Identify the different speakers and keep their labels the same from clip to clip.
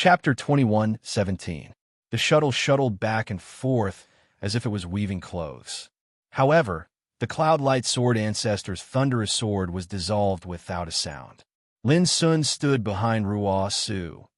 Speaker 1: Chapter 21:17. The shuttle shuttled back and forth as if it was weaving clothes. However, the Cloudlight Sword Ancestor's thunderous sword was dissolved without a sound. Lin Sun stood behind Ruo Su,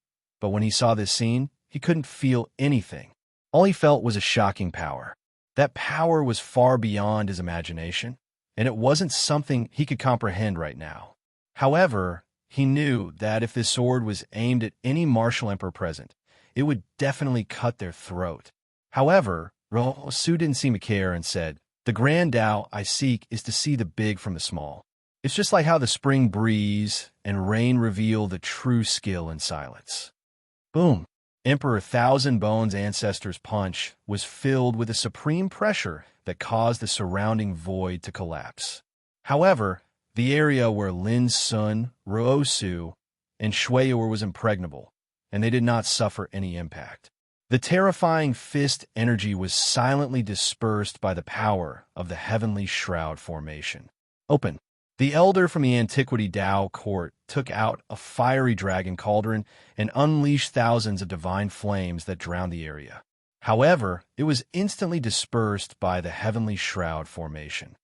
Speaker 1: but when he saw this scene, he couldn't feel anything. All he felt was a shocking power. That power was far beyond his imagination, and it wasn't something he could comprehend right now. However, he knew that if this sword was aimed at any martial emperor present, it would definitely cut their throat. However, Ruo Su didn't seem to care and said, "The grand Tao I seek is to see the big from the small. It's just like how the spring breeze and rain reveal the true skill in silence." Boom! Emperor Thousand Bones' ancestor's punch was filled with a supreme pressure that caused the surrounding void to collapse. However, the area where Lin Sun, Ruo Su, and Shuiyu was impregnable, and they did not suffer any impact. The terrifying fist energy was silently dispersed by the power of the Heavenly Shroud formation. Open. The elder from the Antiquity Tao court took out a fiery dragon cauldron and unleashed thousands of divine flames that drowned the area. However, it was instantly dispersed by the Heavenly Shroud formation.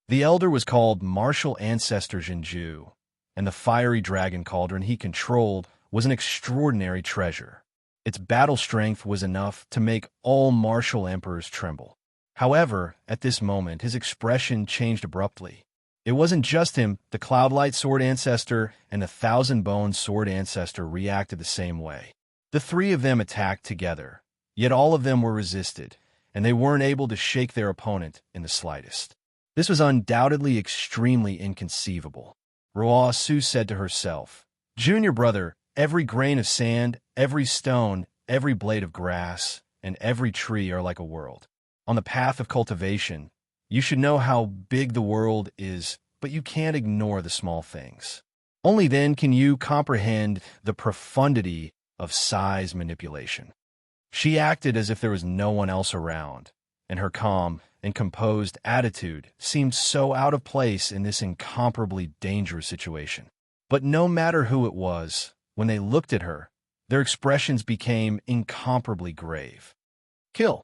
Speaker 1: The elder was called Martial Ancestor Jinju, and the fiery dragon cauldron he controlled was an extraordinary treasure. Its battle strength was enough to make all martial emperors tremble. However, at this moment, his expression changed abruptly. It wasn't just him. The Cloudlight Sword Ancestor and the Thousand Bones Sword Ancestor reacted the same way. The three of them attacked together, yet all of them were resisted, and they weren't able to shake their opponent in the slightest. This was undoubtedly extremely inconceivable. Ruo Su said to herself, "Junior brother, every grain of sand, every stone, every blade of grass, and every tree are like a world. On the path of cultivation, you should know how big the world is, but you can't ignore the small things. Only then can you comprehend the profundity of size manipulation." She acted as if there was no one else around, and her calm and composed attitude seemed so out of place in this incomparably dangerous situation. But no matter who it was, when they looked at her, their expressions became incomparably grave. Kill.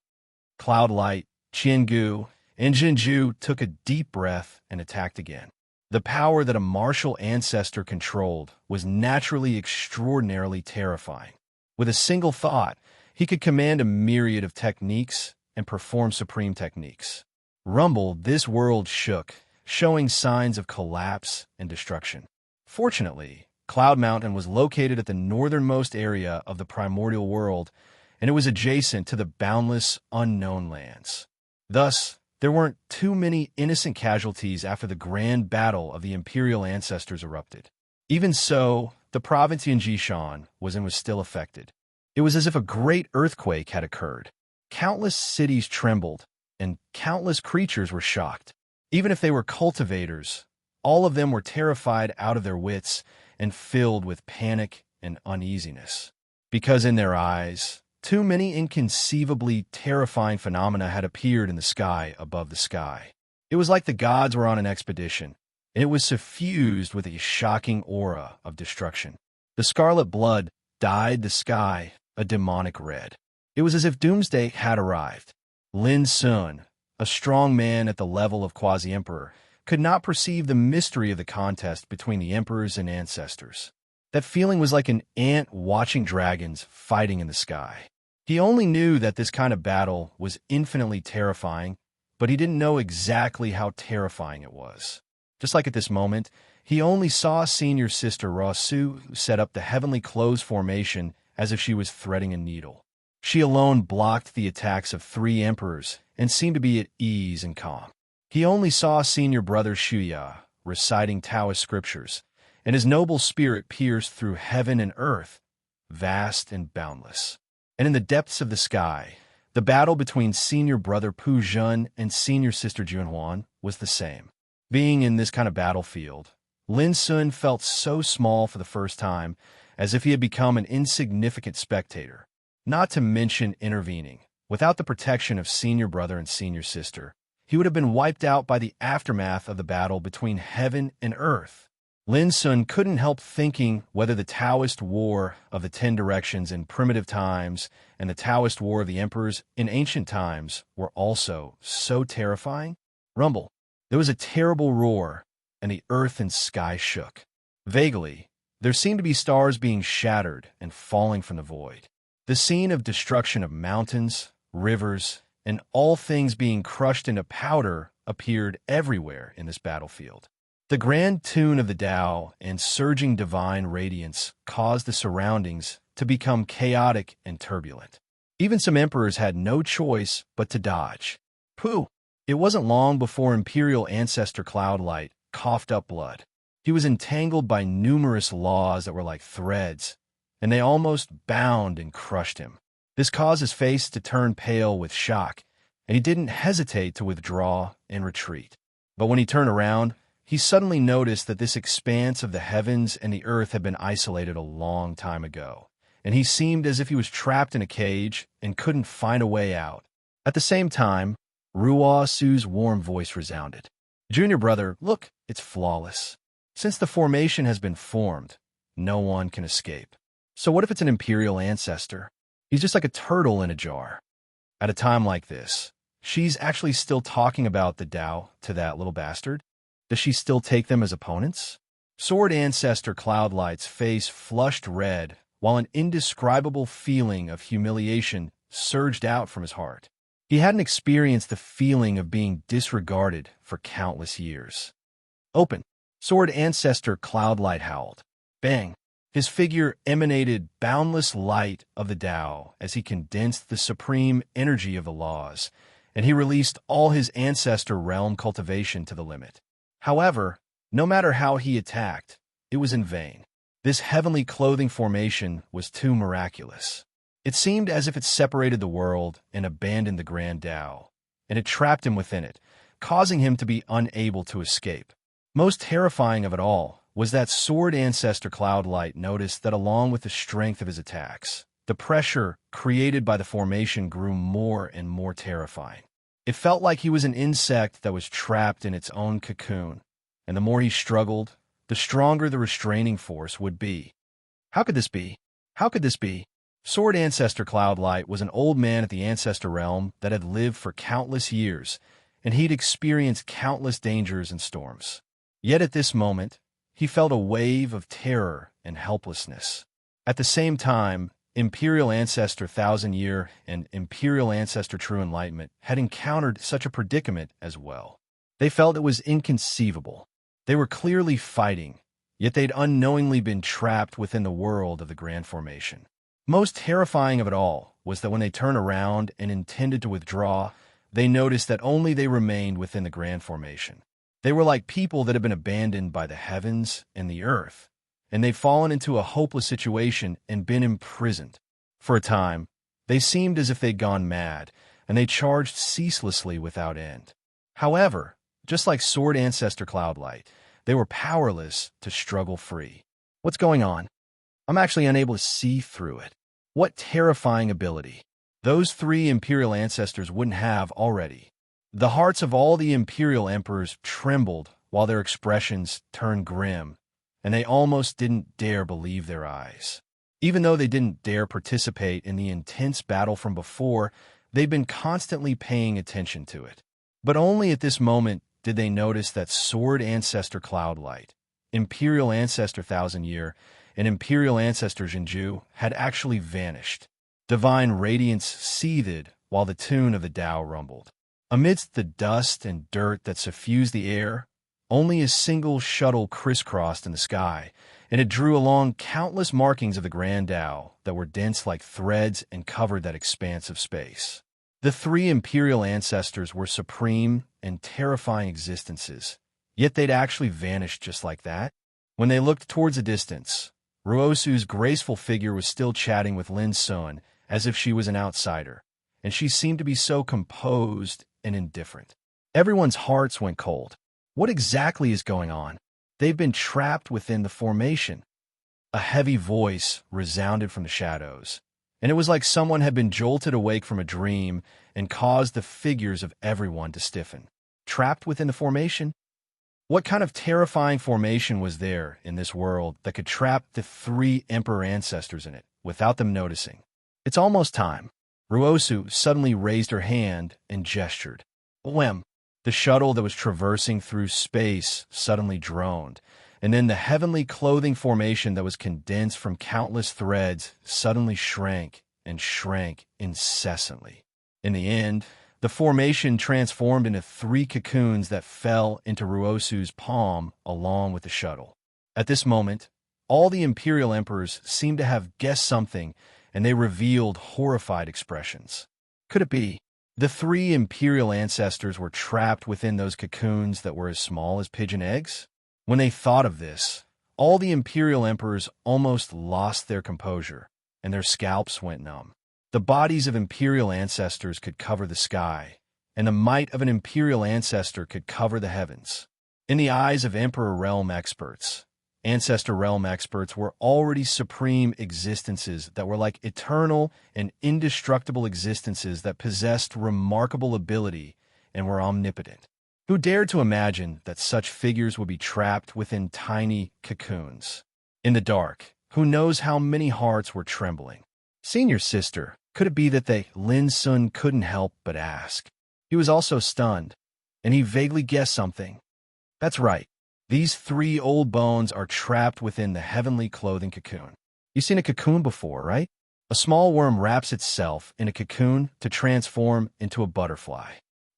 Speaker 1: Cloudlight, Qiangu, and Jinju took a deep breath and attacked again. The power that a martial ancestor controlled was naturally extraordinarily terrifying. With a single thought, he could command a myriad of techniques and perform supreme techniques. Rumble, this world shook, showing signs of collapse and destruction. Fortunately, Cloud Mountain was located at the northernmost area of the primordial world, and it was adjacent to the boundless, unknown lands. Thus, there weren't too many innocent casualties after the grand battle of the imperial ancestors erupted. Even so, the province in Jishan was still affected. It was as if a great earthquake had occurred. Countless cities trembled, and countless creatures were shocked. Even if they were cultivators, all of them were terrified out of their wits and filled with panic and uneasiness. Because in their eyes, too many inconceivably terrifying phenomena had appeared in the sky above the sky. It was like the gods were on an expedition, and it was suffused with a shocking aura of destruction. The scarlet blood dyed the sky a demonic red. It was as if doomsday had arrived. Lin Sun, a strong man at the level of quasi-emperor, could not perceive the mystery of the contest between the emperors and ancestors. That feeling was like an ant watching dragons fighting in the sky. He only knew that this kind of battle was infinitely terrifying, but he didn't know exactly how terrifying it was. Just like at this moment, he only saw senior sister Ruo Su set up the heavenly close formation as if she was threading a needle. She alone blocked the attacks of three emperors and seemed to be at ease and calm. He only saw senior brother Shuya reciting Taoist scriptures, and his noble spirit pierced through heaven and earth, vast and boundless. And in the depths of the sky, the battle between senior brother Pu Jun and senior sister Junhuan was the same. Being in this kind of battlefield, Lin Sun felt so small for the first time, as if he had become an insignificant spectator. Not to mention intervening. Without the protection of senior brother and senior sister, he would have been wiped out by the aftermath of the battle between heaven and earth. Lin Sun couldn't help thinking whether the Taoist War of the Ten Directions in primitive times and the Taoist War of the Emperors in ancient times were also so terrifying. Rumble. There was a terrible roar, and the earth and sky shook. Vaguely, there seemed to be stars being shattered and falling from the void. The scene of destruction of mountains, rivers, and all things being crushed into powder appeared everywhere in this battlefield. The grand tune of the Tao and surging divine radiance caused the surroundings to become chaotic and turbulent. Even some emperors had no choice but to dodge. Pooh! It wasn't long before Imperial Ancestor Cloudlight coughed up blood. He was entangled by numerous laws that were like threads, and they almost bound and crushed him. This caused his face to turn pale with shock, and he didn't hesitate to withdraw and retreat. But when he turned around, he suddenly noticed that this expanse of the heavens and the earth had been isolated a long time ago, and he seemed as if he was trapped in a cage and couldn't find a way out. At the same time, Ruo Su's warm voice resounded. "Junior brother, look, it's flawless. Since the formation has been formed, no one can escape. So what if it's an Imperial ancestor? He's just like a turtle in a jar." At a time like this, she's actually still talking about the Tao to that little bastard? Does she still take them as opponents? Sword Ancestor Cloudlight's face flushed red, while an indescribable feeling of humiliation surged out from his heart. He hadn't experienced the feeling of being disregarded for countless years. "Open!" Sword Ancestor Cloudlight howled. Bang! His figure emanated boundless light of the Tao as he condensed the supreme energy of the laws, and he released all his ancestor realm cultivation to the limit. However, no matter how he attacked, it was in vain. This heavenly clothing formation was too miraculous. It seemed as if it separated the world and abandoned the Grand Tao, and it trapped him within it, causing him to be unable to escape. Most terrifying of it all was that Sword Ancestor Cloudlight noticed that along with the strength of his attacks, the pressure created by the formation grew more and more terrifying. It felt like he was an insect that was trapped in its own cocoon, and the more he struggled, the stronger the restraining force would be. How could this be? How could this be? Sword Ancestor Cloudlight was an old man at the Ancestor Realm that had lived for countless years, and he'd experienced countless dangers and storms. Yet at this moment, he felt a wave of terror and helplessness. At the same time, Imperial Ancestor Thousand Year and Imperial Ancestor True Enlightenment had encountered such a predicament as well. They felt it was inconceivable. They were clearly fighting, yet they'd unknowingly been trapped within the world of the Grand Formation. Most terrifying of it all was that when they turned around and intended to withdraw, they noticed that only they remained within the Grand Formation. They were like people that had been abandoned by the heavens and the earth, and they'd fallen into a hopeless situation and been imprisoned. For a time, they seemed as if they'd gone mad, and they charged ceaselessly without end. However, just like Sword Ancestor Cloudlight, they were powerless to struggle free. What's going on? I'm actually unable to see through it. What terrifying ability. Those three Imperial ancestors wouldn't have already. The hearts of all the Imperial emperors trembled while their expressions turned grim, and they almost didn't dare believe their eyes. Even though they didn't dare participate in the intense battle from before, they'd been constantly paying attention to it. But only at this moment did they notice that Sword Ancestor Cloudlight, Imperial Ancestor Thousand Year, and Imperial Ancestor Jinju had actually vanished. Divine radiance seethed while the tune of the Tao rumbled. Amidst the dust and dirt that suffused the air, only a single shuttle crisscrossed in the sky, and it drew along countless markings of the Grand Tao that were dense like threads and covered that expanse of space. The three Imperial ancestors were supreme and terrifying existences, yet they'd actually vanished just like that. When they looked towards a distance, Ruosu's graceful figure was still chatting with Lin Sun as if she was an outsider, and she seemed to be so composed and indifferent. Everyone's hearts went cold. What exactly is going on? They've been trapped within the formation. A heavy voice resounded from the shadows, and it was like someone had been jolted awake from a dream and caused the figures of everyone to stiffen. Trapped within the formation? What kind of terrifying formation was there in this world that could trap the three emperor ancestors in it without them noticing? It's almost time. Ruosu suddenly raised her hand and gestured. Whem! The shuttle that was traversing through space suddenly droned, and then the heavenly clothing formation that was condensed from countless threads suddenly shrank and shrank incessantly. In the end, the formation transformed into three cocoons that fell into Ruosu's palm along with the shuttle. At this moment, all the imperial emperors seemed to have guessed something, and they revealed horrified expressions. Could it be? The three imperial ancestors were trapped within those cocoons that were as small as pigeon eggs? When they thought of this, all the imperial emperors almost lost their composure, and their scalps went numb. The bodies of imperial ancestors could cover the sky, and the might of an imperial ancestor could cover the heavens. In the eyes of Emperor Realm experts, Ancestor Realm experts were already supreme existences that were like eternal and indestructible existences that possessed remarkable ability and were omnipotent. Who dared to imagine that such figures would be trapped within tiny cocoons? In the dark, who knows how many hearts were trembling? Senior sister, could it be that Lin Sun couldn't help but ask? He was also stunned, and he vaguely guessed something. That's right. These three old bones are trapped within the heavenly clothing cocoon. You've seen a cocoon before, right? A small worm wraps itself in a cocoon to transform into a butterfly.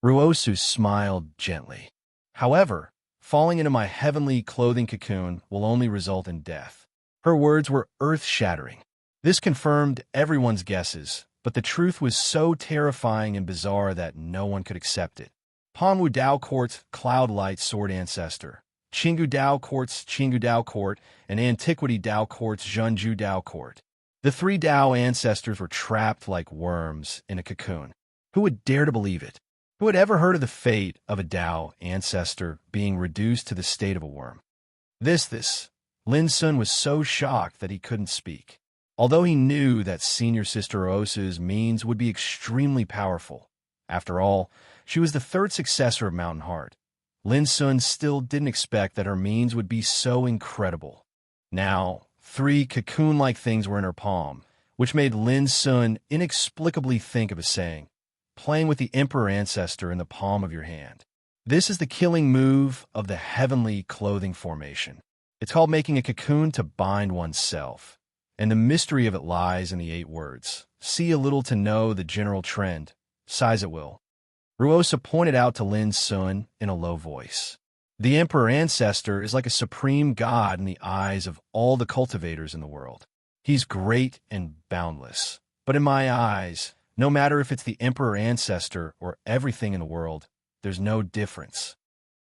Speaker 1: Ruosu smiled gently. However, falling into my heavenly clothing cocoon will only result in death. Her words were earth-shattering. This confirmed everyone's guesses, but the truth was so terrifying and bizarre that no one could accept it. Panwu Dao Court's Cloud Light Sword Ancestor, Qinggu Dao Court's Qinggu Dao Court, and Antiquity Dao Court's Zhenju Dao Court. The three Dao ancestors were trapped like worms in a cocoon. Who would dare to believe it? Who had ever heard of the fate of a Dao ancestor being reduced to the state of a worm? Lin Sun was so shocked that he couldn't speak. Although he knew that Senior Sister Ruosu's means would be extremely powerful. After all, she was the third successor of Mountain Heart. Lin Sun still didn't expect that her means would be so incredible. Now, three cocoon-like things were in her palm, which made Lin Sun inexplicably think of a saying, playing with the Emperor Ancestor in the palm of your hand. This is the killing move of the heavenly clothing formation. It's called making a cocoon to bind oneself, and the mystery of it lies in the 8 words. See a little to know the general trend. Size at will. Ruosu pointed out to Lin Sun in a low voice. The Emperor Ancestor is like a supreme god in the eyes of all the cultivators in the world. He's great and boundless. But in my eyes, no matter if it's the Emperor Ancestor or everything in the world, there's no difference.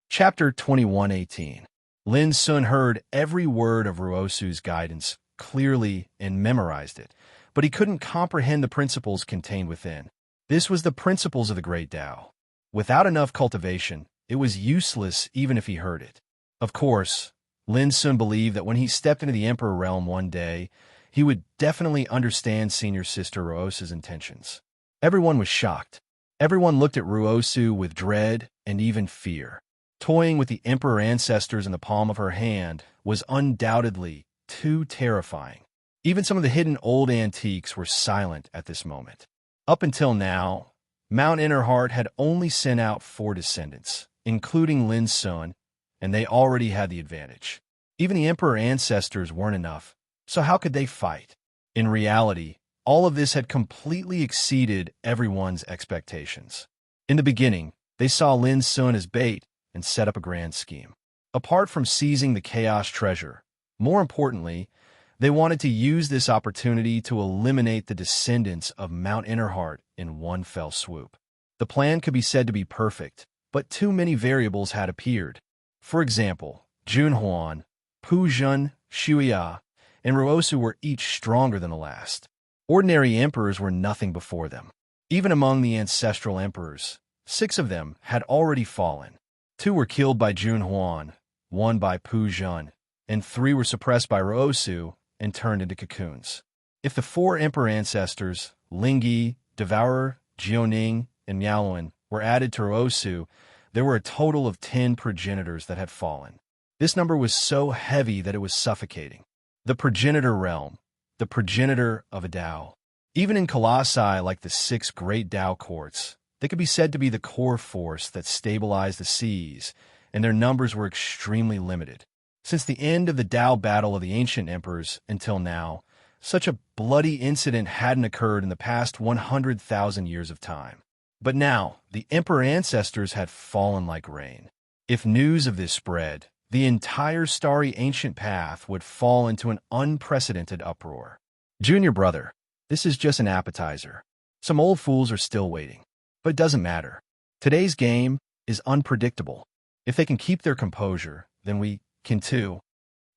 Speaker 1: Chapter 21:18. Lin Sun heard every word of Ruosu's guidance clearly and memorized it, but he couldn't comprehend the principles contained within. This was the principles of the Great Tao. Without enough cultivation, it was useless even if he heard it. Of course, Lin Sun believed that when he stepped into the Emperor realm one day, he would definitely understand Senior Sister Ruosu's intentions. Everyone was shocked. Everyone looked at Ruosu with dread and even fear. Toying with the Emperor Ancestors in the palm of her hand was undoubtedly too terrifying. Even some of the hidden old antiques were silent at this moment. Up until now, Mount Innerheart had only sent out 4 descendants, including Lin Sun, and they already had the advantage. Even the Emperor Ancestors weren't enough, so how could they fight? In reality, all of this had completely exceeded everyone's expectations. In the beginning, they saw Lin Sun as bait and set up a grand scheme. Apart from seizing the Chaos Treasure, more importantly, they wanted to use this opportunity to eliminate the descendants of Mount Innerheart in one fell swoop. The plan could be said to be perfect, but too many variables had appeared. For example, Junhuan, Pu Jun, Shuya, and Ruosu were each stronger than the last. Ordinary emperors were nothing before them. Even among the ancestral emperors, 6 of them had already fallen. 2 were killed by Junhuan, 1 by Pu Jun, and 3 were suppressed by Ruosu and turned into cocoons. If the 4 emperor ancestors, Lingyi, Devourer, Jiuning, and Miaowen, were added to Ruosu, There were a total of 10 progenitors that had fallen. This number was so heavy that it was suffocating. The progenitor realm, the progenitor of a Tao. Even in colossi like the 6 great Tao courts, they could be said to be the core force that stabilized the seas, and their numbers were extremely limited. Since the end of the Tao battle of the ancient emperors until now, such a bloody incident hadn't occurred in the past 100,000 years of time. But now, the emperor ancestors had fallen like rain. If news of this spread, the entire starry ancient path would fall into an unprecedented uproar. Junior brother, this is just an appetizer. Some old fools are still waiting. But it doesn't matter. Today's game is unpredictable. If they can keep their composure, then we can too.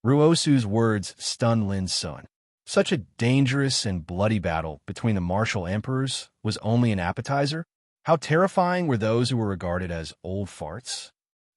Speaker 1: Ruosu's words stunned Lin Sun. Such a dangerous and bloody battle between the martial emperors was only an appetizer? How terrifying were those who were regarded as old farts?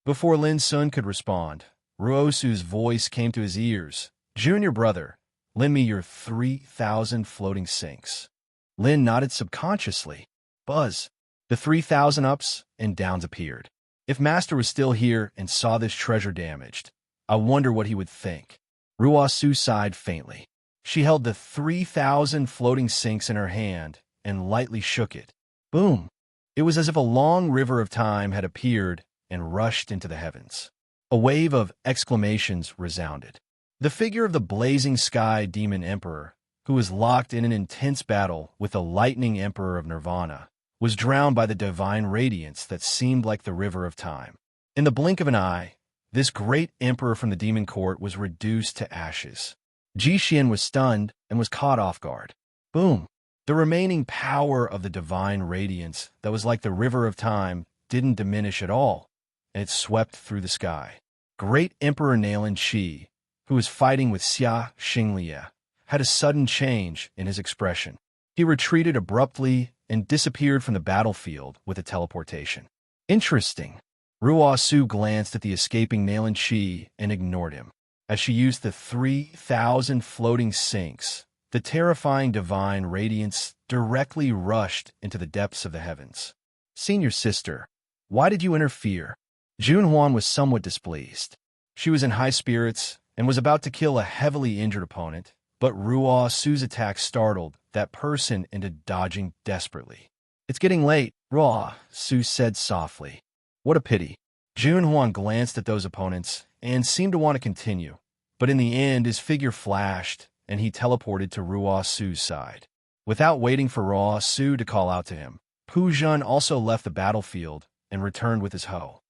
Speaker 1: Before Lin Sun could respond, Ruosu's voice came to his ears. Junior brother, lend me your 3,000 floating sinks. Lin nodded subconsciously. Buzz. The 3,000 ups and downs appeared. If Master was still here and saw this treasure damaged, I wonder what he would think. Ruosu sighed faintly. She held the 3,000 floating sinks in her hand and lightly shook it. Boom! It was as if a long river of time had appeared and rushed into the heavens. A wave of exclamations resounded. The figure of the blazing sky demon emperor, who was locked in an intense battle with the lightning emperor of Nirvana, was drowned by the divine radiance that seemed like the river of time. In the blink of an eye, this great emperor from the demon court was reduced to ashes. Jixin was stunned and was caught off guard. Boom! The remaining power of the divine radiance that was like the river of time didn't diminish at all, and it swept through the sky. Great Emperor Nalan Shi, who was fighting with Xia Xinglia, had a sudden change in his expression. He retreated abruptly and disappeared from the battlefield with a teleportation. Interesting. Ruosu glanced at the escaping Nalan Shi and ignored him. As she used the 3,000 floating sinks, the terrifying divine radiance directly rushed into the depths of the heavens. Senior sister, why did you interfere? Junhuan was somewhat displeased. She was in high spirits and was about to kill a heavily injured opponent, but Ruosu's attack startled that person into dodging desperately. It's getting late, Ruosu said softly. What a pity. Junhuan glanced at those opponents and seemed to want to continue, but in the end his figure flashed and he teleported to Ruosu's side. Without waiting for Ruosu to call out to him, Pu Jun also left the battlefield and returned with his hoe.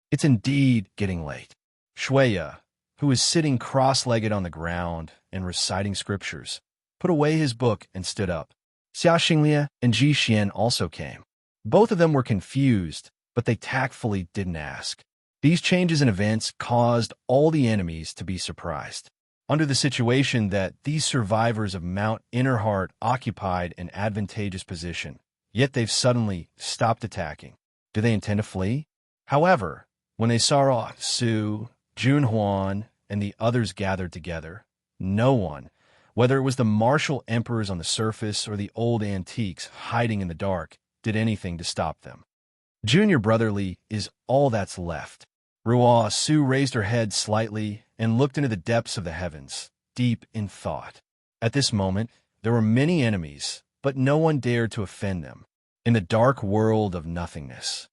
Speaker 1: It's indeed getting late. Shueya, who was sitting cross-legged on the ground and reciting scriptures, put away his book and stood up. Xia Xinglia and Ji Xian also came. Both of them were confused, but they tactfully didn't ask. These changes in events caused all the enemies to be surprised. Under the situation that these survivors of Mount Innerheart occupied an advantageous position, yet they've suddenly stopped attacking. Do they intend to flee? However, when they saw Ruosu, Junhuan, and the others gathered together, no one, whether it was the martial emperors on the surface or the old antiques hiding in the dark, did anything to stop them. Junior brotherly is all that's left. Ruosu raised her head slightly and looked into the depths of the heavens, deep in thought. At this moment, there were many enemies, but no one dared to offend them. In the dark world of nothingness.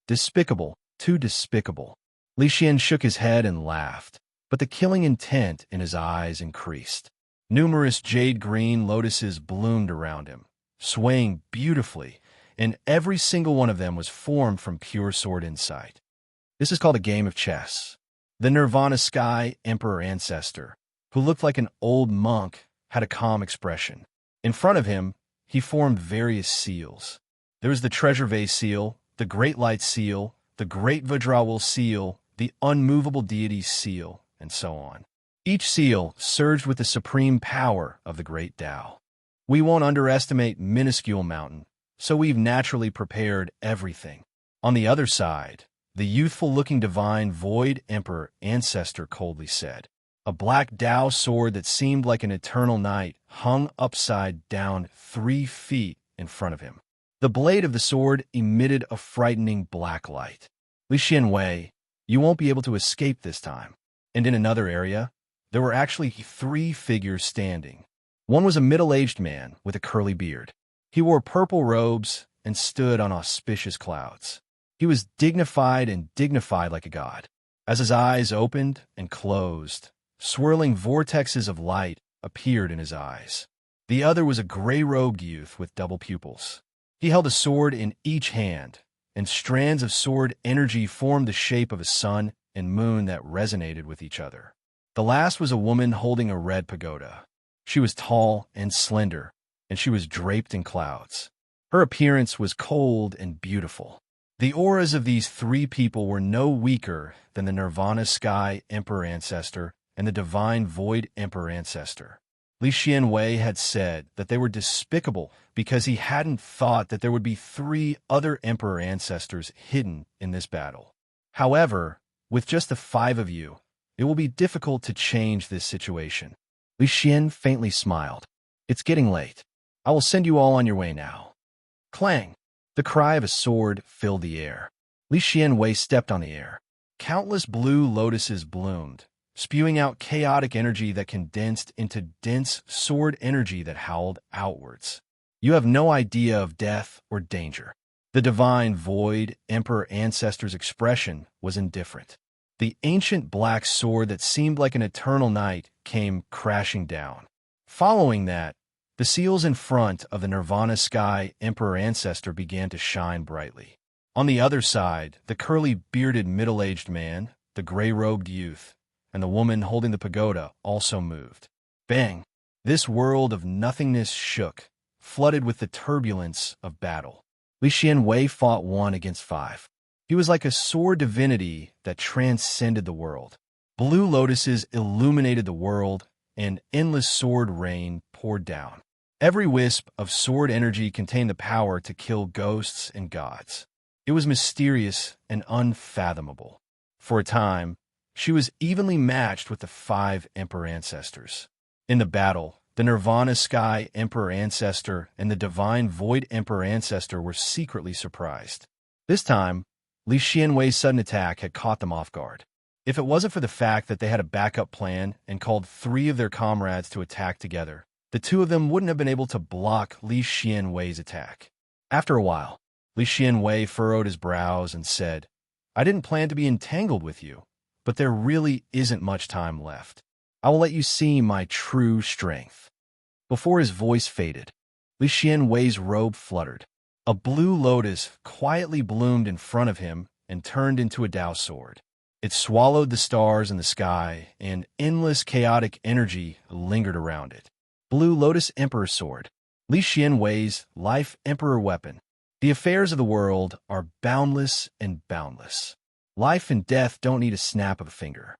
Speaker 1: Despicable, too despicable. Li Xian shook his head and laughed, but the killing intent in his eyes increased. Numerous jade-green lotuses bloomed around him, swaying beautifully, and every single one of them was formed from pure sword insight. This is called a game of chess. The Nirvana Sky Emperor ancestor, who looked like an old monk, had a calm expression. In front of him, he formed various seals. There was the Treasure Vase seal, the Great Light seal, the Great Vajrawal seal, the Unmovable Deities seal, and so on. Each seal surged with the supreme power of the Great Tao. We won't underestimate minuscule mountain, so we've naturally prepared everything. On the other side, the youthful-looking divine Void Emperor ancestor coldly said. A black Tao sword that seemed like an eternal night hung upside down 3 feet in front of him. The blade of the sword emitted a frightening black light. Li Xianwei, you won't be able to escape this time. And in another area, there were actually 3 figures standing. One was a middle-aged man with a curly beard. He wore purple robes and stood on auspicious clouds. He was dignified like a god. As his eyes opened and closed, swirling vortexes of light appeared in his eyes. The other was a gray-robed youth with double pupils. He held a sword in each hand, and strands of sword energy formed the shape of a sun and moon that resonated with each other. The last was a woman holding a red pagoda. She was tall and slender, and she was draped in clouds. Her appearance was cold and beautiful. The auras of these 3 people were no weaker than the Nirvana Sky Emperor Ancestor and the Divine Void Emperor Ancestor. Li Xianwei had said that they were despicable because he hadn't thought that there would be 3 other Emperor Ancestors hidden in this battle. However, with just the 5 of you, it will be difficult to change this situation. Li Xian faintly smiled. It's getting late. I will send you all on your way now. Clang! The cry of a sword filled the air. Li Xianwei stepped on the air. Countless blue lotuses bloomed, spewing out chaotic energy that condensed into dense sword energy that howled outwards. You have no idea of death or danger. The Divine Void Emperor Ancestor's expression was indifferent. The ancient black sword that seemed like an eternal night came crashing down. Following that, the seals in front of the Nirvana Sky Emperor Ancestor began to shine brightly. On the other side, the curly-bearded middle-aged man, the gray-robed youth, and the woman holding the pagoda also moved. Bang! This world of nothingness shook, flooded with the turbulence of battle. Li Xianwei fought 1 against 5. He was like a sword divinity that transcended the world. Blue lotuses illuminated the world, and endless sword rain poured down. Every wisp of sword energy contained the power to kill ghosts and gods. It was mysterious and unfathomable. For a time, she was evenly matched with the 5 Emperor Ancestors. In the battle, the Nirvana Sky Emperor Ancestor and the Divine Void Emperor Ancestor were secretly surprised. This time, Li Xianwei's sudden attack had caught them off guard. If it wasn't for the fact that they had a backup plan and called 3 of their comrades to attack together, the 2 of them wouldn't have been able to block Li Xianwei's attack. After a while, Li Xianwei furrowed his brows and said, I didn't plan to be entangled with you, but there really isn't much time left. I will let you see my true strength. Before his voice faded, Li Xianwei's robe fluttered. A blue lotus quietly bloomed in front of him and turned into a Dao sword. It swallowed the stars in the sky, and endless chaotic energy lingered around it. Blue Lotus Emperor Sword, Li Xianwei's life emperor weapon. The affairs of the world are boundless and boundless. Life and death don't need a snap of a finger.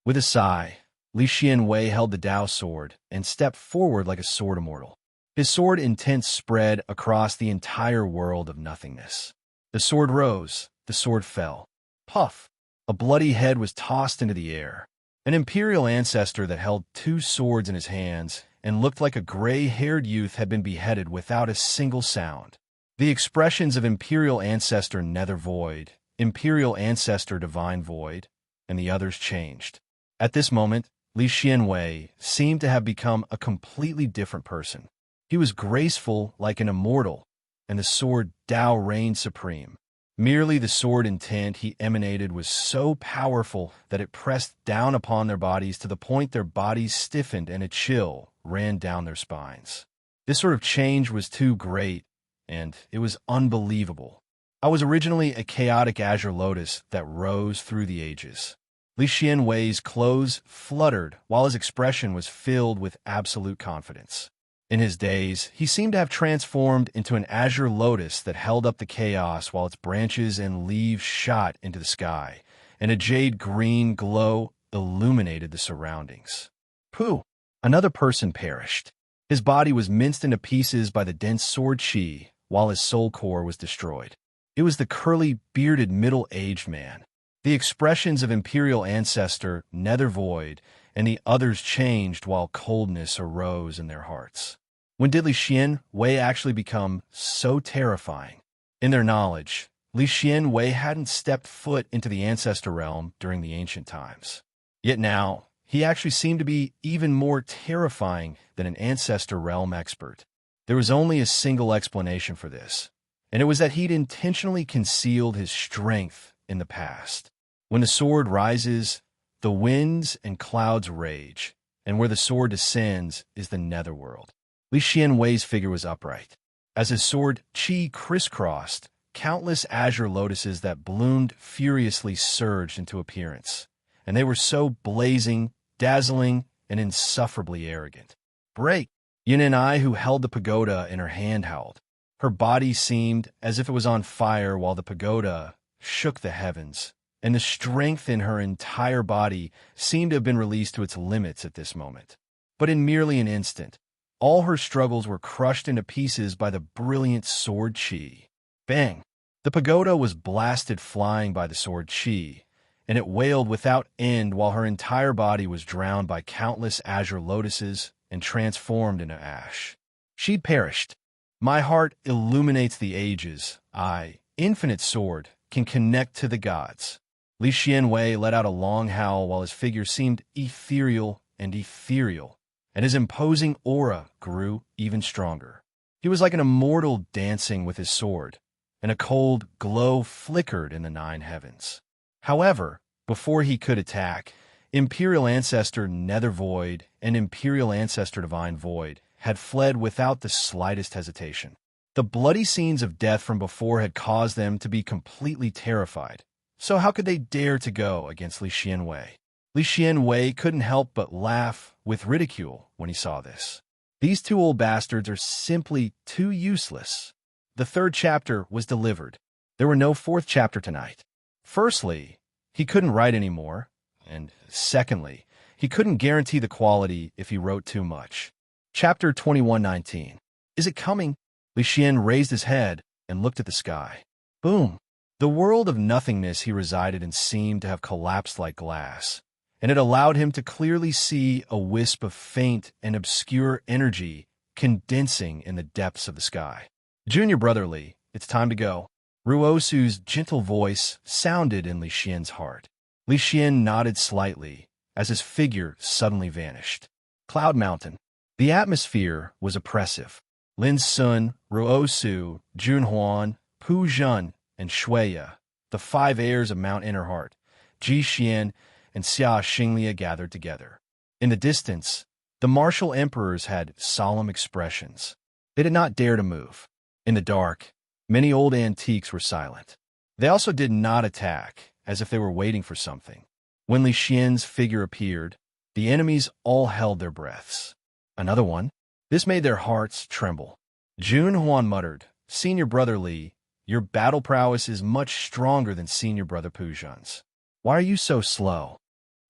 Speaker 1: With a sigh, Li Xianwei held the Dao sword and stepped forward like a sword immortal. His sword intent spread across the entire world of nothingness. The sword rose, the sword fell. Puff! A bloody head was tossed into the air. An imperial ancestor that held 2 swords in his hands and looked like a gray-haired youth had been beheaded without a single sound. The expressions of Imperial Ancestor Nether Void, Imperial Ancestor Divine Void, and the others changed. At this moment, Li Xianwei seemed to have become a completely different person. He was graceful like an immortal, and the sword Dao reigned supreme. Merely the sword intent he emanated was so powerful that it pressed down upon their bodies to the point their bodies stiffened and a chill ran down their spines. This sort of change was too great, and it was unbelievable. I was originally a chaotic azure lotus that rose through the ages. Li Xianwei's clothes fluttered while his expression was filled with absolute confidence. In his days, he seemed to have transformed into an azure lotus that held up the chaos while its branches and leaves shot into the sky, and a jade-green glow illuminated the surroundings. Pooh! Another person perished. His body was minced into pieces by the dense sword chi, while his soul core was destroyed. It was the curly, bearded, middle-aged man. The expressions of Imperial Ancestor, Nether Void, and the others changed while coldness arose in their hearts. When did Li Xianwei actually become so terrifying? In their knowledge, Li Xianwei hadn't stepped foot into the ancestor realm during the ancient times. Yet now, he actually seemed to be even more terrifying than an ancestor realm expert. There was only a single explanation for this, and it was that he'd intentionally concealed his strength in the past. When the sword rises, the winds and clouds rage, and where the sword descends is the netherworld. Li Xianwei's figure was upright. As his sword qi crisscrossed, countless azure lotuses that bloomed furiously surged into appearance, and they were so blazing, dazzling, and insufferably arrogant. "Break!" Yin and I, who held the pagoda in her hand, howled. Her body seemed as if it was on fire while the pagoda shook the heavens, and the strength in her entire body seemed to have been released to its limits at this moment. But in merely an instant, all her struggles were crushed into pieces by the brilliant sword qi. Bang! The pagoda was blasted flying by the sword qi, and it wailed without end while her entire body was drowned by countless azure lotuses and transformed into ash. She'd perished. My heart illuminates the ages. I, infinite sword, can connect to the gods. Li Xianwei let out a long howl while his figure seemed ethereal, and his imposing aura grew even stronger. He was like an immortal dancing with his sword, and a cold glow flickered in the nine heavens. However, before he could attack, Imperial Ancestor Nether Void and Imperial Ancestor Divine Void had fled without the slightest hesitation. The bloody scenes of death from before had caused them to be completely terrified. So how could they dare to go against Li Xianwei? Li Xianwei couldn't help but laugh with ridicule when he saw this. These two old bastards are simply too useless. The third chapter was delivered. There were no fourth chapter tonight. Firstly, he couldn't write anymore, and secondly, he couldn't guarantee the quality if he wrote too much. Chapter 21:19. Is it coming? Li Xian raised his head and looked at the sky. Boom! The world of nothingness he resided in seemed to have collapsed like glass, and it allowed him to clearly see a wisp of faint and obscure energy condensing in the depths of the sky. Junior Brother Li, it's time to go. Ruosu's gentle voice sounded in Li Xian's heart. Li Xian nodded slightly as his figure suddenly vanished. Cloud Mountain. The atmosphere was oppressive. Lin Sun, Ruosu, Junhuan, Pu Zhen, and Shueya, the five heirs of Mount Innerheart, Ji Xian, and Xia Xinglia gathered together. In the distance, the martial emperors had solemn expressions. They did not dare to move. In the dark, many old antiques were silent. They also did not attack, as if they were waiting for something. When Li Xian's figure appeared, the enemies all held their breaths. Another one. This made their hearts tremble. Junhuan muttered, Senior Brother Li, your battle prowess is much stronger than Senior Brother Pu Zhen's. Why are you so slow?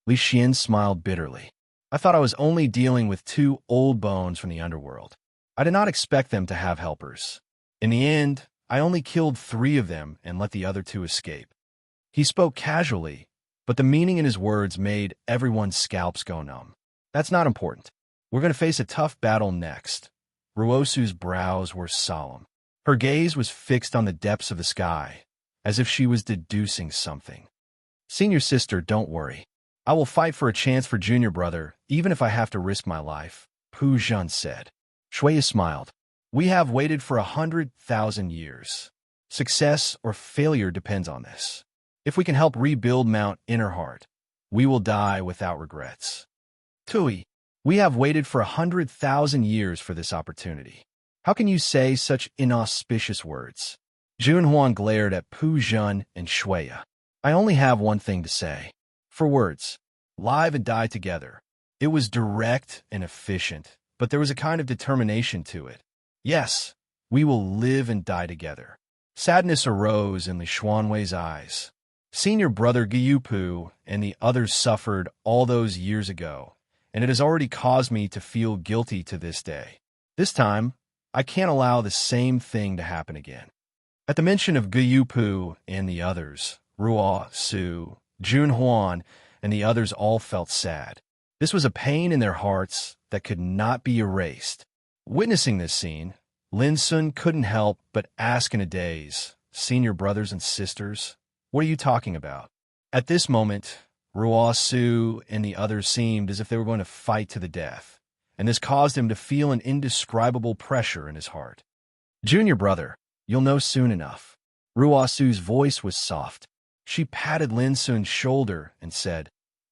Speaker 1: Li Xian smiled bitterly. I thought I was only dealing with two old bones from the underworld. I did not expect them to have helpers. In the end, I only killed 3 of them and let the other 2 escape. He spoke casually, but the meaning in his words made everyone's scalps go numb. That's not important. We're going to face a tough battle next. Ruosu's brows were solemn. Her gaze was fixed on the depths of the sky, as if she was deducing something. Senior sister, don't worry. I will fight for a chance for junior brother, even if I have to risk my life, Pu Zhen said. Shueya smiled. We have waited for 100,000 years. Success or failure depends on this. If we can help rebuild Mount Innerheart, we will die without regrets. Tui, we have waited for 100,000 years for this opportunity. How can you say such inauspicious words? Junhuan glared at Pu Zhen and Shueya. I only have one thing to say. For words, live and die together. It was direct and efficient, but there was a kind of determination to it. Yes, we will live and die together. Sadness arose in Li Xuanwei's eyes. Senior brother Gyupu and the others suffered all those years ago, and it has already caused me to feel guilty to this day. This time, I can't allow the same thing to happen again. At the mention of Gyupu and the others, Ruo, Su, Junhuan, and the others all felt sad. This was a pain in their hearts that could not be erased. Witnessing this scene, Lin Sun couldn't help but ask in a daze, senior brothers and sisters? What are you talking about? At this moment, Ruasu and the others seemed as if they were going to fight to the death, and this caused him to feel an indescribable pressure in his heart. Junior brother, you'll know soon enough. Ruasu's voice was soft. She patted Lin Sun's shoulder and said,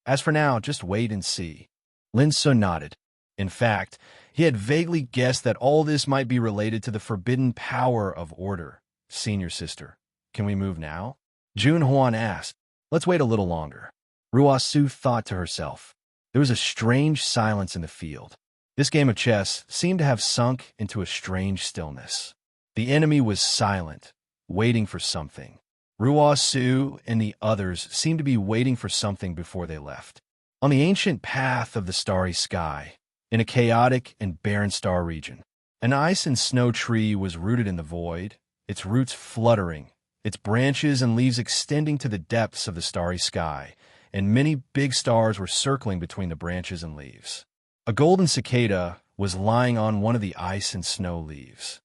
Speaker 1: as for now, just wait and see. Lin Sun nodded. In fact, he had vaguely guessed that all this might be related to the forbidden power of order. Senior sister, can we move now? Jun Huan asked. Let's wait a little longer. Ruasu thought to herself. There was a strange silence in the field. This game of chess seemed to have sunk into a strange stillness. The enemy was silent, waiting for something. Ruasu and the others seemed to be waiting for something before they left. On the ancient path of the starry sky, in a chaotic and barren star region, an ice and snow tree was rooted in the void, its roots fluttering, its branches and leaves extending to the depths of the starry sky, and many big stars were circling between the branches and leaves. A golden cicada was lying on one of the ice and snow leaves.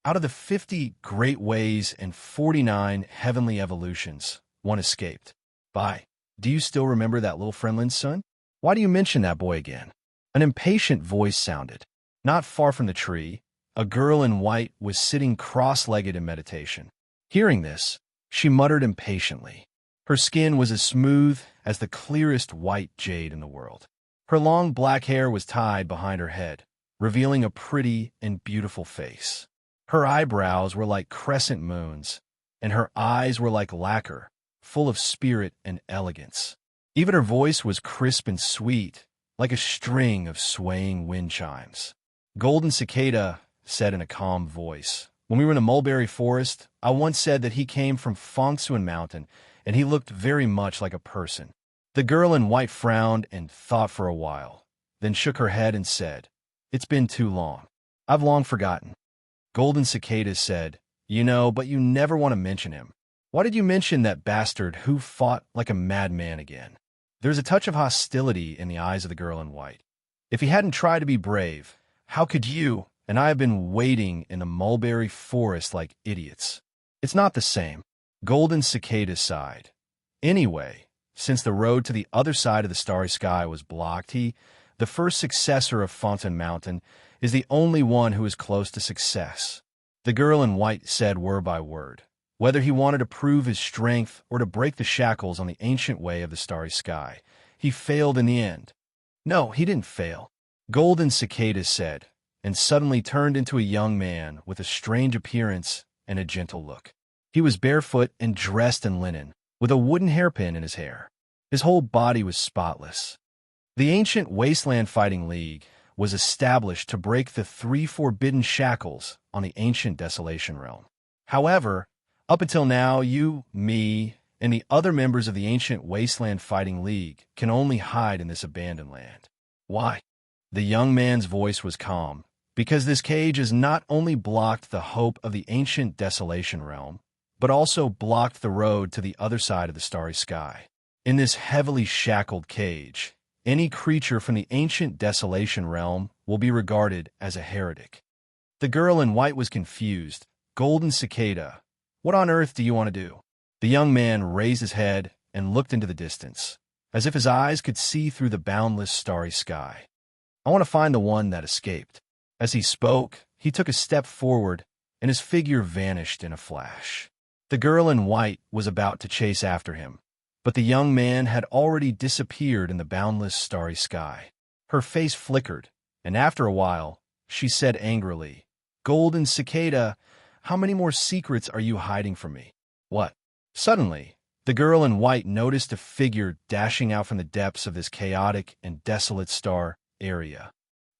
Speaker 1: Out of the 50 great ways and 49 heavenly evolutions, one escaped. Do you still remember that little friend, Lin's son? Why do you mention that boy again? An impatient voice sounded. Not far from the tree, a girl in white was sitting cross-legged in meditation. Hearing this, she muttered impatiently. Her skin was as smooth as the clearest white jade in the world. Her long black hair was tied behind her head, revealing a pretty and beautiful face. Her eyebrows were like crescent moons, and her eyes were like lacquer, full of spirit and elegance. Even her voice was crisp and sweet, like a string of swaying wind chimes. Golden Cicada said in a calm voice, when we were in the mulberry forest, I once said that he came from Fengsuan Mountain, and he looked very much like a person. The girl in white frowned and thought for a while, then shook her head and said, it's been too long. I've long forgotten. Golden Cicada said, you know, but you never want to mention him. Why did you mention that bastard who fought like a madman again? There's a touch of hostility in the eyes of the girl in white. If he hadn't tried to be brave, how could you and I have been waiting in the mulberry forest like idiots? It's not the same. Golden Cicada sighed. Anyway, since the road to the other side of the starry sky was blocked, he, the first successor of Fountain Mountain, is the only one who is close to success. The girl in white said word by word. Whether he wanted to prove his strength or to break the shackles on the ancient way of the starry sky, he failed in the end. No, he didn't fail. Golden Cicada said, and suddenly turned into a young man with a strange appearance and a gentle look. He was barefoot and dressed in linen, with a wooden hairpin in his hair. His whole body was spotless. The ancient Wasteland Fighting League was established to break the 3 forbidden shackles on the ancient Desolation Realm. However, up until now, you, me, and the other members of the ancient Wasteland Fighting League can only hide in this abandoned land. Why? The young man's voice was calm, because this cage has not only blocked the hope of the ancient Desolation Realm, but also blocked the road to the other side of the starry sky. In this heavily shackled cage, any creature from the ancient Desolation Realm will be regarded as a heretic. The girl in white was confused. Golden Cicada, what on earth do you want to do? The young man raised his head and looked into the distance, as if his eyes could see through the boundless starry sky. I want to find the one that escaped. As he spoke, he took a step forward, and his figure vanished in a flash. The girl in white was about to chase after him, but the young man had already disappeared in the boundless starry sky. Her face flickered, and after a while, she said angrily, Golden Cicada, how many more secrets are you hiding from me? What? Suddenly, the girl in white noticed a figure dashing out from the depths of this chaotic and desolate star area.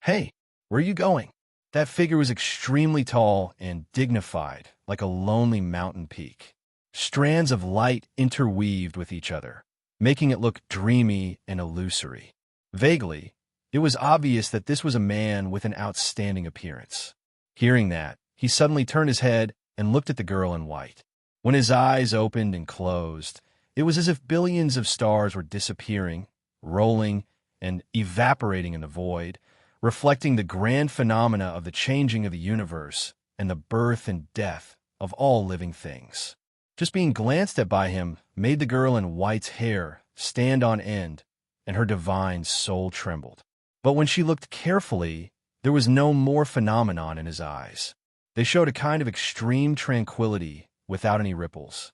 Speaker 1: Hey, where are you going? That figure was extremely tall and dignified, like a lonely mountain peak. Strands of light interweaved with each other, making it look dreamy and illusory. Vaguely, it was obvious that this was a man with an outstanding appearance. Hearing that, he suddenly turned his head and looked at the girl in white. When his eyes opened and closed, it was as if billions of stars were disappearing, rolling, and evaporating in the void, reflecting the grand phenomena of the changing of the universe and the birth and death of all living things. Just being glanced at by him made the girl in white's hair stand on end, and her divine soul trembled. But when she looked carefully, there was no more phenomenon in his eyes. They showed a kind of extreme tranquility without any ripples.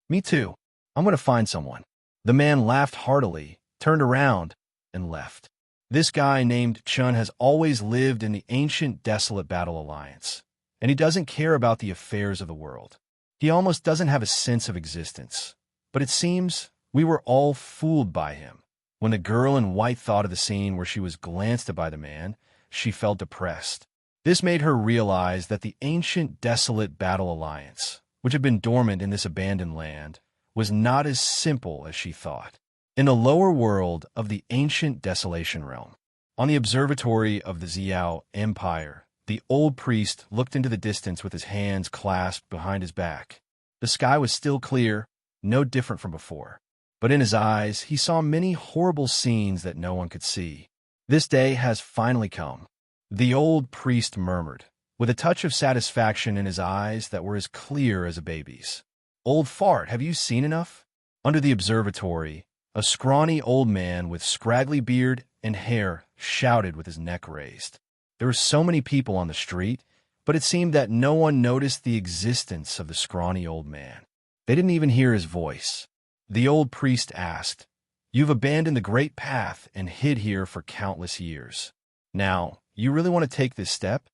Speaker 1: "Me too. I'm going to find someone." The man laughed heartily, turned around, and left. This guy named Chun has always lived in the ancient desolate Battle Alliance, and he doesn't care about the affairs of the world. He almost doesn't have a sense of existence. But it seems we were all fooled by him. When the girl in white thought of the scene where she was glanced at by the man, she felt depressed. This made her realize that the ancient desolate Battle Alliance, which had been dormant in this abandoned land, was not as simple as she thought. In the lower world of the ancient desolation realm, on the observatory of the Xiao Empire, the old priest looked into the distance with his hands clasped behind his back. The sky was still clear, no different from before. But in his eyes, he saw many horrible scenes that no one could see. "This day has finally come," the old priest murmured, with a touch of satisfaction in his eyes that were as clear as a baby's. "Old fart, have you seen enough?" Under the observatory, a scrawny old man with scraggly beard and hair shouted with his neck raised. There were so many people on the street, but it seemed that no one noticed the existence of the scrawny old man. They didn't even hear his voice. The old priest asked, "You've abandoned the great path and hid here for countless years. Now, you really want to take this step?"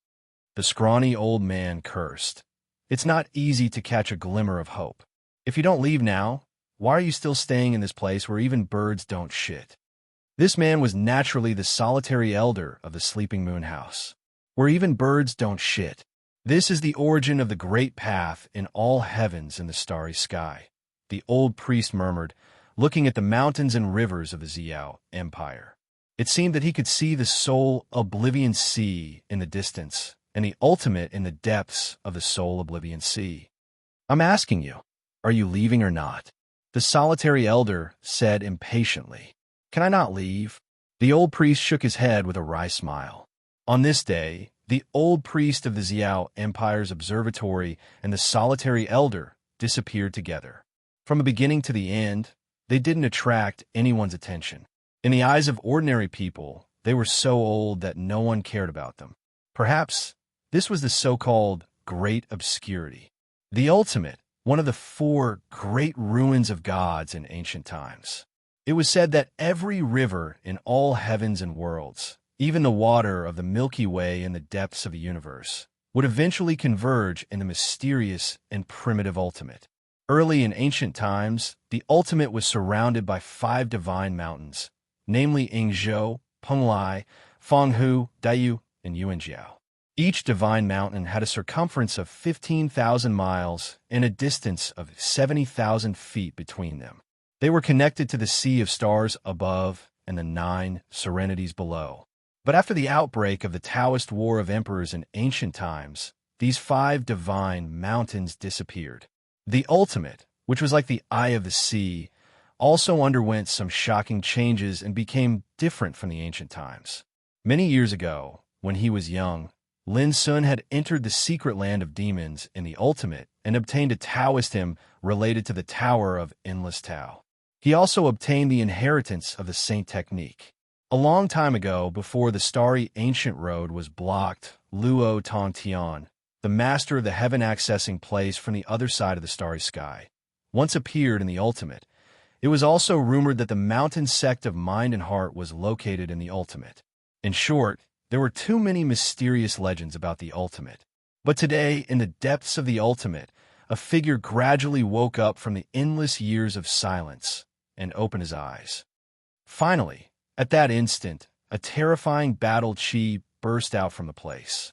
Speaker 1: The scrawny old man cursed. "It's not easy to catch a glimmer of hope. If you don't leave now, why are you still staying in this place where even birds don't shit?" This man was naturally the solitary elder of the Sleeping Moon House. Where even birds don't shit. This is the origin of the great path in all heavens in the starry sky, the old priest murmured, looking at the mountains and rivers of the Xiao Empire. It seemed that he could see the soul Oblivion Sea in the distance, and the ultimate in the depths of the soul Oblivion Sea. "I'm asking you, are you leaving or not?" The solitary elder said impatiently. "Can I not leave?" The old priest shook his head with a wry smile. On this day, the old priest of the Xiao Empire's observatory and the solitary elder disappeared together. From the beginning to the end, they didn't attract anyone's attention. In the eyes of ordinary people, they were so old that no one cared about them. Perhaps this was the so-called Great Obscurity, the ultimate, one of the 4 great ruins of gods in ancient times. It was said that every river in all heavens and worlds, even the water of the Milky Way in the depths of the universe, would eventually converge in the mysterious and primitive ultimate. Early in ancient times, the ultimate was surrounded by 5 divine mountains, namely Yingzhou, Penglai, Fenghu, Daiyu, and Yuanjiao. Each divine mountain had a circumference of 15,000 miles and a distance of 70,000 feet between them. They were connected to the sea of stars above and the 9 serenities below. But after the outbreak of the Taoist War of Emperors in ancient times, these 5 divine mountains disappeared. The ultimate, which was like the eye of the sea, also underwent some shocking changes and became different from the ancient times. Many years ago, when he was young, Lin Sun had entered the secret land of demons in the ultimate and obtained a Taoist hymn related to the Tower of Endless Tao. He also obtained the inheritance of the Saint Technique. A long time ago, before the starry ancient road was blocked, Luo Tongtian, the master of the heaven-accessing place from the other side of the starry sky, once appeared in the ultimate. It was also rumored that the mountain sect of mind and heart was located in the ultimate. In short, there were too many mysterious legends about the ultimate. But today, in the depths of the ultimate, a figure gradually woke up from the endless years of silence and opened his eyes. Finally, at that instant, a terrifying battle chi burst out from the place.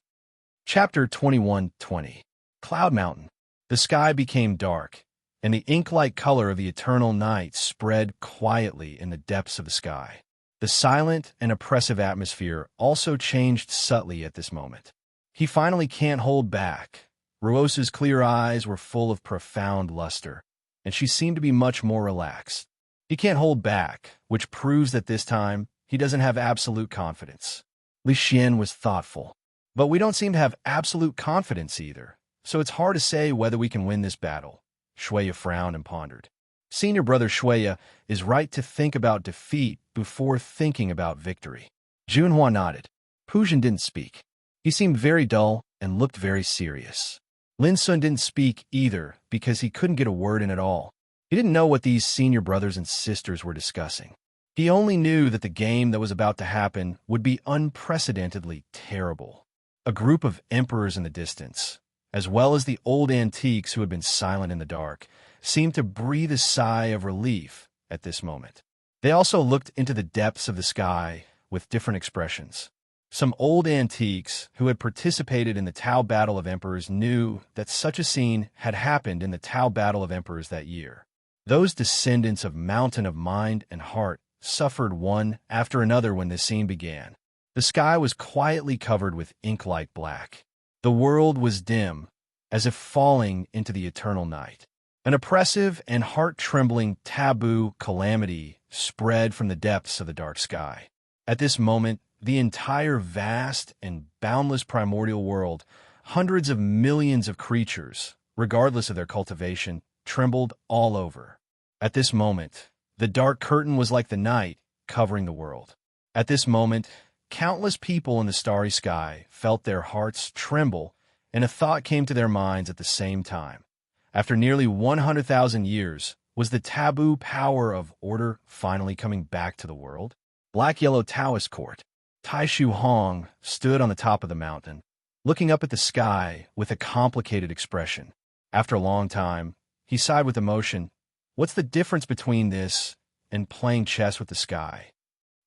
Speaker 1: Chapter 21:20. Cloud Mountain. The sky became dark, and the ink-like color of the eternal night spread quietly in the depths of the sky. The silent and oppressive atmosphere also changed subtly at this moment. He finally can't hold back. Rosa's clear eyes were full of profound luster, and she seemed to be much more relaxed. He can't hold back, which proves that this time he doesn't have absolute confidence. Li Xian was thoughtful. But we don't seem to have absolute confidence either. so it's hard to say whether we can win this battle." Shuya frowned and pondered. Senior brother Shuya is right to think about defeat before thinking about victory. Junhua nodded. Pujin didn't speak. He seemed very dull and looked very serious. Lin Sun didn't speak either because he couldn't get a word in at all. He didn't know what these senior brothers and sisters were discussing. He only knew that the game that was about to happen would be unprecedentedly terrible. A group of emperors in the distance, as well as the old antiques who had been silent in the dark, seemed to breathe a sigh of relief at this moment. They also looked into the depths of the sky with different expressions. Some old antiques who had participated in the Tao Battle of Emperors knew that such a scene had happened in the Tao Battle of Emperors that year. Those descendants of Mountain of Mind and Heart suffered one after another when this scene began. The sky was quietly covered with ink-like black. The world was dim, as if falling into the eternal night. An oppressive and heart-trembling taboo calamity spread from the depths of the dark sky. At this moment, the entire vast and boundless primordial world, hundreds of millions of creatures, regardless of their cultivation, trembled all over. At this moment, the dark curtain was like the night covering the world. At this moment, countless people in the starry sky felt their hearts tremble, and a thought came to their minds at the same time. After nearly 100,000 years, was the taboo power of order finally coming back to the world? Black-yellow Taoist court. Tai Shu Hong stood on the top of the mountain, looking up at the sky with a complicated expression. After a long time, he sighed with emotion. What's the difference between this and playing chess with the sky?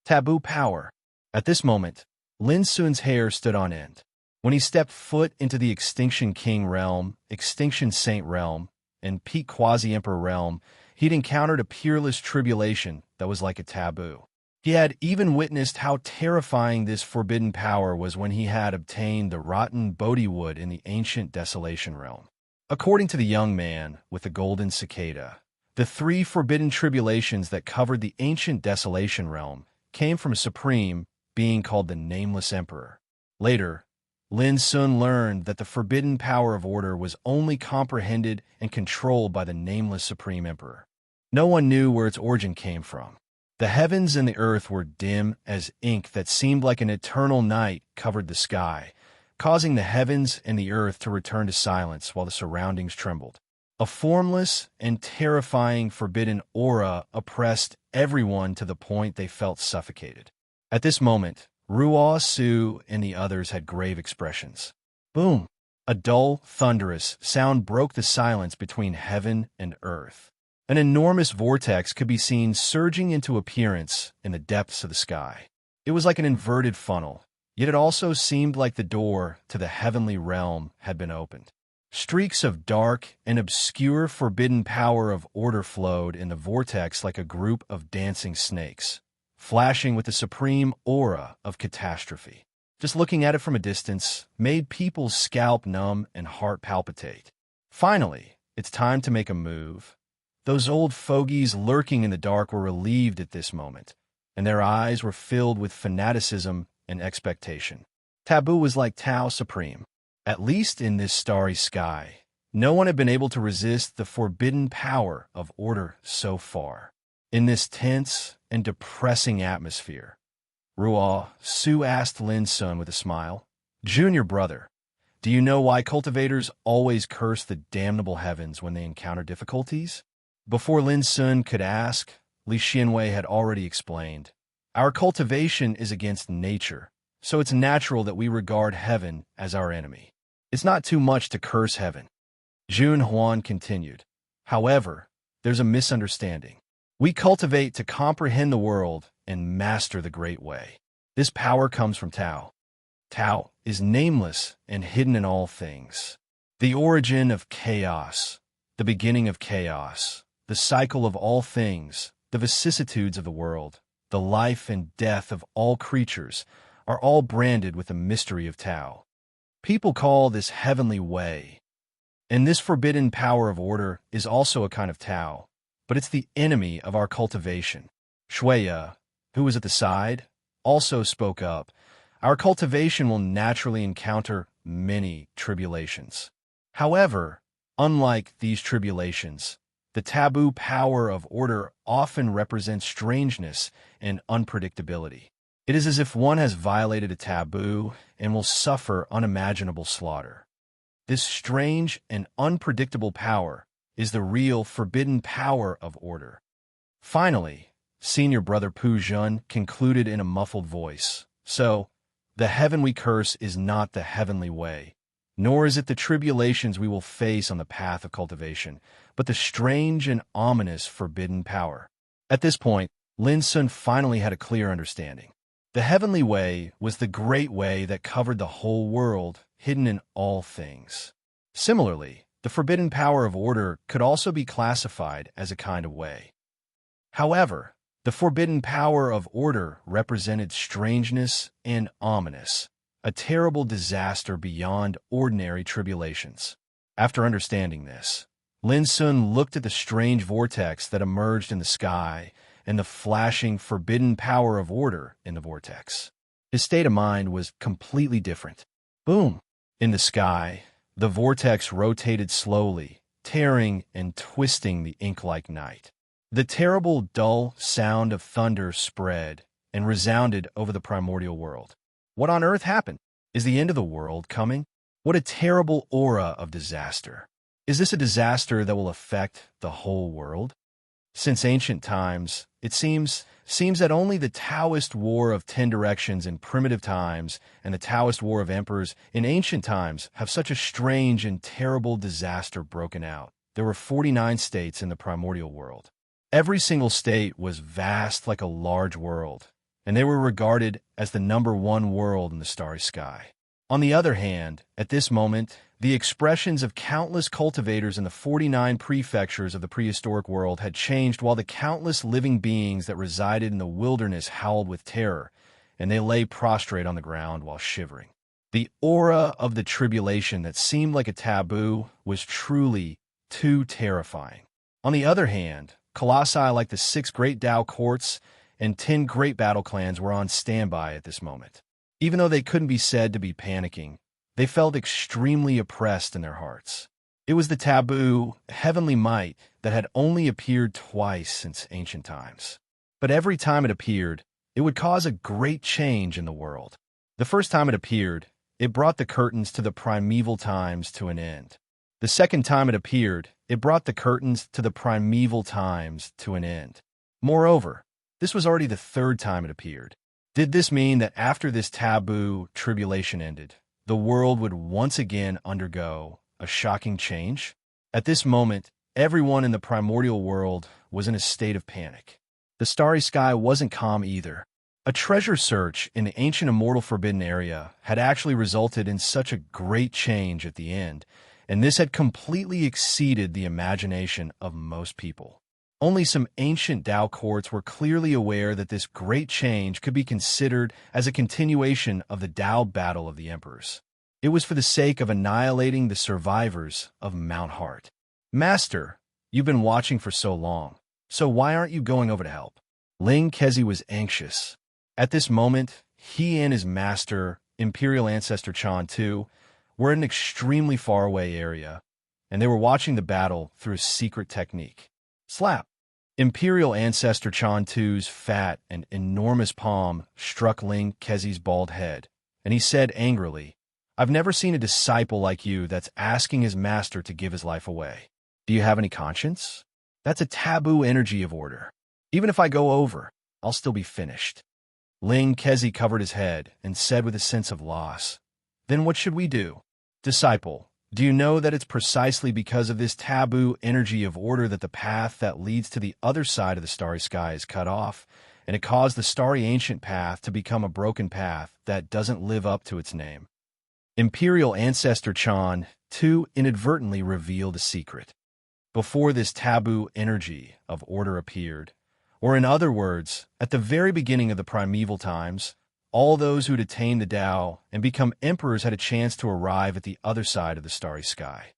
Speaker 1: Taboo power. At this moment, Lin Sun's hair stood on end. When he stepped foot into the Extinction King realm, Extinction Saint realm, and Peak Quasi-Emperor realm, he'd encountered a peerless tribulation that was like a taboo. He had even witnessed how terrifying this forbidden power was when he had obtained the rotten Bodhi wood in the ancient Desolation realm. According to the young man with the golden cicada, the 3 forbidden tribulations that covered the ancient Desolation realm came from a supreme being called the Nameless Emperor. Later, Lin Sun learned that the forbidden power of order was only comprehended and controlled by the Nameless Supreme Emperor. No one knew where its origin came from. The heavens and the earth were dim as ink that seemed like an eternal night covered the sky, causing the heavens and the earth to return to silence while the surroundings trembled. A formless and terrifying forbidden aura oppressed everyone to the point they felt suffocated. At this moment, Ruo, Su, and the others had grave expressions. Boom! A dull, thunderous sound broke the silence between heaven and earth. An enormous vortex could be seen surging into appearance in the depths of the sky. It was like an inverted funnel, yet it also seemed like the door to the heavenly realm had been opened. Streaks of dark and obscure forbidden power of order flowed in the vortex like a group of dancing snakes, flashing with the supreme aura of catastrophe. Just looking at it from a distance made people's scalp numb and heart palpitate. Finally, it's time to make a move. Those old fogies lurking in the dark were relieved at this moment, and their eyes were filled with fanaticism and expectation. Taboo was like Tao Supreme. At least in this starry sky, no one had been able to resist the forbidden power of order so far. In this tense and depressing atmosphere, Ruo Su asked Lin Sun with a smile, "Junior brother, do you know why cultivators always curse the damnable heavens when they encounter difficulties?" Before Lin Sun could ask, Li Xianwei had already explained. Our cultivation is against nature, so it's natural that we regard heaven as our enemy. It's not too much to curse heaven. Jun Huan continued. However, there's a misunderstanding. We cultivate to comprehend the world and master the great way. This power comes from Tao. Tao is nameless and hidden in all things. The origin of chaos, the beginning of chaos, the cycle of all things, the vicissitudes of the world, the life and death of all creatures are all branded with the mystery of Tao. People call this heavenly way. And this forbidden power of order is also a kind of Tao, but it's the enemy of our cultivation. Shuya, who was at the side, also spoke up. Our cultivation will naturally encounter many tribulations. However, unlike these tribulations, the taboo power of order often represents strangeness and unpredictability. It is as if one has violated a taboo and will suffer unimaginable slaughter. This strange and unpredictable power is the real forbidden power of order. Finally, Senior Brother Pu Jun concluded in a muffled voice, "So, the heavenly curse is not the heavenly way, nor is it the tribulations we will face on the path of cultivation, but the strange and ominous forbidden power." At this point, Lin Sun finally had a clear understanding. The heavenly way was the great way that covered the whole world, hidden in all things. Similarly, the forbidden power of order could also be classified as a kind of way. However, the forbidden power of order represented strangeness and ominous, a terrible disaster beyond ordinary tribulations. After understanding this, Lin Sun looked at the strange vortex that emerged in the sky and the flashing forbidden power of order in the vortex. His state of mind was completely different. Boom! In the sky, the vortex rotated slowly, tearing and twisting the ink-like night. The terrible, dull sound of thunder spread and resounded over the primordial world. What on earth happened? Is the end of the world coming? What a terrible aura of disaster. Is this a disaster that will affect the whole world? Since ancient times, it seems that only the Taoist War of 10 Directions in primitive times and the Taoist War of Emperors in ancient times have such a strange and terrible disaster broken out. There were 49 states in the primordial world. Every single state was vast like a large world, and they were regarded as the #1 world in the starry sky. On the other hand, at this moment, the expressions of countless cultivators in the 49 prefectures of the prehistoric world had changed, while the countless living beings that resided in the wilderness howled with terror, and they lay prostrate on the ground while shivering. The aura of the tribulation that seemed like a taboo was truly too terrifying. On the other hand, colossi like the 6 great Tao courts and 10 great battle clans were on standby at this moment. Even though they couldn't be said to be panicking, they felt extremely oppressed in their hearts. It was the taboo, heavenly might, that had only appeared twice since ancient times. But every time it appeared, it would cause a great change in the world. The first time it appeared, it brought the curtains to the primeval times to an end. The second time it appeared, it brought the curtains to the primeval times to an end. Moreover, this was already the third time it appeared. Did this mean that after this taboo tribulation ended, the world would once again undergo a shocking change? At this moment, everyone in the primordial world was in a state of panic. The starry sky wasn't calm either. A treasure search in the ancient immortal forbidden area had actually resulted in such a great change at the end, and this had completely exceeded the imagination of most people. Only some ancient Tao courts were clearly aware that this great change could be considered as a continuation of the Tao battle of the emperors. It was for the sake of annihilating the survivors of Mount Heart. "Master, you've been watching for so long, so why aren't you going over to help?" Ling Kezi was anxious. At this moment, he and his master, Imperial Ancestor Chan Tu, were in an extremely far-away area, and they were watching the battle through a secret technique. Slap! Imperial Ancestor Chan Tu's fat and enormous palm struck Ling Kezi's bald head, and he said angrily, "I've never seen a disciple like you that's asking his master to give his life away. Do you have any conscience? That's a taboo energy of order. Even if I go over, I'll still be finished." Ling Kezi covered his head and said with a sense of loss, "Then what should we do? Disciple, do you know that it's precisely because of this taboo energy of order that the path that leads to the other side of the starry sky is cut off, and it caused the starry ancient path to become a broken path that doesn't live up to its name?" Imperial Ancestor Chan Tu inadvertently revealed a secret. Before this taboo energy of order appeared, or in other words, at the very beginning of the primeval times, all those who'd attained the Tao and become emperors had a chance to arrive at the other side of the starry sky.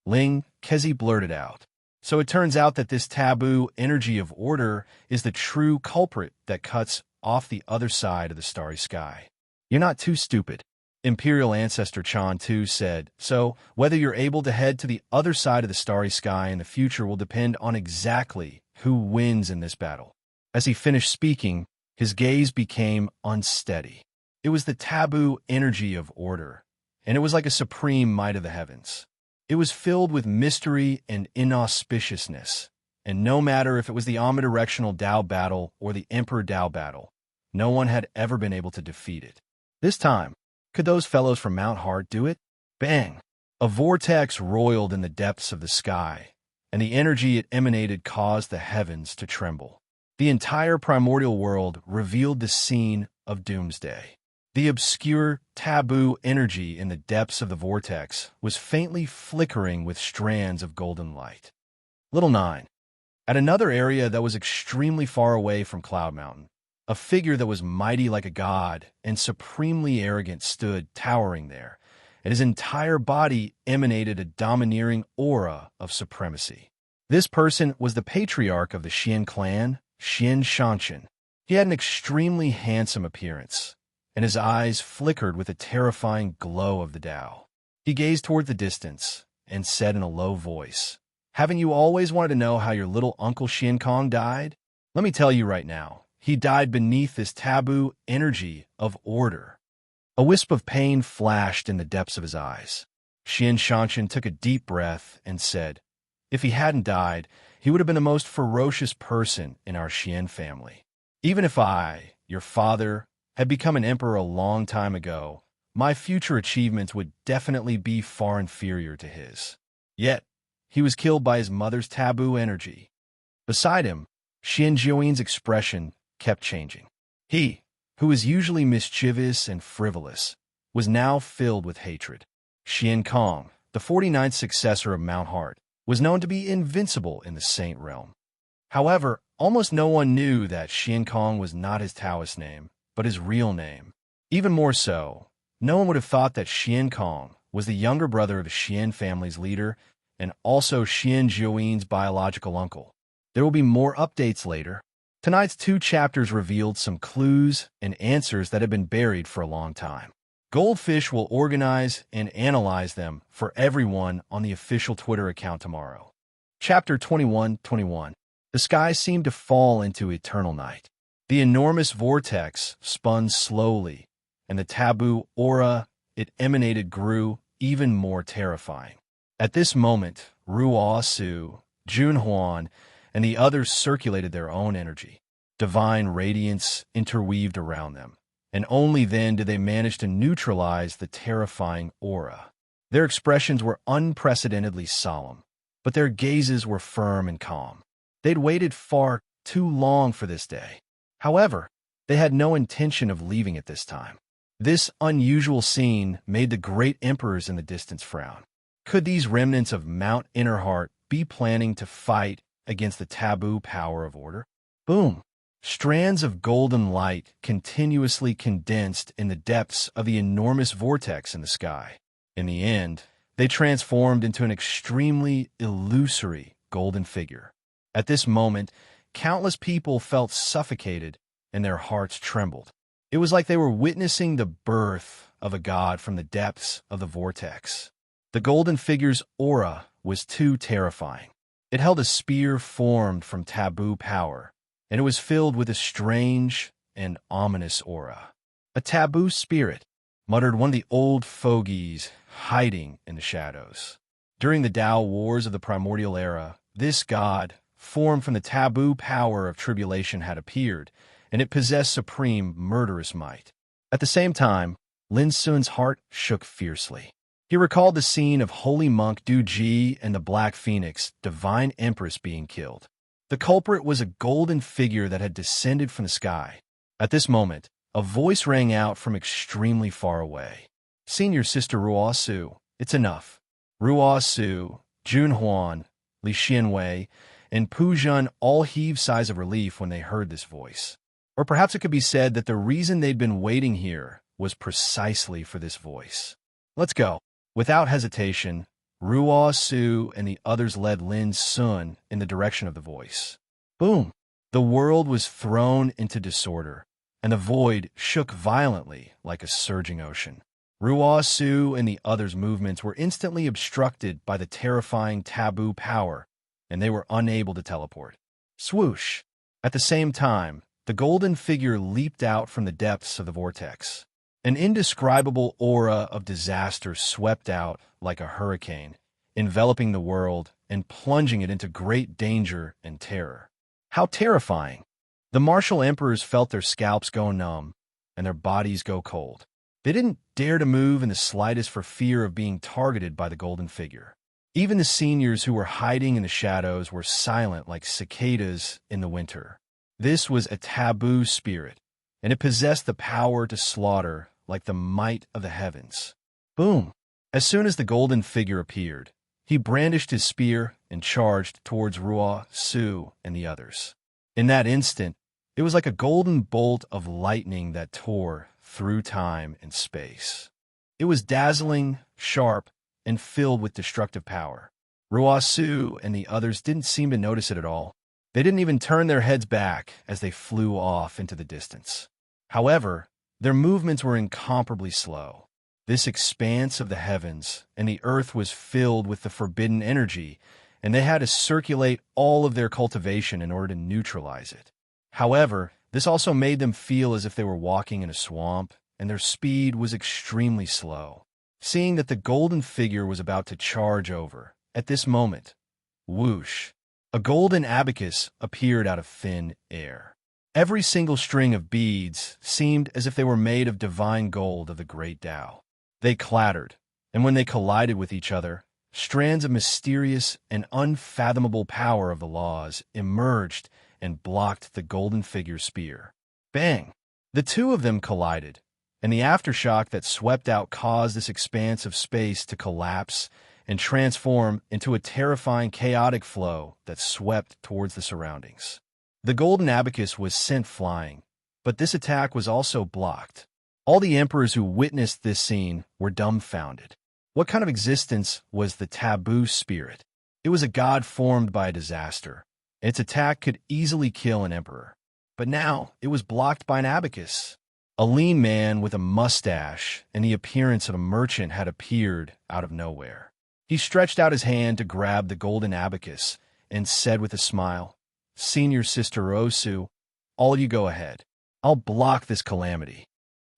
Speaker 1: Ling Kezi blurted out, "So it turns out that this taboo energy of order is the true culprit that cuts off the other side of the starry sky. You're not too stupid. Imperial Ancestor Chan Tu said, "So, whether you're able to head to the other side of the starry sky in the future will depend on exactly who wins in this battle." As he finished speaking, his gaze became unsteady. It was the taboo energy of order, and it was like a supreme might of the heavens. It was filled with mystery and inauspiciousness, and no matter if it was the omnidirectional Tao battle or the Emperor Tao battle, no one had ever been able to defeat it. This time, could those fellows from Mount Hart do it? Bang! A vortex roiled in the depths of the sky, and the energy it emanated caused the heavens to tremble. The entire primordial world revealed the scene of doomsday. The obscure, taboo energy in the depths of the vortex was faintly flickering with strands of golden light. Little 9. At another area that was extremely far away from Cloud Mountain, a figure that was mighty like a god and supremely arrogant stood towering there, and his entire body emanated a domineering aura of supremacy. This person was the patriarch of the Xian clan, Xian Shanshan. He had an extremely handsome appearance, and his eyes flickered with a terrifying glow of the Tao. He gazed toward the distance and said in a low voice, "Haven't you always wanted to know how your little uncle Xian Kong died? Let me tell you right now. He died beneath this taboo energy of order." A wisp of pain flashed in the depths of his eyes. Xian Shanshan took a deep breath and said, "If he hadn't died, he would have been the most ferocious person in our Xian family. Even if I, your father, had become an emperor a long time ago, my future achievements would definitely be far inferior to his. Yet, he was killed by his mother's taboo energy." Beside him, Xian Jiuyin's expression kept changing. He, who was usually mischievous and frivolous, was now filled with hatred. Xian Kong, the 49th successor of Mount Hart, was known to be invincible in the Saint realm. However, almost no one knew that Xian Kong was not his Taoist name, but his real name. Even more so, no one would have thought that Xian Kong was the younger brother of the Xian family's leader and also Xian Jiuyin's biological uncle. There will be more updates later. Tonight's 2 chapters revealed some clues and answers that have been buried for a long time. Goldfish will organize and analyze them for everyone on the official Twitter account tomorrow. Chapter 21-21. The sky seemed to fall into eternal night. The enormous vortex spun slowly, and the taboo aura it emanated grew even more terrifying. At this moment, Ruo Su, Jun Huan, and the others circulated their own energy. Divine radiance interweaved around them, and only then did they manage to neutralize the terrifying aura. Their expressions were unprecedentedly solemn, but their gazes were firm and calm. They'd waited far too long for this day. However, they had no intention of leaving it this time. This unusual scene made the great emperors in the distance frown. Could these remnants of Mount Innerheart be planning to fight against the taboo power of order? Boom! Strands of golden light continuously condensed in the depths of the enormous vortex in the sky. In the end, they transformed into an extremely illusory golden figure. At this moment, countless people felt suffocated and their hearts trembled. It was like they were witnessing the birth of a god from the depths of the vortex. The golden figure's aura was too terrifying. It held a spear formed from taboo power, and it was filled with a strange and ominous aura. "A taboo spirit," muttered one of the old fogies hiding in the shadows. During the Tao Wars of the Primordial Era, this god, formed from the taboo power of tribulation, had appeared, and it possessed supreme murderous might. At the same time, Lin Sun's heart shook fiercely. He recalled the scene of Holy Monk Du Ji and the Black Phoenix, Divine Empress, being killed. The culprit was a golden figure that had descended from the sky. At this moment, a voice rang out from extremely far away. "Senior Sister Ruo Su, it's enough." Ruo Su, Jun Huan, Li Xianwei, and Pu Jun all heaved sighs of relief when they heard this voice. Or perhaps it could be said that the reason they'd been waiting here was precisely for this voice. "Let's go." Without hesitation, Ruo Su and the others led Lin Sun in the direction of the voice. Boom! The world was thrown into disorder, and the void shook violently like a surging ocean. Ruo Su and the others' movements were instantly obstructed by the terrifying taboo power, and they were unable to teleport. Swoosh! At the same time, the golden figure leaped out from the depths of the vortex. An indescribable aura of disaster swept out like a hurricane, enveloping the world and plunging it into great danger and terror. How terrifying! The martial emperors felt their scalps go numb and their bodies go cold. They didn't dare to move in the slightest for fear of being targeted by the golden figure. Even the seniors who were hiding in the shadows were silent like cicadas in the winter. This was a taboo spirit, and it possessed the power to slaughter like the might of the heavens. Boom! As soon as the golden figure appeared, he brandished his spear and charged towards Ruo Su and the others. In that instant, it was like a golden bolt of lightning that tore through time and space. It was dazzling, sharp, and filled with destructive power. Ruo Su and the others didn't seem to notice it at all. They didn't even turn their heads back as they flew off into the distance. However, their movements were incomparably slow. This expanse of the heavens and the earth was filled with the forbidden energy, and they had to circulate all of their cultivation in order to neutralize it. However, this also made them feel as if they were walking in a swamp, and their speed was extremely slow. Seeing that the golden figure was about to charge over, at this moment, whoosh, a golden abacus appeared out of thin air. Every single string of beads seemed as if they were made of divine gold of the great Tao. They clattered, and when they collided with each other, strands of mysterious and unfathomable power of the laws emerged and blocked the golden figure's spear. Bang! The two of them collided, and the aftershock that swept out caused this expanse of space to collapse and transform into a terrifying chaotic flow that swept towards the surroundings. The golden abacus was sent flying, but this attack was also blocked. All the emperors who witnessed this scene were dumbfounded. What kind of existence was the taboo spirit? It was a god formed by a disaster. Its attack could easily kill an emperor. But now it was blocked by an abacus. A lean man with a mustache and the appearance of a merchant had appeared out of nowhere. He stretched out his hand to grab the golden abacus and said with a smile, "Senior Sister Osu, all you go ahead. I'll block this calamity."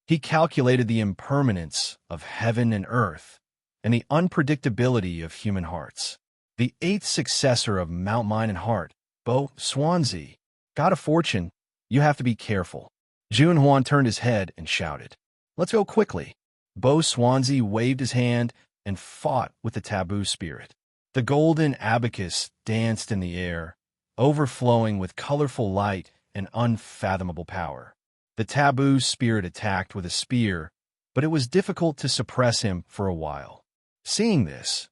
Speaker 1: He calculated the impermanence of heaven and earth and the unpredictability of human hearts. The eighth successor of Mount Mine and Heart, Bo Swansea, God of Fortune, you have to be careful. Jun Huan turned his head and shouted, "Let's go quickly." Bo Swansea waved his hand and fought with the taboo spirit. The golden abacus danced in the air, overflowing with colorful light and unfathomable power. The taboo spirit attacked with a spear, but it was difficult to suppress him for a while. Seeing this,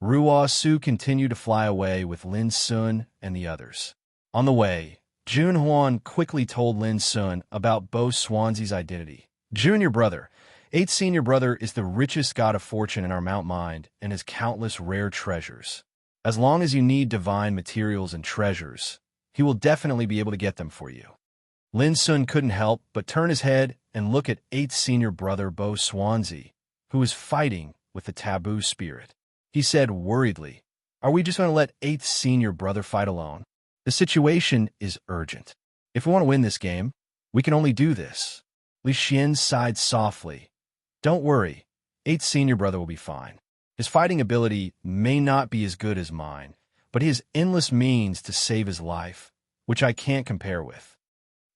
Speaker 1: Ruo Su continued to fly away with Lin Sun and the others. On the way, Jun Huan quickly told Lin Sun about Bo Swansea's identity. "Junior brother, 8th senior brother is the richest god of fortune in our Mount Mind and has countless rare treasures. As long as you need divine materials and treasures, he will definitely be able to get them for you." Lin Sun couldn't help but turn his head and look at 8th senior brother Bo Swansea, who was fighting with the taboo spirit. He said worriedly, "Are we just going to let 8th senior brother fight alone? The situation is urgent. If we want to win this game, we can only do this." Li Xian sighed softly. "Don't worry, 8th senior brother will be fine. His fighting ability may not be as good as mine, but he has endless means to save his life, which I can't compare with."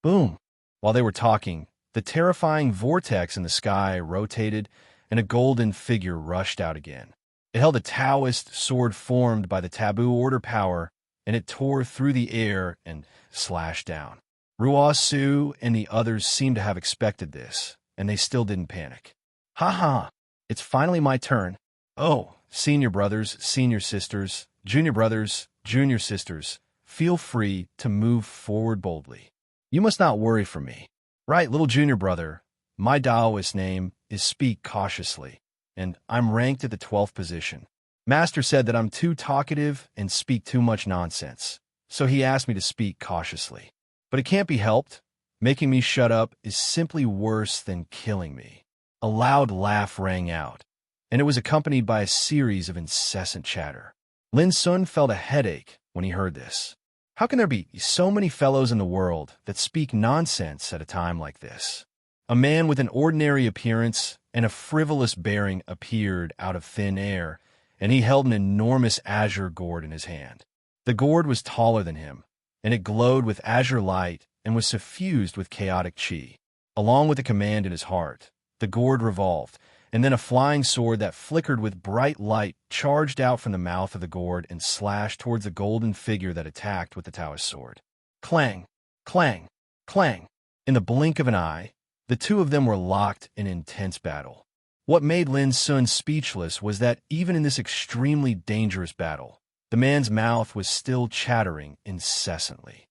Speaker 1: Boom! While they were talking, the terrifying vortex in the sky rotated, and a golden figure rushed out again. It held a Taoist sword formed by the taboo order power, and it tore through the air and slashed down. Ruo Su and the others seemed to have expected this, and they still didn't panic. "Ha ha! It's finally my turn. Oh, senior brothers, senior sisters, junior sisters, feel free to move forward boldly. You must not worry for me. Right, little junior brother, my Taoist name is Speak Cautiously, and I'm ranked at the 12th position. Master said that I'm too talkative and speak too much nonsense, so he asked me to speak cautiously. But it can't be helped. Making me shut up is simply worse than killing me. A loud laugh rang out, and it was accompanied by a series of incessant chatter. Lin Sun felt a headache when he heard this. How can there be so many fellows in the world that speak nonsense at a time like this? A man with an ordinary appearance and a frivolous bearing appeared out of thin air, and he held an enormous azure gourd in his hand. The gourd was taller than him, and it glowed with azure light and was suffused with chaotic chi. Along with a command in his heart, the gourd revolved, and then a flying sword that flickered with bright light charged out from the mouth of the gourd and slashed towards the golden figure that attacked with the Taoist sword. Clang! Clang! Clang! In the blink of an eye, the two of them were locked in intense battle. What made Lin Sun speechless was that even in this extremely dangerous battle, the man's mouth was still chattering incessantly.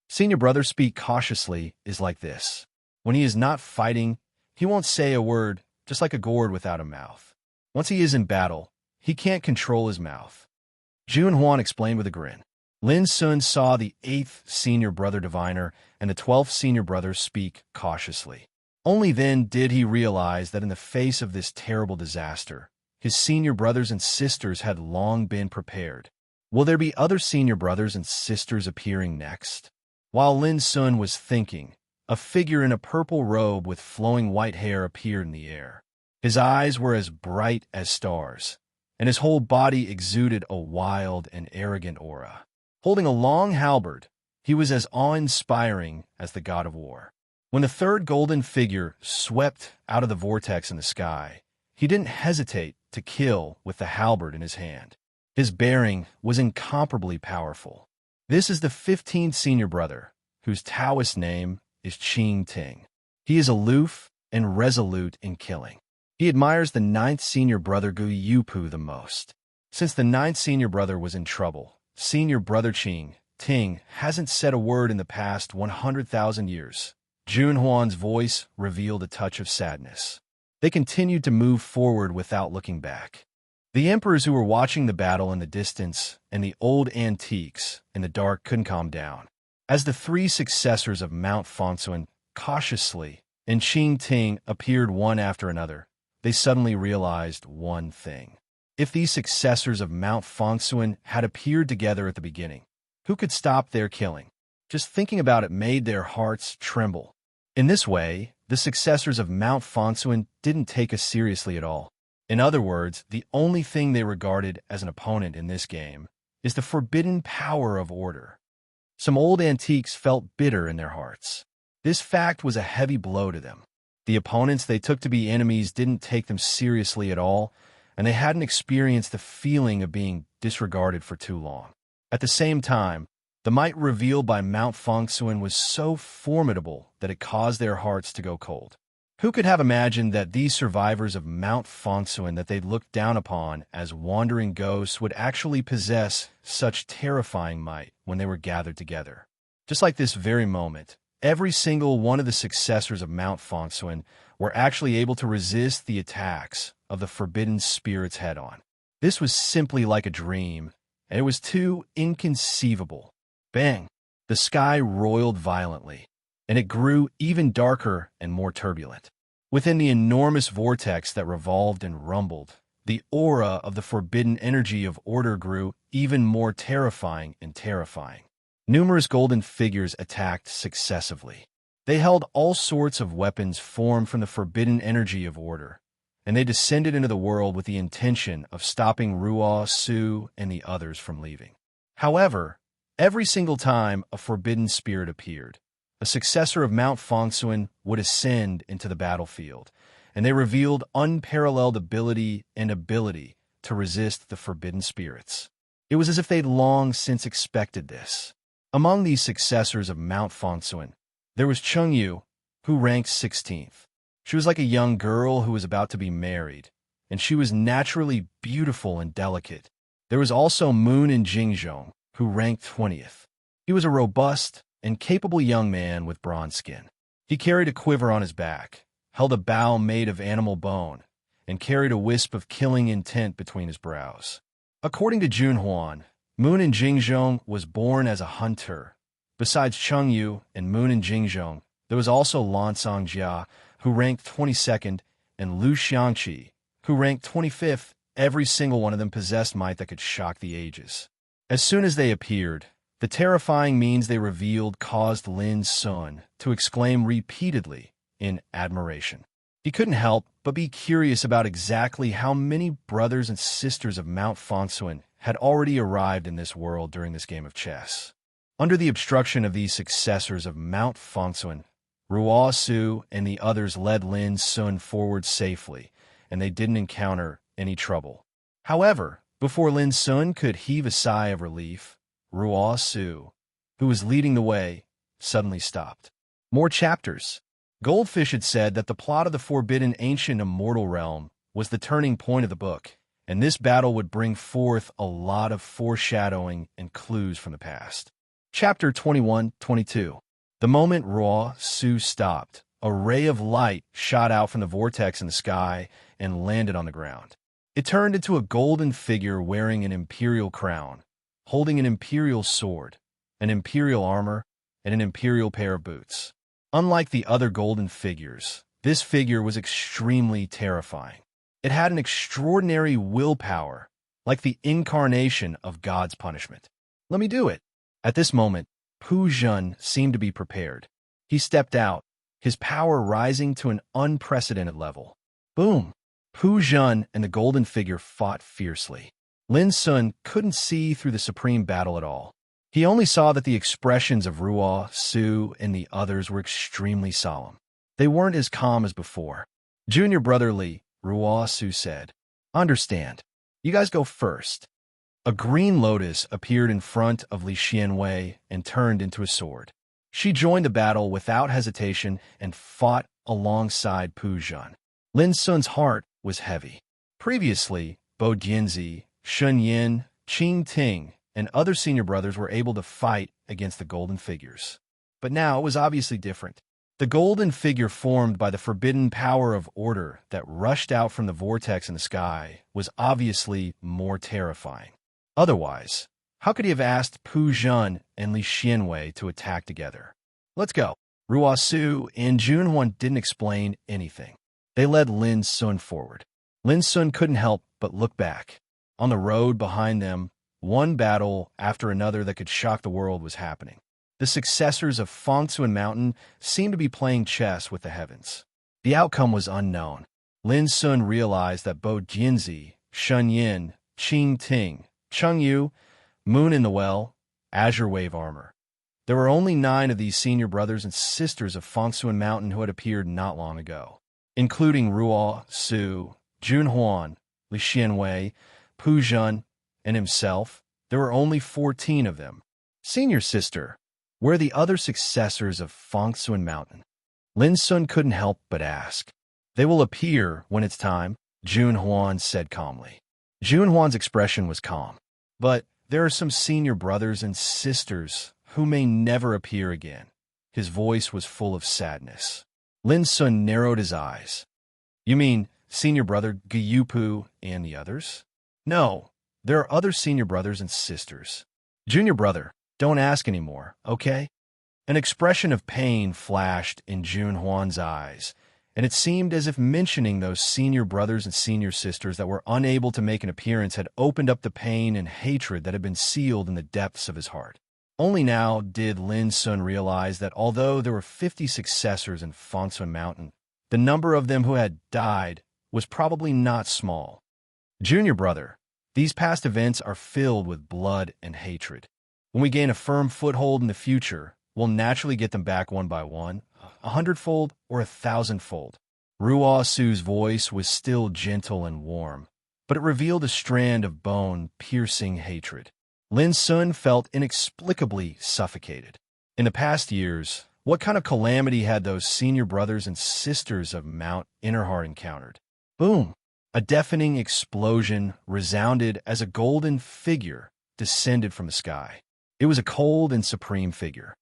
Speaker 1: Senior brother speak cautiously is like this. When he is not fighting, he won't say a word, just like a gourd without a mouth. Once he is in battle, he can't control his mouth. Jun Huan explained with a grin. Lin Sun saw the 8th senior brother diviner and the 12th senior brother speak cautiously. Only then did he realize that in the face of this terrible disaster, his senior brothers and sisters had long been prepared. Will there be other senior brothers and sisters appearing next? While Lin Sun was thinking, a figure in a purple robe with flowing white hair appeared in the air. His eyes were as bright as stars, and his whole body exuded a wild and arrogant aura. Holding a long halberd, he was as awe-inspiring as the god of war. When the third golden figure swept out of the vortex in the sky, he didn't hesitate to kill with the halberd in his hand. His bearing was incomparably powerful. This is the 15th senior brother, whose Taoist name is Qing Ting. He is aloof and resolute in killing. He admires the 9th senior brother Gu Yupu the most. Since the 9th senior brother was in trouble, senior brother Qing Ting hasn't said a word in the past 100,000 years. Jun Huan's voice revealed a touch of sadness. They continued to move forward without looking back. The emperors who were watching the battle in the distance and the old antiques in the dark couldn't calm down. As the 3 successors of Mount Fongsuan cautiously and Qing Ting appeared one after another, they suddenly realized one thing. If these successors of Mount Fongsuan had appeared together at the beginning, who could stop their killing? Just thinking about it made their hearts tremble. In this way, the successors of Mount Fongsuan didn't take us seriously at all. In other words, the only thing they regarded as an opponent in this game is the forbidden power of order. Some old antiques felt bitter in their hearts. This fact was a heavy blow to them. The opponents they took to be enemies didn't take them seriously at all, and they hadn't experienced the feeling of being disregarded for too long. At the same time, the might revealed by Mount Fongsuan was so formidable that it caused their hearts to go cold. Who could have imagined that these survivors of Mount Fongsuan that they'd looked down upon as wandering ghosts would actually possess such terrifying might when they were gathered together? Just like this very moment, every single one of the successors of Mount Fongsuan were actually able to resist the attacks of the forbidden spirits head-on. This was simply like a dream, and it was too inconceivable. Bang! The sky roiled violently, and it grew even darker and more turbulent. Within the enormous vortex that revolved and rumbled, the aura of the forbidden energy of order grew even more terrifying and terrifying. Numerous golden figures attacked successively. They held all sorts of weapons formed from the forbidden energy of order, and they descended into the world with the intention of stopping Ruo, Su, and the others from leaving. However, every single time a forbidden spirit appeared, a successor of Mount Fongsuan would ascend into the battlefield, and they revealed unparalleled ability to resist the forbidden spirits. It was as if they'd long since expected this. Among these successors of Mount Fongsuan, there was Cheng Yu, who ranked 16th. She was like a young girl who was about to be married, and she was naturally beautiful and delicate. There was also Moon and Jingzhong, who ranked 20th. He was a robust and capable young man with bronze skin. He carried a quiver on his back, held a bow made of animal bone, and carried a wisp of killing intent between his brows. According to Jun Huan, Moon and Jingzhong was born as a hunter. Besides Cheng Yu and Moon and Jingzhong, there was also Lan Songjia, who ranked 22nd, and Lu Xiangqi, who ranked 25th. Every single one of them possessed might that could shock the ages. As soon as they appeared, the terrifying means they revealed caused Lin Sun to exclaim repeatedly in admiration. He couldn't help but be curious about exactly how many brothers and sisters of Mount Fongsuan had already arrived in this world during this game of chess. Under the obstruction of these successors of Mount Fongsuan, Ruo Su and the others led Lin Sun forward safely, and they didn't encounter any trouble. However, before Lin Sun could heave a sigh of relief, Ruo Su, who was leading the way, suddenly stopped. More chapters. Goldfish had said that the plot of the forbidden ancient immortal realm was the turning point of the book, and this battle would bring forth a lot of foreshadowing and clues from the past. Chapter 21-22. The moment Ruo Su stopped, a ray of light shot out from the vortex in the sky and landed on the ground. It turned into a golden figure wearing an imperial crown, holding an imperial sword, an imperial armor, and an imperial pair of boots. Unlike the other golden figures, this figure was extremely terrifying. It had an extraordinary willpower, like the incarnation of God's punishment. Let me do it. At this moment, Pu Jun seemed to be prepared. He stepped out, his power rising to an unprecedented level. Boom! Pu Jun and the golden figure fought fiercely. Lin Sun couldn't see through the supreme battle at all. He only saw that the expressions of Ruo Su and the others were extremely solemn. They weren't as calm as before. Junior brother Li, Ruo Su said, "Understand. You guys go first." A green lotus appeared in front of Li Xianwei and turned into a sword. She joined the battle without hesitation and fought alongside Pu Jun. Lin Sun's heart was heavy. Previously, Bo Jianzi, Shun Yin, Qing Ting, and other senior brothers were able to fight against the golden figures. But now it was obviously different. The golden figure formed by the forbidden power of order that rushed out from the vortex in the sky was obviously more terrifying. Otherwise, how could he have asked Pu Jun and Li Xianwei to attack together? Let's go. Ruo Su and Junhuan didn't explain anything. They led Lin Sun forward. Lin Sun couldn't help but look back. On the road behind them, one battle after another that could shock the world was happening. The successors of Fongsuan Mountain seemed to be playing chess with the heavens. The outcome was unknown. Lin Sun realized that Bo Jianzi, Shun Yin, Qing Ting, Cheng Yu, Moon in the Well, Azure Wave Armor. There were only 9 of these senior brothers and sisters of Fongsuan Mountain who had appeared not long ago, including Ruo Su, Junhuan, Li Xianwei, Pu Jun, and himself. There were only 14 of them. Senior sister, where are the other successors of Fongsuan Mountain? Lin Sun couldn't help but ask. They will appear when it's time, Junhuan said calmly. Junhuan's expression was calm. But there are some senior brothers and sisters who may never appear again. His voice was full of sadness. Lin Sun narrowed his eyes. You mean senior brother Gyupu and the others? No, there are other senior brothers and sisters. Junior brother, don't ask anymore, okay? An expression of pain flashed in Junhuan's eyes, and it seemed as if mentioning those senior brothers and senior sisters that were unable to make an appearance had opened up the pain and hatred that had been sealed in the depths of his heart. Only now did Lin Sun realize that although there were 50 successors in Fongsuan Mountain, the number of them who had died was probably not small. Junior brother, these past events are filled with blood and hatred. When we gain a firm foothold in the future, we'll naturally get them back one by one, 100-fold or 1,000-fold. Ruo Su's voice was still gentle and warm, but it revealed a strand of bone-piercing hatred. Lin Sun felt inexplicably suffocated. In the past years, what kind of calamity had those senior brothers and sisters of Mount Innerheart encountered? Boom! A deafening explosion resounded as a golden figure descended from the sky. It was a cold and supreme figure.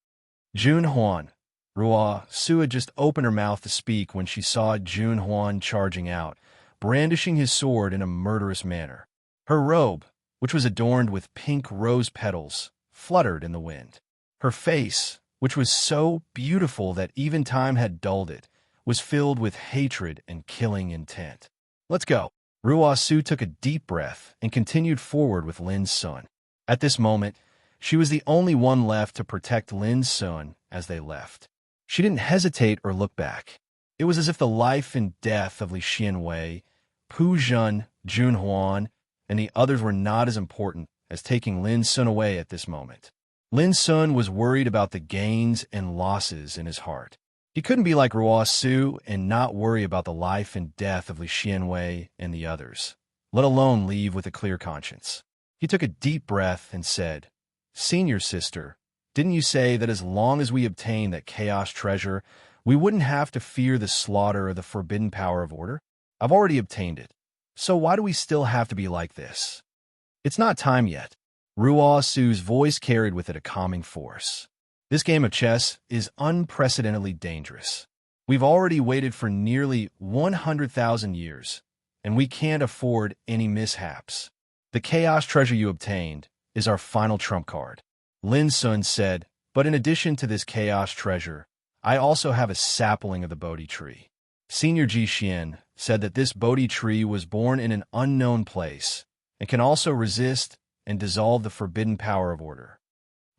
Speaker 1: Junhuan. Ruo Su had just opened her mouth to speak when she saw Junhuan charging out, brandishing his sword in a murderous manner. Her robe, which was adorned with pink rose petals, fluttered in the wind. Her face, which was so beautiful that even time had dulled it, was filled with hatred and killing intent. Let's go. Ruo Su took a deep breath and continued forward with Lin Sun. At this moment, she was the only one left to protect Lin Sun as they left. She didn't hesitate or look back. It was as if the life and death of Li Xianwei, Pu Zhen, Jun Huan, and the others were not as important as taking Lin Sun away at this moment. Lin Sun was worried about the gains and losses in his heart. He couldn't be like Ruo Su and not worry about the life and death of Li Xianwei and the others, let alone leave with a clear conscience. He took a deep breath and said, "Senior sister, didn't you say that as long as we obtain that chaos treasure, we wouldn't have to fear the slaughter of the forbidden power of order? I've already obtained it, so why do we still have to be like this? It's not time yet." Ruo Su's voice carried with it a calming force. This game of chess is unprecedentedly dangerous. We've already waited for nearly 100,000 years, and we can't afford any mishaps. The chaos treasure you obtained is our final trump card. Lin Sun said, "But in addition to this chaos treasure, I also have a sapling of the Bodhi tree." Senior Ji Xian said that this Bodhi tree was born in an unknown place and can also resist and dissolve the forbidden power of order.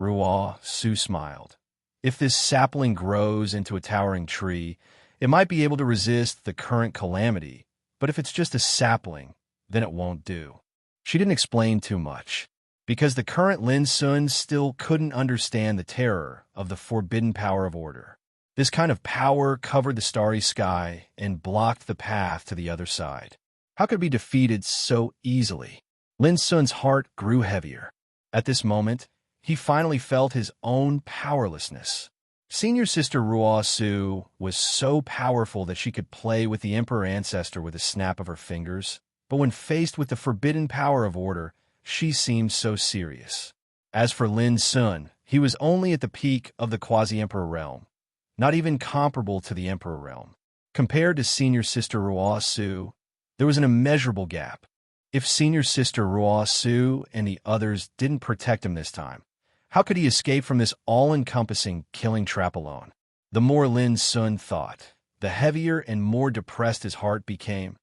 Speaker 1: Ruo Su smiled. If this sapling grows into a towering tree, it might be able to resist the current calamity, but if it's just a sapling, then it won't do. She didn't explain too much, because the current Lin Sun still couldn't understand the terror of the forbidden power of order. This kind of power covered the starry sky and blocked the path to the other side. How could it be defeated so easily? Lin Sun's heart grew heavier. At this moment, he finally felt his own powerlessness. Senior sister Ruo Su was so powerful that she could play with the Emperor Ancestor with a snap of her fingers, but when faced with the forbidden power of order, she seemed so serious. As for Lin Sun, he was only at the peak of the quasi-emperor realm, not even comparable to the emperor realm. Compared to senior sister Ruo Su, there was an immeasurable gap. If senior sister Ruo Su and the others didn't protect him this time, how could he escape from this all-encompassing killing trap alone? The more Lin Sun thought, the heavier and more depressed his heart became.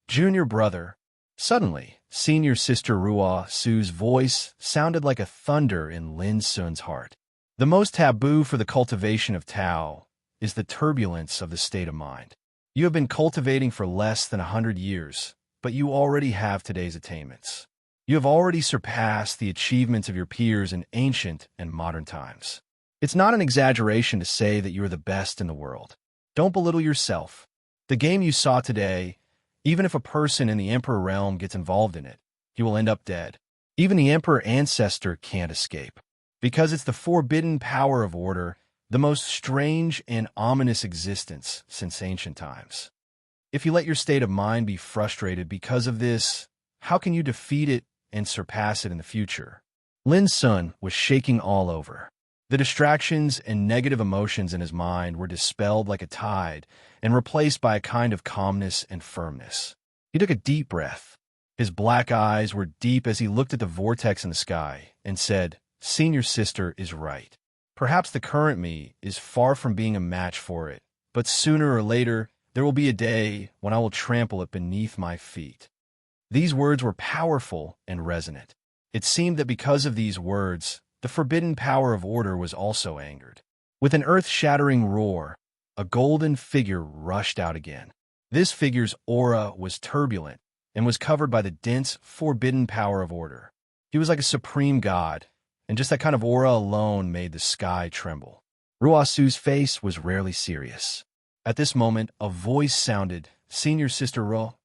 Speaker 1: "Junior brother." Suddenly, senior sister Ruo Su's voice sounded like a thunder in Lin Sun's heart. The most taboo for the cultivation of Tao is the turbulence of the state of mind. You have been cultivating for less than 100 years, but you already have today's attainments. You have already surpassed the achievements of your peers in ancient and modern times. It's not an exaggeration to say that you are the best in the world. Don't belittle yourself. The game you saw today, even if a person in the Emperor realm gets involved in it, he will end up dead. Even the Emperor Ancestor can't escape. Because it's the forbidden power of order, the most strange and ominous existence since ancient times. If you let your state of mind be frustrated because of this, how can you defeat it and surpass it in the future? Lin Sun was shaking all over. The distractions and negative emotions in his mind were dispelled like a tide and replaced by a kind of calmness and firmness. He took a deep breath. His black eyes were deep as he looked at the vortex in the sky and said, "Senior sister is right. Perhaps the current me is far from being a match for it, but sooner or later, there will be a day when I will trample it beneath my feet." These words were powerful and resonant. It seemed that because of these words, the forbidden power of order was also angered. With an earth-shattering roar, a golden figure rushed out again. This figure's aura was turbulent and was covered by the dense, forbidden power of order. He was like a supreme god, and just that kind of aura alone made the sky tremble. Ruo Su's face was rarely serious. At this moment, a voice sounded, "Senior sister Ruo,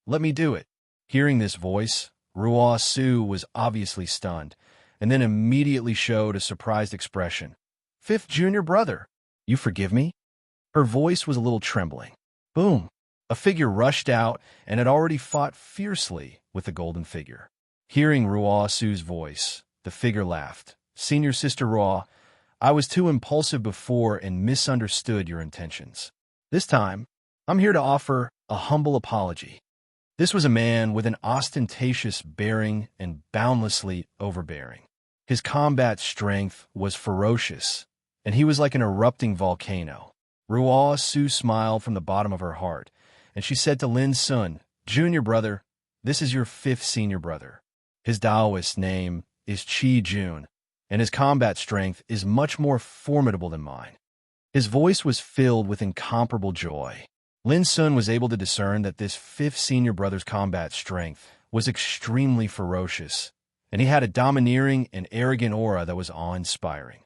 Speaker 1: let me do it." Hearing this voice, Ruo Su was obviously stunned, and then immediately showed a surprised expression. "Fifth junior brother, you forgive me?" Her voice was a little trembling. Boom! A figure rushed out and had already fought fiercely with the golden figure. Hearing Ruo Su's voice, the figure laughed. "Senior sister Ruo, I was too impulsive before and misunderstood your intentions. This time, I'm here to offer a humble apology." This was a man with an ostentatious bearing and boundlessly overbearing. His combat strength was ferocious, and he was like an erupting volcano. Ruo Su smiled from the bottom of her heart, and she said to Lin Sun, "Junior brother, this is your fifth senior brother. His Taoist name is Qi Jun, and his combat strength is much more formidable than mine." His voice was filled with incomparable joy. Lin Sun was able to discern that this fifth senior brother's combat strength was extremely ferocious, and he had a domineering and arrogant aura that was awe-inspiring.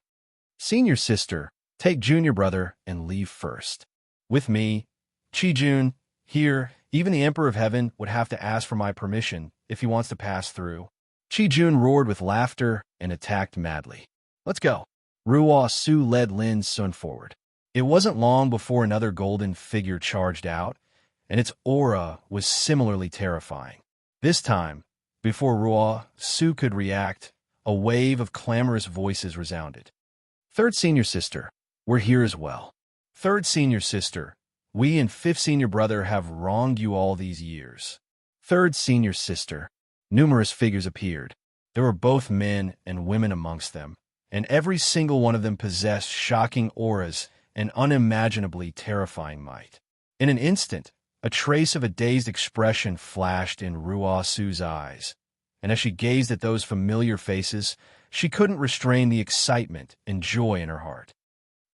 Speaker 1: "Senior sister, take junior brother and leave first. With me, Qi Jun, here, even the Emperor of Heaven would have to ask for my permission if he wants to pass through." Qi Jun roared with laughter and attacked madly. "Let's go." Ruo Su led Lin Sun forward. It wasn't long before another golden figure charged out, and its aura was similarly terrifying. This time, before Ruo Su could react, a wave of clamorous voices resounded. "Third senior sister, we're here as well. Third senior sister, we and fifth senior brother have wronged you all these years. Third senior sister." Numerous figures appeared. There were both men and women amongst them, and every single one of them possessed shocking auras and unimaginably terrifying might. In an instant, a trace of a dazed expression flashed in Ruo Su's eyes, and as she gazed at those familiar faces, she couldn't restrain the excitement and joy in her heart.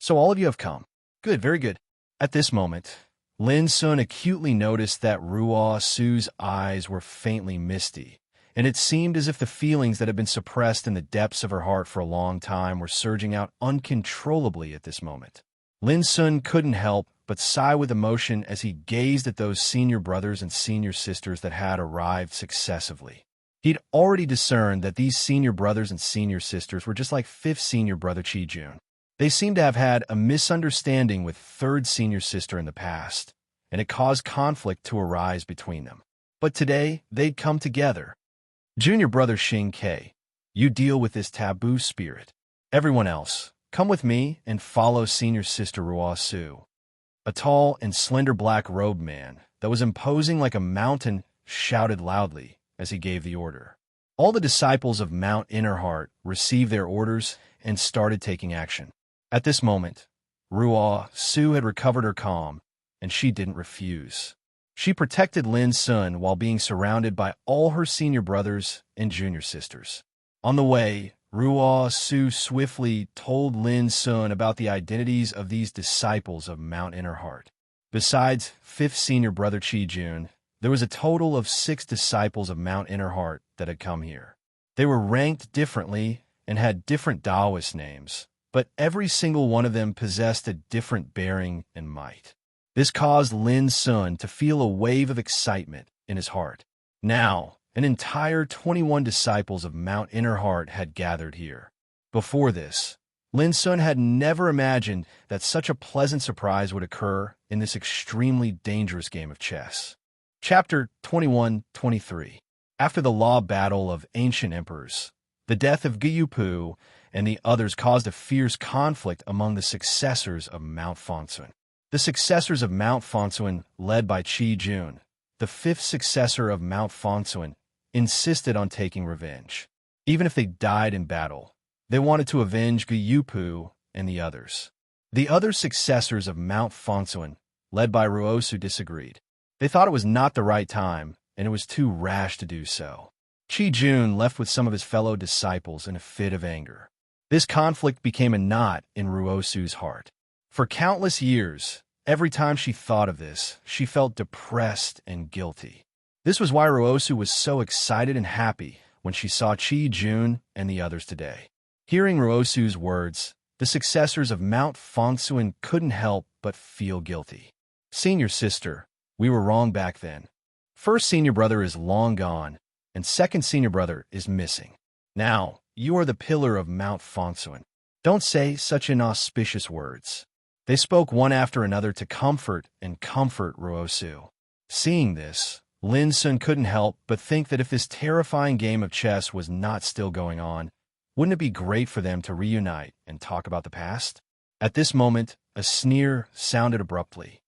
Speaker 1: "So all of you have come. Good, very good." At this moment, Lin Sun acutely noticed that Ruo Su's eyes were faintly misty, and it seemed as if the feelings that had been suppressed in the depths of her heart for a long time were surging out uncontrollably at this moment. Lin Sun couldn't help but sigh with emotion as he gazed at those senior brothers and senior sisters that had arrived successively. He'd already discerned that these senior brothers and senior sisters were just like fifth senior brother Qi Jun. They seemed to have had a misunderstanding with third senior sister in the past, and it caused conflict to arise between them. But today, they'd come together. "Junior brother Xing Ke, you deal with this taboo spirit. Everyone else, come with me and follow senior sister Ruo Su." A tall and slender black-robed man that was imposing like a mountain shouted loudly as he gave the order. All the disciples of Mount Innerheart received their orders and started taking action. At this moment, Ruo Su had recovered her calm, and she didn't refuse. She protected Lin Sun while being surrounded by all her senior brothers and junior sisters. On the way, Ruo Su swiftly told Lin Sun about the identities of these disciples of Mount Innerheart. Besides fifth senior brother Qi Jun, there was a total of 6 disciples of Mount Innerheart that had come here. They were ranked differently and had different Taoist names, but every single one of them possessed a different bearing and might. This caused Lin Sun to feel a wave of excitement in his heart. Now, an entire 21 disciples of Mount Innerheart had gathered here. Before this, Lin Sun had never imagined that such a pleasant surprise would occur in this extremely dangerous game of chess. Chapter 21-23. After the law battle of ancient emperors, the death of Gyupu and the others caused a fierce conflict among the successors of Mount Fonsun. The successors of Mount Fonsun, led by Qi Jun, the 5th successor of Mount Fonsun, insisted on taking revenge. Even if they died in battle, they wanted to avenge Gyupu and the others. The other successors of Mount Fonsun, led by Ruo Su, disagreed. They thought it was not the right time, and it was too rash to do so. Qi Jun left with some of his fellow disciples in a fit of anger. This conflict became a knot in Ruo Su's heart. For countless years, every time she thought of this, she felt depressed and guilty. This was why Ruo Su was so excited and happy when she saw Qi Jun and the others today. Hearing Ruo Su's words, the successors of Mount Fonsun couldn't help but feel guilty. "Senior sister, we were wrong back then. First senior brother is long gone, and second senior brother is missing. Now, you are the pillar of Mount Fonsun. Don't say such inauspicious words." They spoke one after another to comfort Ruo Su. Seeing this, Lin Sun couldn't help but think that if this terrifying game of chess was not still going on, wouldn't it be great for them to reunite and talk about the past? At this moment, a sneer sounded abruptly.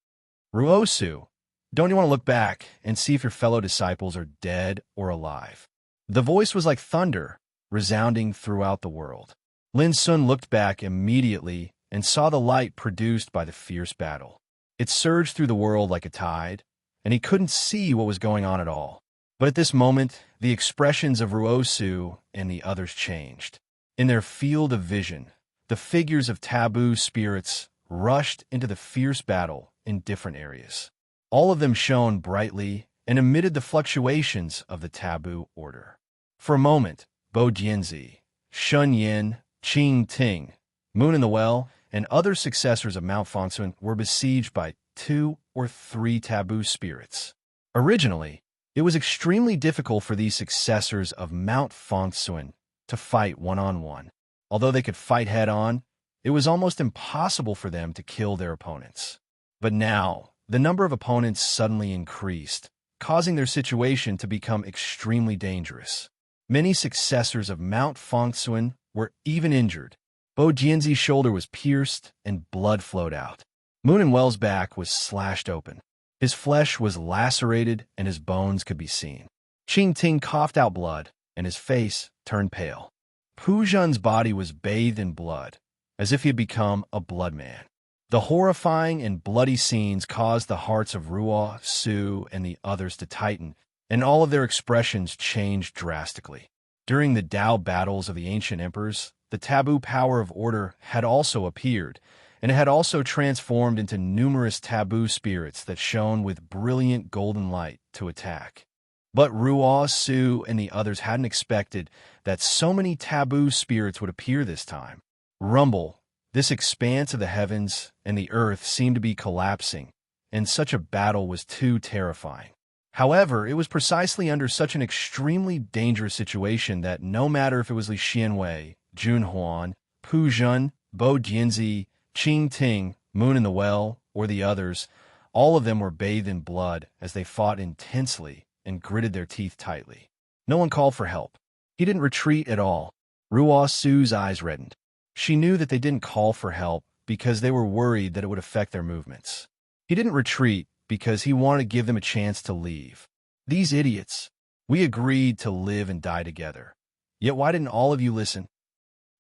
Speaker 1: "Ruo Su, don't you want to look back and see if your fellow disciples are dead or alive?" The voice was like thunder, resounding throughout the world. Lin Sun looked back immediately and saw the light produced by the fierce battle. It surged through the world like a tide, and he couldn't see what was going on at all. But at this moment, the expressions of Ruosu and the others changed. In their field of vision, the figures of taboo spirits rushed into the fierce battle in different areas. All of them shone brightly and emitted the fluctuations of the taboo order. For a moment, Bo Jianzi, Shun Yin, Qing Ting, Moon in the Well, and other successors of Mount Fonsun were besieged by 2 or 3 taboo spirits. Originally, it was extremely difficult for these successors of Mount Fonsun to fight one-on-one. Although they could fight head-on, it was almost impossible for them to kill their opponents. But now, the number of opponents suddenly increased, causing their situation to become extremely dangerous. Many successors of Mount Fonsun were even injured. Bo Jianzi's shoulder was pierced and blood flowed out. Moon and Well's back was slashed open. His flesh was lacerated and his bones could be seen. Qing Ting coughed out blood and his face turned pale. Pu Zhen's body was bathed in blood, as if he had become a blood man. The horrifying and bloody scenes caused the hearts of Ruo, Su, and the others to tighten, and all of their expressions changed drastically. During the Dao battles of the ancient emperors, the taboo power of order had also appeared, and it had also transformed into numerous taboo spirits that shone with brilliant golden light to attack. But Ruo, Su, and the others hadn't expected that so many taboo spirits would appear this time. Rumble, this expanse of the heavens and the earth seemed to be collapsing, and such a battle was too terrifying. However, it was precisely under such an extremely dangerous situation that no matter if it was Li Xianwei, Jun Huan, Pu Zhen, Bo Jianzi, Qing Ting, Moon in the Well, or the others, all of them were bathed in blood as they fought intensely and gritted their teeth tightly. No one called for help. He didn't retreat at all. Ruo Su's eyes reddened. She knew that they didn't call for help because they were worried that it would affect their movements. He didn't retreat because he wanted to give them a chance to leave. These idiots. We agreed to live and die together. Yet why didn't all of you listen?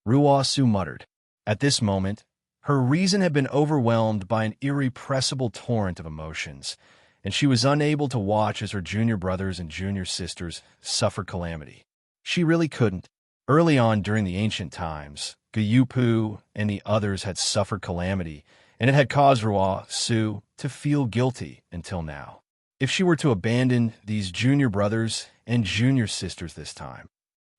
Speaker 1: Ruo Su muttered. At this moment, her reason had been overwhelmed by an irrepressible torrent of emotions, and she was unable to watch as her junior brothers and junior sisters suffered calamity. She really couldn't. Early on during the ancient times, Guyupu and the others had suffered calamity, and it had caused Ruo Su to feel guilty until now. If she were to abandon these junior brothers and junior sisters this time,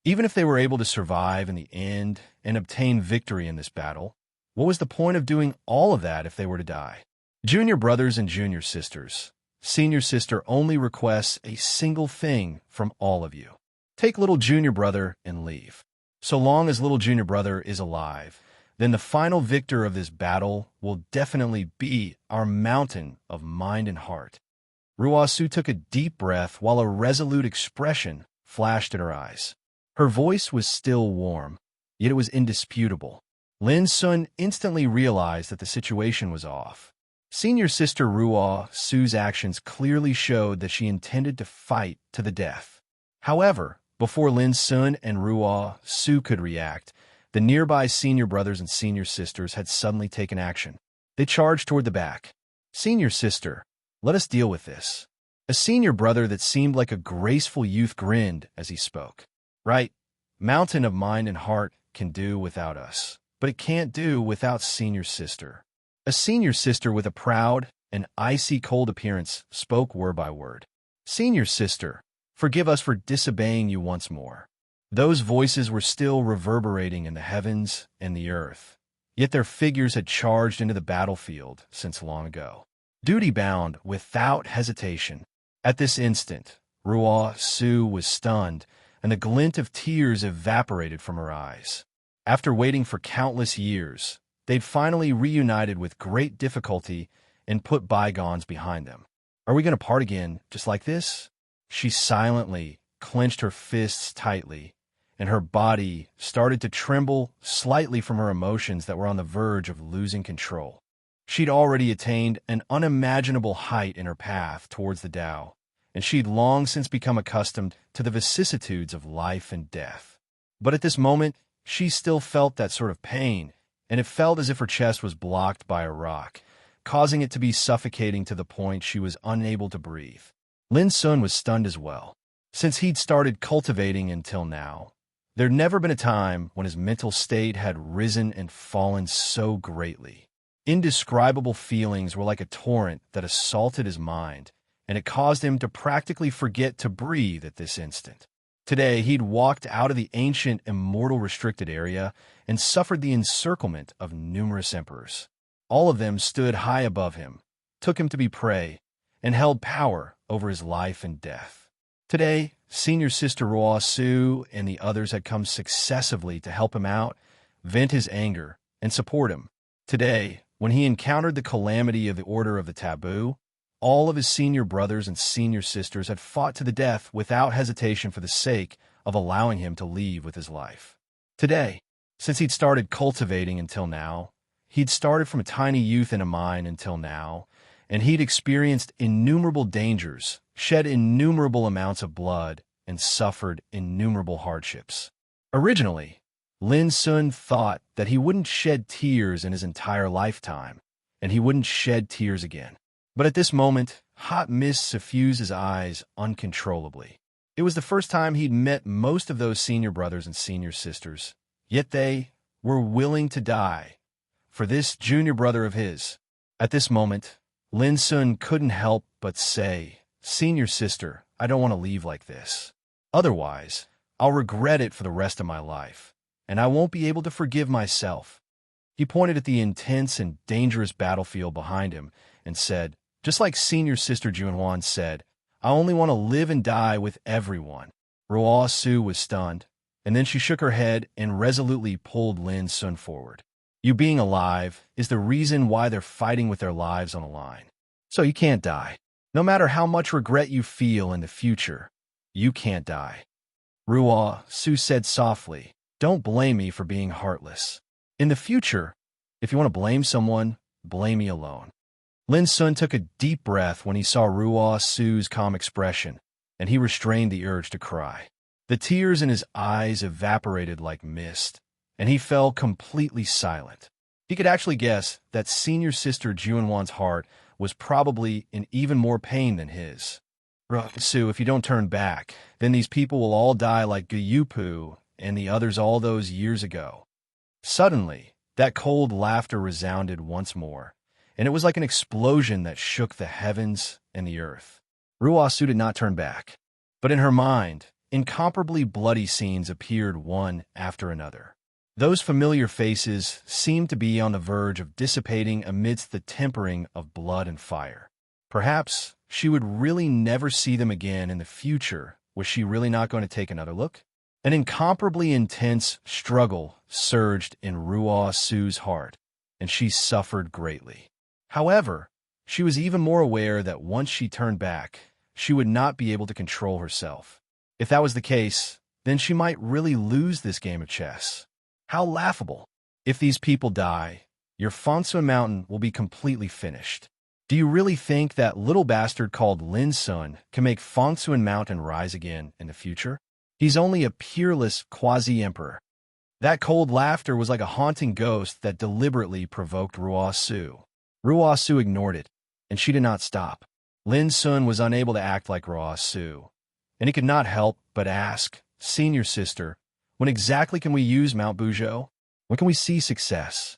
Speaker 1: even if they were able to survive in the end and obtain victory in this battle, what was the point of doing all of that if they were to die? Junior brothers and junior sisters, senior sister only requests a single thing from all of you. Take little junior brother and leave. So long as little junior brother is alive, then the final victor of this battle will definitely be our mountain of mind and heart. Ruo Su took a deep breath while a resolute expression flashed in her eyes. Her voice was still warm, yet it was indisputable. Lin Sun instantly realized that the situation was off. Senior sister Ruo Su's actions clearly showed that she intended to fight to the death. However, before Lin Sun and Ruo Su could react, the nearby senior brothers and senior sisters had suddenly taken action. They charged toward the back. Senior sister, let us deal with this. A senior brother that seemed like a graceful youth grinned as he spoke. Right, mountain of mind and heart can do without us, but it can't do without senior sister. A senior sister with a proud and icy cold appearance spoke word by word. Senior sister, forgive us for disobeying you once more. Those voices were still reverberating in the heavens and the earth, yet their figures had charged into the battlefield since long ago. Duty-bound, without hesitation. At this instant, Ruo Su was stunned, and the glint of tears evaporated from her eyes. After waiting for countless years, they'd finally reunited with great difficulty and put bygones behind them. Are we going to part again just like this? She silently clenched her fists tightly, and her body started to tremble slightly from her emotions that were on the verge of losing control. She'd already attained an unimaginable height in her path towards the Tao, and she'd long since become accustomed to the vicissitudes of life and death. But at this moment, she still felt that sort of pain, and it felt as if her chest was blocked by a rock, causing it to be suffocating to the point she was unable to breathe. Lin Sun was stunned as well. Since he'd started cultivating until now, there'd never been a time when his mental state had risen and fallen so greatly. Indescribable feelings were like a torrent that assaulted his mind, and it caused him to practically forget to breathe at this instant. Today, he'd walked out of the ancient, immortal restricted area and suffered the encirclement of numerous emperors. All of them stood high above him, took him to be prey, and held power over his life and death. Today, Senior Sister Ruo Su and the others had come successively to help him out, vent his anger, and support him. Today, when he encountered the calamity of the Order of the Taboo, all of his senior brothers and senior sisters had fought to the death without hesitation for the sake of allowing him to leave with his life. Today, since he'd started cultivating until now, he'd started from a tiny youth in a mine until now, and he'd experienced innumerable dangers, shed innumerable amounts of blood, and suffered innumerable hardships. Originally, Lin Sun thought that he wouldn't shed tears in his entire lifetime, and he wouldn't shed tears again. But at this moment, hot mist suffused his eyes uncontrollably. It was the first time he'd met most of those senior brothers and senior sisters, yet they were willing to die for this junior brother of his. At this moment, Lin Sun couldn't help but say, "Senior sister, I don't want to leave like this. Otherwise, I'll regret it for the rest of my life, and I won't be able to forgive myself." He pointed at the intense and dangerous battlefield behind him and said, just like Senior Sister Junhuan said, "I only want to live and die with everyone." Ruo Su was stunned, and then she shook her head and resolutely pulled Lin Sun forward. "You being alive is the reason why they're fighting with their lives on the line. So you can't die. No matter how much regret you feel in the future, you can't die." Ruo Su said softly, "Don't blame me for being heartless. In the future, if you want to blame someone, blame me alone." Lin Sun took a deep breath when he saw Ruo Su's calm expression, and he restrained the urge to cry. The tears in his eyes evaporated like mist, and he fell completely silent. He could actually guess that Senior Sister Junhuan's heart was probably in even more pain than his. "Su, if you don't turn back, then these people will all die like Guyupu and the others all those years ago." Suddenly, that cold laughter resounded once more, and it was like an explosion that shook the heavens and the earth. Ruo Su did not turn back, but in her mind, incomparably bloody scenes appeared one after another. Those familiar faces seemed to be on the verge of dissipating amidst the tempering of blood and fire. Perhaps she would really never see them again in the future. Was she really not going to take another look? An incomparably intense struggle surged in Ruo Su's heart, and she suffered greatly. However, she was even more aware that once she turned back, she would not be able to control herself. If that was the case, then she might really lose this game of chess. How laughable. If these people die, your Fangsun Mountain will be completely finished. Do you really think that little bastard called Lin Sun can make Fangsun Mountain rise again in the future? He's only a peerless quasi-emperor. That cold laughter was like a haunting ghost that deliberately provoked Ruo Su. Ruo Su ignored it, and she did not stop. Lin Sun was unable to act like Ruo Su, and he could not help but ask, "Senior sister, when exactly can we use Mount Buzhou? When can we see success?"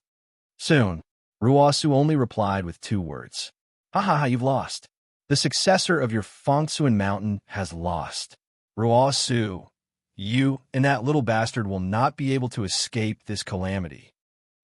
Speaker 1: "Soon." Ruo Su only replied with 2 words. "Ha ha ha, you've lost. The successor of your Fangsun Mountain has lost. Ruo Su, you and that little bastard will not be able to escape this calamity."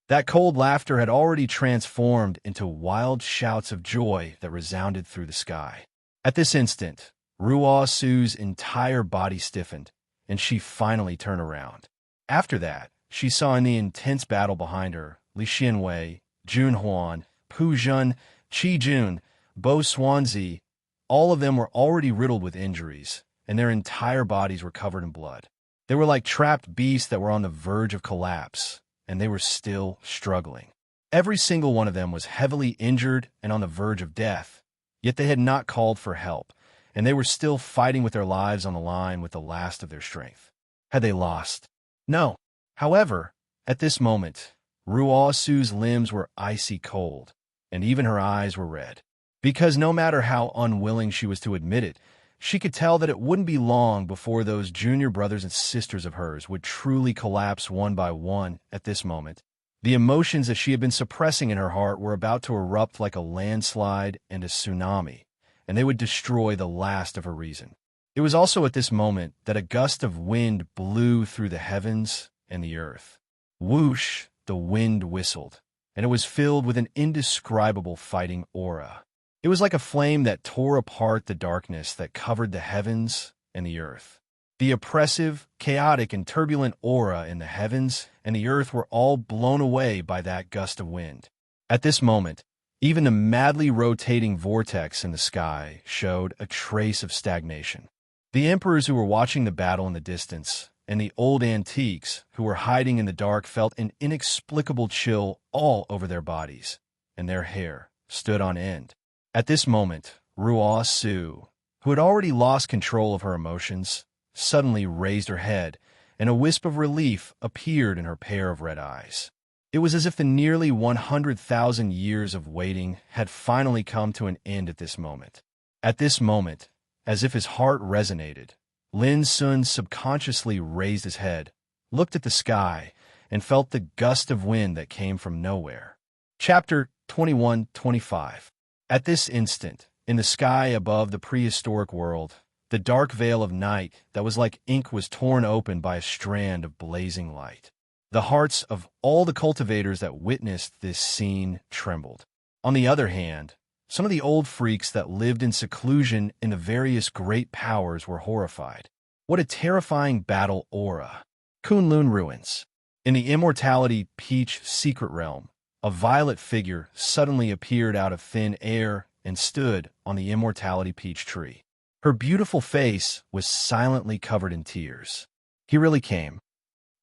Speaker 1: That cold laughter had already transformed into wild shouts of joy that resounded through the sky. At this instant, Ruo Su's entire body stiffened, and she finally turned around. After that, she saw in the intense battle behind her Li Xianwei, Jun Huan, Pu Jun, Qi Jun, Bo Xuanzi. All of them were already riddled with injuries, and their entire bodies were covered in blood. They were like trapped beasts that were on the verge of collapse, and they were still struggling. Every single one of them was heavily injured and on the verge of death, yet they had not called for help, and they were still fighting with their lives on the line with the last of their strength. Had they lost? No. However, at this moment, Ruosu's limbs were icy cold, and even her eyes were red. Because no matter how unwilling she was to admit it, she could tell that it wouldn't be long before those junior brothers and sisters of hers would truly collapse one by one at this moment. The emotions that she had been suppressing in her heart were about to erupt like a landslide and a tsunami, and they would destroy the last of her reason. It was also at this moment that a gust of wind blew through the heavens and the earth. Whoosh, the wind whistled, and it was filled with an indescribable fighting aura. It was like a flame that tore apart the darkness that covered the heavens and the earth. The oppressive, chaotic, and turbulent aura in the heavens and the earth were all blown away by that gust of wind. At this moment, even the madly rotating vortex in the sky showed a trace of stagnation. The emperors who were watching the battle in the distance and the old antiques who were hiding in the dark felt an inexplicable chill all over their bodies, and their hair stood on end. At this moment, Ruosu, who had already lost control of her emotions, suddenly raised her head, and a wisp of relief appeared in her pair of red eyes. It was as if the nearly 100,000 years of waiting had finally come to an end at this moment. At this moment, as if his heart resonated, Lin Sun subconsciously raised his head, looked at the sky, and felt the gust of wind that came from nowhere. Chapter 21-25. At this instant, in the sky above the prehistoric world, the dark veil of night that was like ink was torn open by a strand of blazing light. The hearts of all the cultivators that witnessed this scene trembled. On the other hand, some of the old freaks that lived in seclusion in the various great powers were horrified. What a terrifying battle aura! Kunlun Ruins. In the Immortality Peach secret realm, a violet figure suddenly appeared out of thin air and stood on the Immortality Peach tree. Her beautiful face was silently covered in tears. He really came.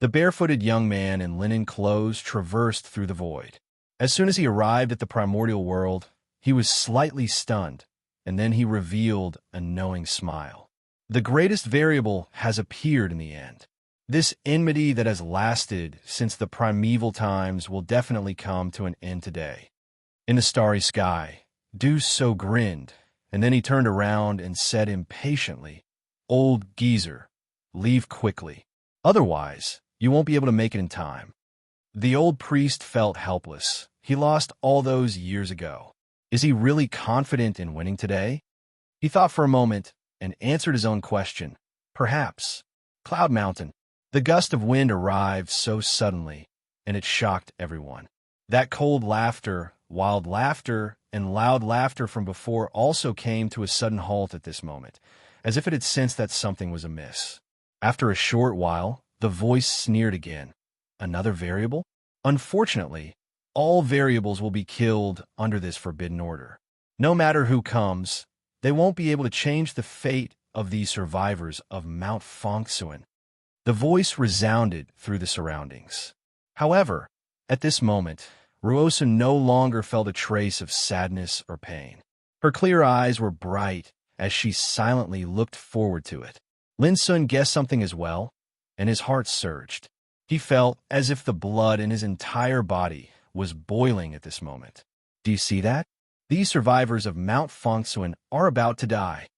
Speaker 1: The barefooted young man in linen clothes traversed through the void. As soon as he arrived at the primordial world, he was slightly stunned, and then he revealed a knowing smile. The greatest variable has appeared in the end. This enmity that has lasted since the primeval times will definitely come to an end today. In the starry sky, So grinned, and then he turned around and said impatiently, "Old geezer, leave quickly. Otherwise, you won't be able to make it in time." The old priest felt helpless. He lost all those years ago. Is he really confident in winning today? He thought for a moment and answered his own question. Perhaps. Cloud Mountain. The gust of wind arrived so suddenly, and it shocked everyone. That cold laughter, wild laughter, and loud laughter from before also came to a sudden halt at this moment, as if it had sensed that something was amiss. After a short while, the voice sneered again. Another variable? Unfortunately, all variables will be killed under this forbidden order. No matter who comes, they won't be able to change the fate of these survivors of Mount Fongsuan. The voice resounded through the surroundings. However, at this moment, Ruosu no longer felt a trace of sadness or pain. Her clear eyes were bright as she silently looked forward to it. Lin Sun guessed something as well, and his heart surged. He felt as if the blood in his entire body was boiling at this moment. Do you see that? These survivors of Mount Fongsuan are about to die.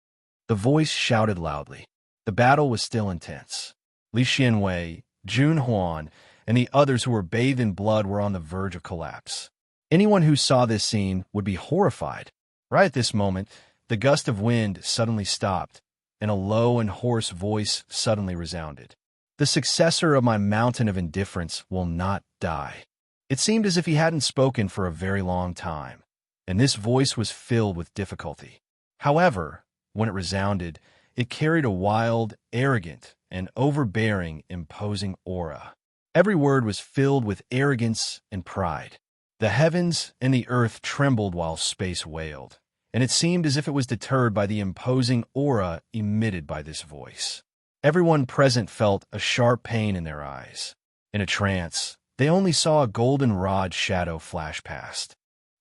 Speaker 1: The voice shouted loudly. The battle was still intense. Li Xianwei, Jun Huan, and the others who were bathed in blood were on the verge of collapse. Anyone who saw this scene would be horrified. Right at this moment, the gust of wind suddenly stopped, and a low and hoarse voice suddenly resounded. The successor of my mountain of indifference will not die. It seemed as if he hadn't spoken for a very long time, and this voice was filled with difficulty. However, when it resounded, it carried a wild, arrogant, and overbearing, imposing aura. Every word was filled with arrogance and pride. The heavens and the earth trembled while space wailed, and it seemed as if it was deterred by the imposing aura emitted by this voice. Everyone present felt a sharp pain in their eyes. In a trance, they only saw a golden-rod shadow flash past.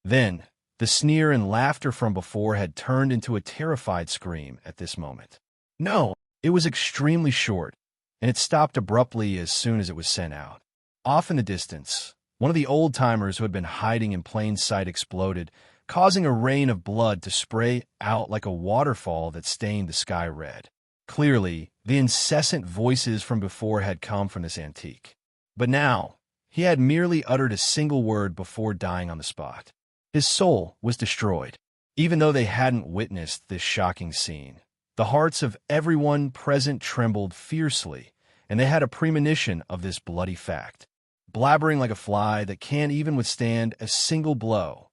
Speaker 1: Then, the sneer and laughter from before had turned into a terrified scream at this moment. No, it was extremely short, and it stopped abruptly as soon as it was sent out. Off in the distance, One of the old-timers who had been hiding in plain sight exploded, causing a rain of blood to spray out like a waterfall that stained the sky red. Clearly, the incessant voices from before had come from this antique. But now, he had merely uttered a single word before dying on the spot. His soul was destroyed. Even though they hadn't witnessed this shocking scene, the hearts of everyone present trembled fiercely, and they had a premonition of this bloody fact. Blabbering like a fly that can't even withstand a single blow,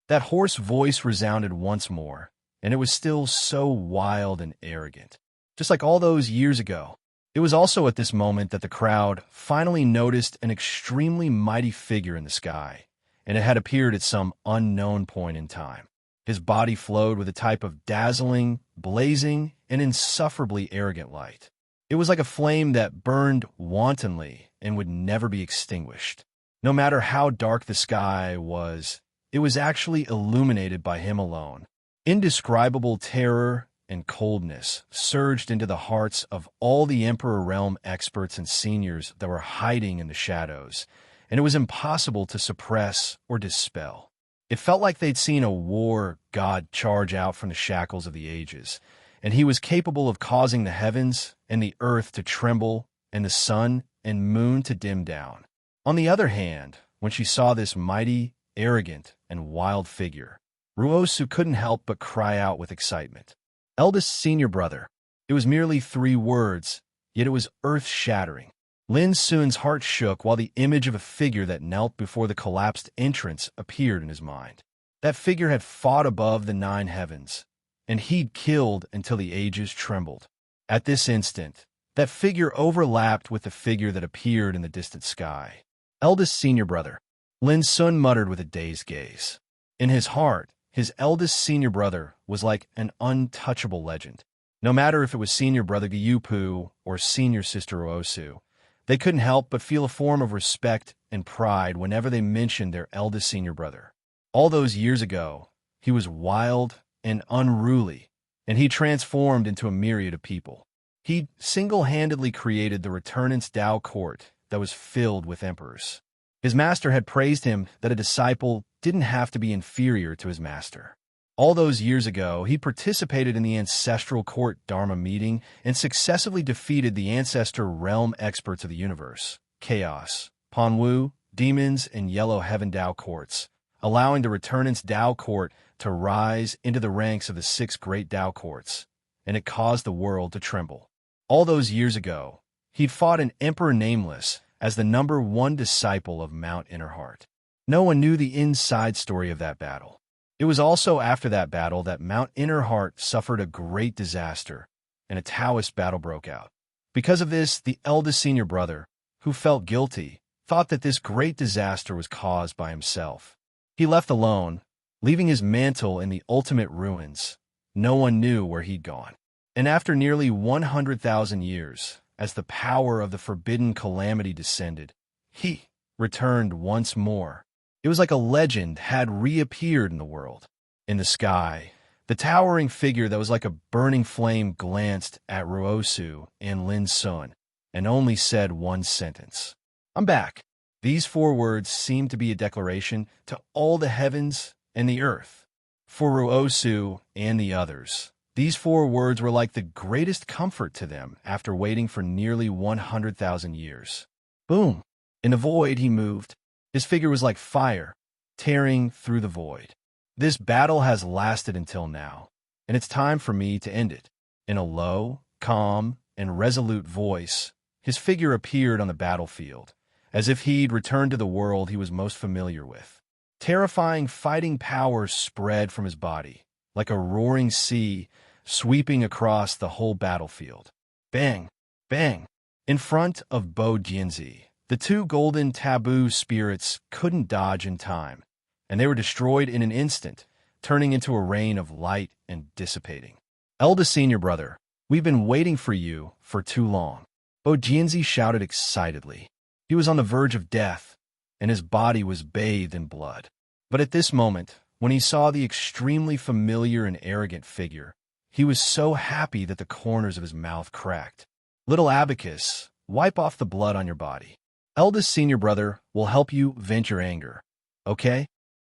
Speaker 1: that hoarse voice resounded once more, and it was still so wild and arrogant, just like all those years ago. It was also at this moment that the crowd finally noticed an extremely mighty figure in the sky, and it had appeared at some unknown point in time. His body flowed with a type of dazzling, blazing, and insufferably arrogant light. It was like a flame that burned wantonly and would never be extinguished. No matter how dark the sky was, it was actually illuminated by him alone. Indescribable terror and coldness surged into the hearts of all the Emperor Realm experts and seniors that were hiding in the shadows, and it was impossible to suppress or dispel. It felt like they'd seen a war god charge out from the shackles of the ages, and he was capable of causing the heavens and the earth to tremble and the sun and moon to dim down. On the other hand, when she saw this mighty, arrogant, and wild figure, Ruosu couldn't help but cry out with excitement. Eldest senior brother. It was merely 3 words, yet it was earth-shattering. Lin Sun's heart shook while the image of a figure that knelt before the collapsed entrance appeared in his mind. That figure had fought above the 9 heavens, and he'd killed until the ages trembled. At this instant, that figure overlapped with the figure that appeared in the distant sky. Eldest senior brother. Lin Sun muttered with a dazed gaze. In his heart, his eldest senior brother was like an untouchable legend. No matter if it was senior brother Gyupu or senior sister Ruosu, they couldn't help but feel a form of respect and pride whenever they mentioned their eldest senior brother. All those years ago, he was wild and unruly, and he transformed into a myriad of people. He single-handedly created the Returnant's Tao court that was filled with emperors. His master had praised him that a disciple didn't have to be inferior to his master. All those years ago, he participated in the ancestral court Dharma meeting and successively defeated the ancestor realm experts of the universe, Chaos, Panwu, Demons, and Yellow Heaven Tao courts, allowing the Returnant's Tao court to rise into the ranks of the 6 great Tao courts, and it caused the world to tremble. All those years ago, he'd fought an Emperor Nameless as the #1 disciple of Mount Innerheart. No one knew the inside story of that battle. It was also after that battle that Mount Innerheart suffered a great disaster, and a Taoist battle broke out. Because of this, the eldest senior brother, who felt guilty, thought that this great disaster was caused by himself. He left alone, leaving his mantle in the ultimate ruins. No one knew where he'd gone. And after nearly 100,000 years, as the power of the forbidden calamity descended, he returned once more. It was like a legend had reappeared in the world. In the sky, the towering figure that was like a burning flame glanced at Ruosu and Lin Sun, and only said one sentence. "I'm back." These 4 words seemed to be a declaration to all the heavens and the earth. For Ruosu and the others, these 4 words were like the greatest comfort to them after waiting for nearly 100,000 years. Boom! In the void he moved. His figure was like fire, tearing through the void. This battle has lasted until now, and it's time for me to end it. In a low, calm, and resolute voice, his figure appeared on the battlefield, as if he'd returned to the world he was most familiar with. Terrifying fighting power spread from his body, like a roaring sea sweeping across the whole battlefield. Bang! Bang! In front of Bo Jianzi, the 2 golden taboo spirits couldn't dodge in time, and they were destroyed in an instant, turning into a rain of light and dissipating. Eldest senior brother, we've been waiting for you for too long. Bo Jianzi shouted excitedly. He was on the verge of death, and his body was bathed in blood. But at this moment, when he saw the extremely familiar and arrogant figure, he was so happy that the corners of his mouth cracked. "Little Abacus, wipe off the blood on your body." Eldest senior brother will help you vent your anger. Okay?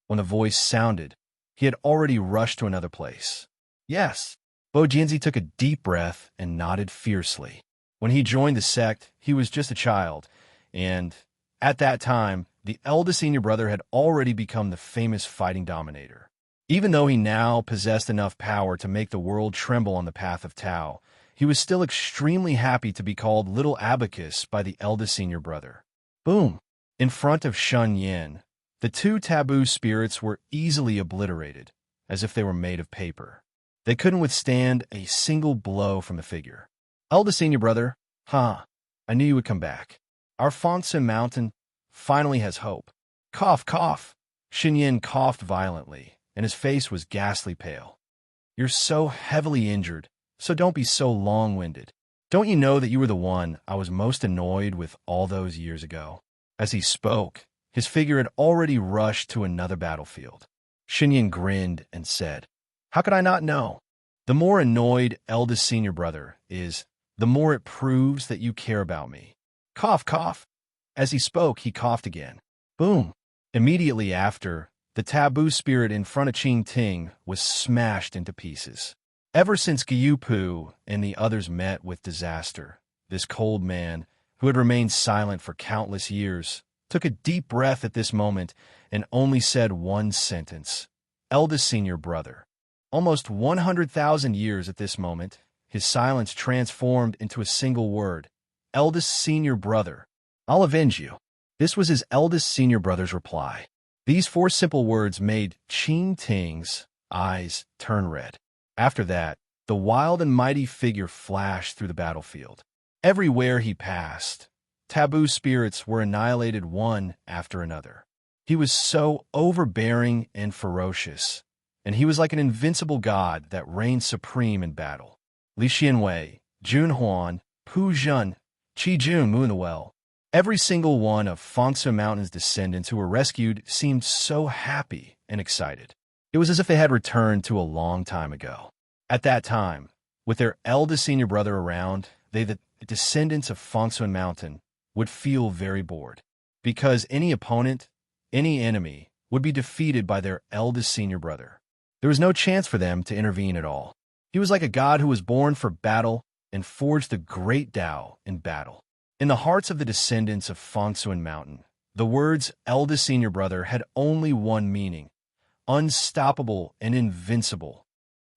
Speaker 1: When the voice sounded, he had already rushed to another place. Yes. Bojianzi took a deep breath and nodded fiercely. When he joined the sect, he was just a child, and at that time, the eldest senior brother had already become the famous fighting dominator. Even though he now possessed enough power to make the world tremble on the path of Tao, he was still extremely happy to be called Little Abacus by the eldest senior brother. Boom! In front of Shun Yin, the two taboo spirits were easily obliterated, as if they were made of paper. They couldn't withstand a single blow from the figure. Eldest senior brother, I knew you would come back. Our Fonsun Mountain finally has hope. Cough, cough. Shin Yin coughed violently, and his face was ghastly pale. You're so heavily injured, so don't be so long-winded. Don't you know that you were the one I was most annoyed with all those years ago? As he spoke, his figure had already rushed to another battlefield. Shin Yin grinned and said, How could I not know? The more annoyed eldest senior brother is, the more it proves that you care about me. Cough, cough. As he spoke, he coughed again. Boom. Immediately after, the taboo spirit in front of Qing Ting was smashed into pieces. Ever since Gyupu and the others met with disaster, this cold man, who had remained silent for countless years, took a deep breath at this moment and only said one sentence. Eldest senior brother. Almost 100,000 years at this moment, his silence transformed into a single word. Eldest senior brother. I'll avenge you. This was his eldest senior brother's reply. These four simple words made Qing Ting's eyes turn red. After that, the wild and mighty figure flashed through the battlefield. Everywhere he passed, taboo spirits were annihilated one after another. He was so overbearing and ferocious, and he was like an invincible god that reigned supreme in battle. Li Xianwei, Jun Huan, Pu Zhen, Qi Jun Munuel, every single one of Fangsu Mountain's descendants who were rescued seemed so happy and excited. It was as if they had returned to a long time ago. At that time, with their eldest senior brother around, they, the descendants of Fangsu Mountain, would feel very bored, because any opponent, any enemy, would be defeated by their eldest senior brother. There was no chance for them to intervene at all. He was like a god who was born for battle and forged the great Tao in battle. In the hearts of the descendants of Fangsu Mountain, the words eldest senior brother had only one meaning: unstoppable and invincible.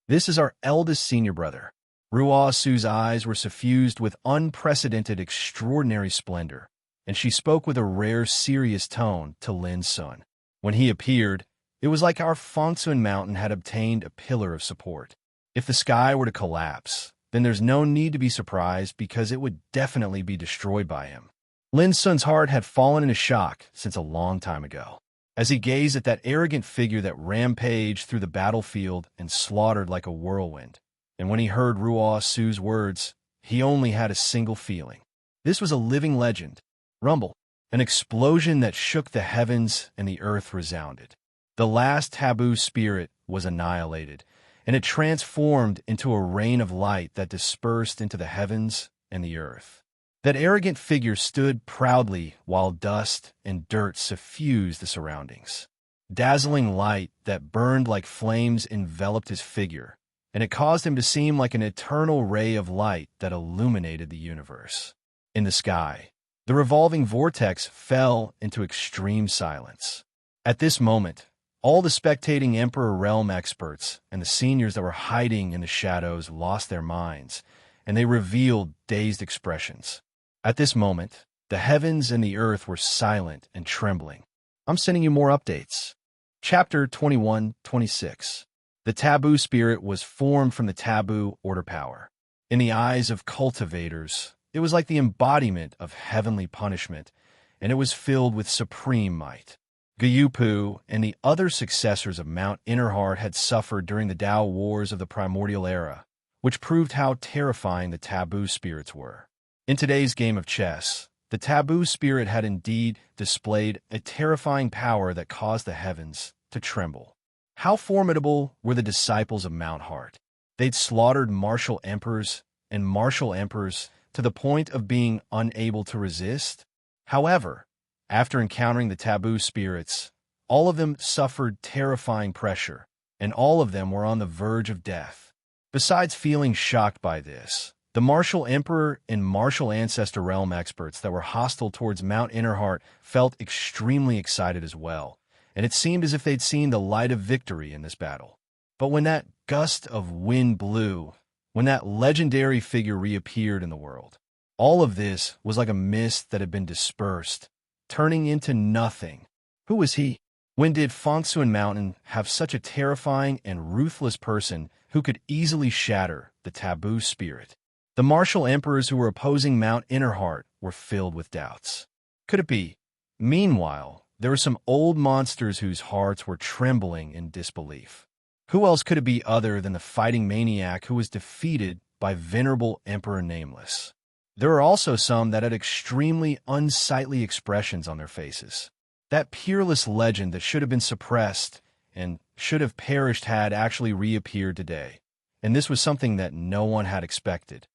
Speaker 1: This is our eldest senior brother. Ruo Su's eyes were suffused with unprecedented extraordinary splendor, and she spoke with a rare serious tone to Lin Sun. When he appeared, it was like our Fangsun Mountain had obtained a pillar of support. If the sky were to collapse, then there's no need to be surprised because it would definitely be destroyed by him. Lin Sun's heart had fallen into shock since a long time ago. As he gazed at that arrogant figure that rampaged through the battlefield and slaughtered like a whirlwind, and when he heard Ruo Su's words, he only had a single feeling. This was a living legend. Rumble. An explosion that shook the heavens and the earth resounded. The last taboo spirit was annihilated, and it transformed into a rain of light that dispersed into the heavens and the earth. That arrogant figure stood proudly while dust and dirt suffused the surroundings. Dazzling light that burned like flames enveloped his figure, and it caused him to seem like an eternal ray of light that illuminated the universe. In the sky, the revolving vortex fell into extreme silence. At this moment, all the spectating Emperor Realm experts and the seniors that were hiding in the shadows lost their minds, and they revealed dazed expressions. At this moment, the heavens and the earth were silent and trembling. I'm sending you more updates. Chapter 21-26. The taboo spirit was formed from the taboo order power. In the eyes of cultivators, it was like the embodiment of heavenly punishment, and it was filled with supreme might. Gyupu and the other successors of Mount Innerheart had suffered during the Tao Wars of the Primordial Era, which proved how terrifying the taboo spirits were. In today's game of chess, the taboo spirit had indeed displayed a terrifying power that caused the heavens to tremble. How formidable were the disciples of Mount Heart? They'd slaughtered martial emperors and martial emperors to the point of being unable to resist. However, after encountering the taboo spirits, all of them suffered terrifying pressure, and all of them were on the verge of death. Besides feeling shocked by this, the Martial Emperor and Martial Ancestor Realm experts that were hostile towards Mount Innerheart felt extremely excited as well, and it seemed as if they'd seen the light of victory in this battle. But when that gust of wind blew, when that legendary figure reappeared in the world, all of this was like a mist that had been dispersed, turning into nothing. Who was he? When did Fengsuan Mountain have such a terrifying and ruthless person who could easily shatter the taboo spirit? The martial emperors who were opposing Mount Innerheart were filled with doubts. Could it be? Meanwhile, there were some old monsters whose hearts were trembling in disbelief. Who else could it be other than the fighting maniac who was defeated by venerable Emperor Nameless? There were also some that had extremely unsightly expressions on their faces. That peerless legend that should have been suppressed and should have perished had actually reappeared today, and this was something that no one had expected.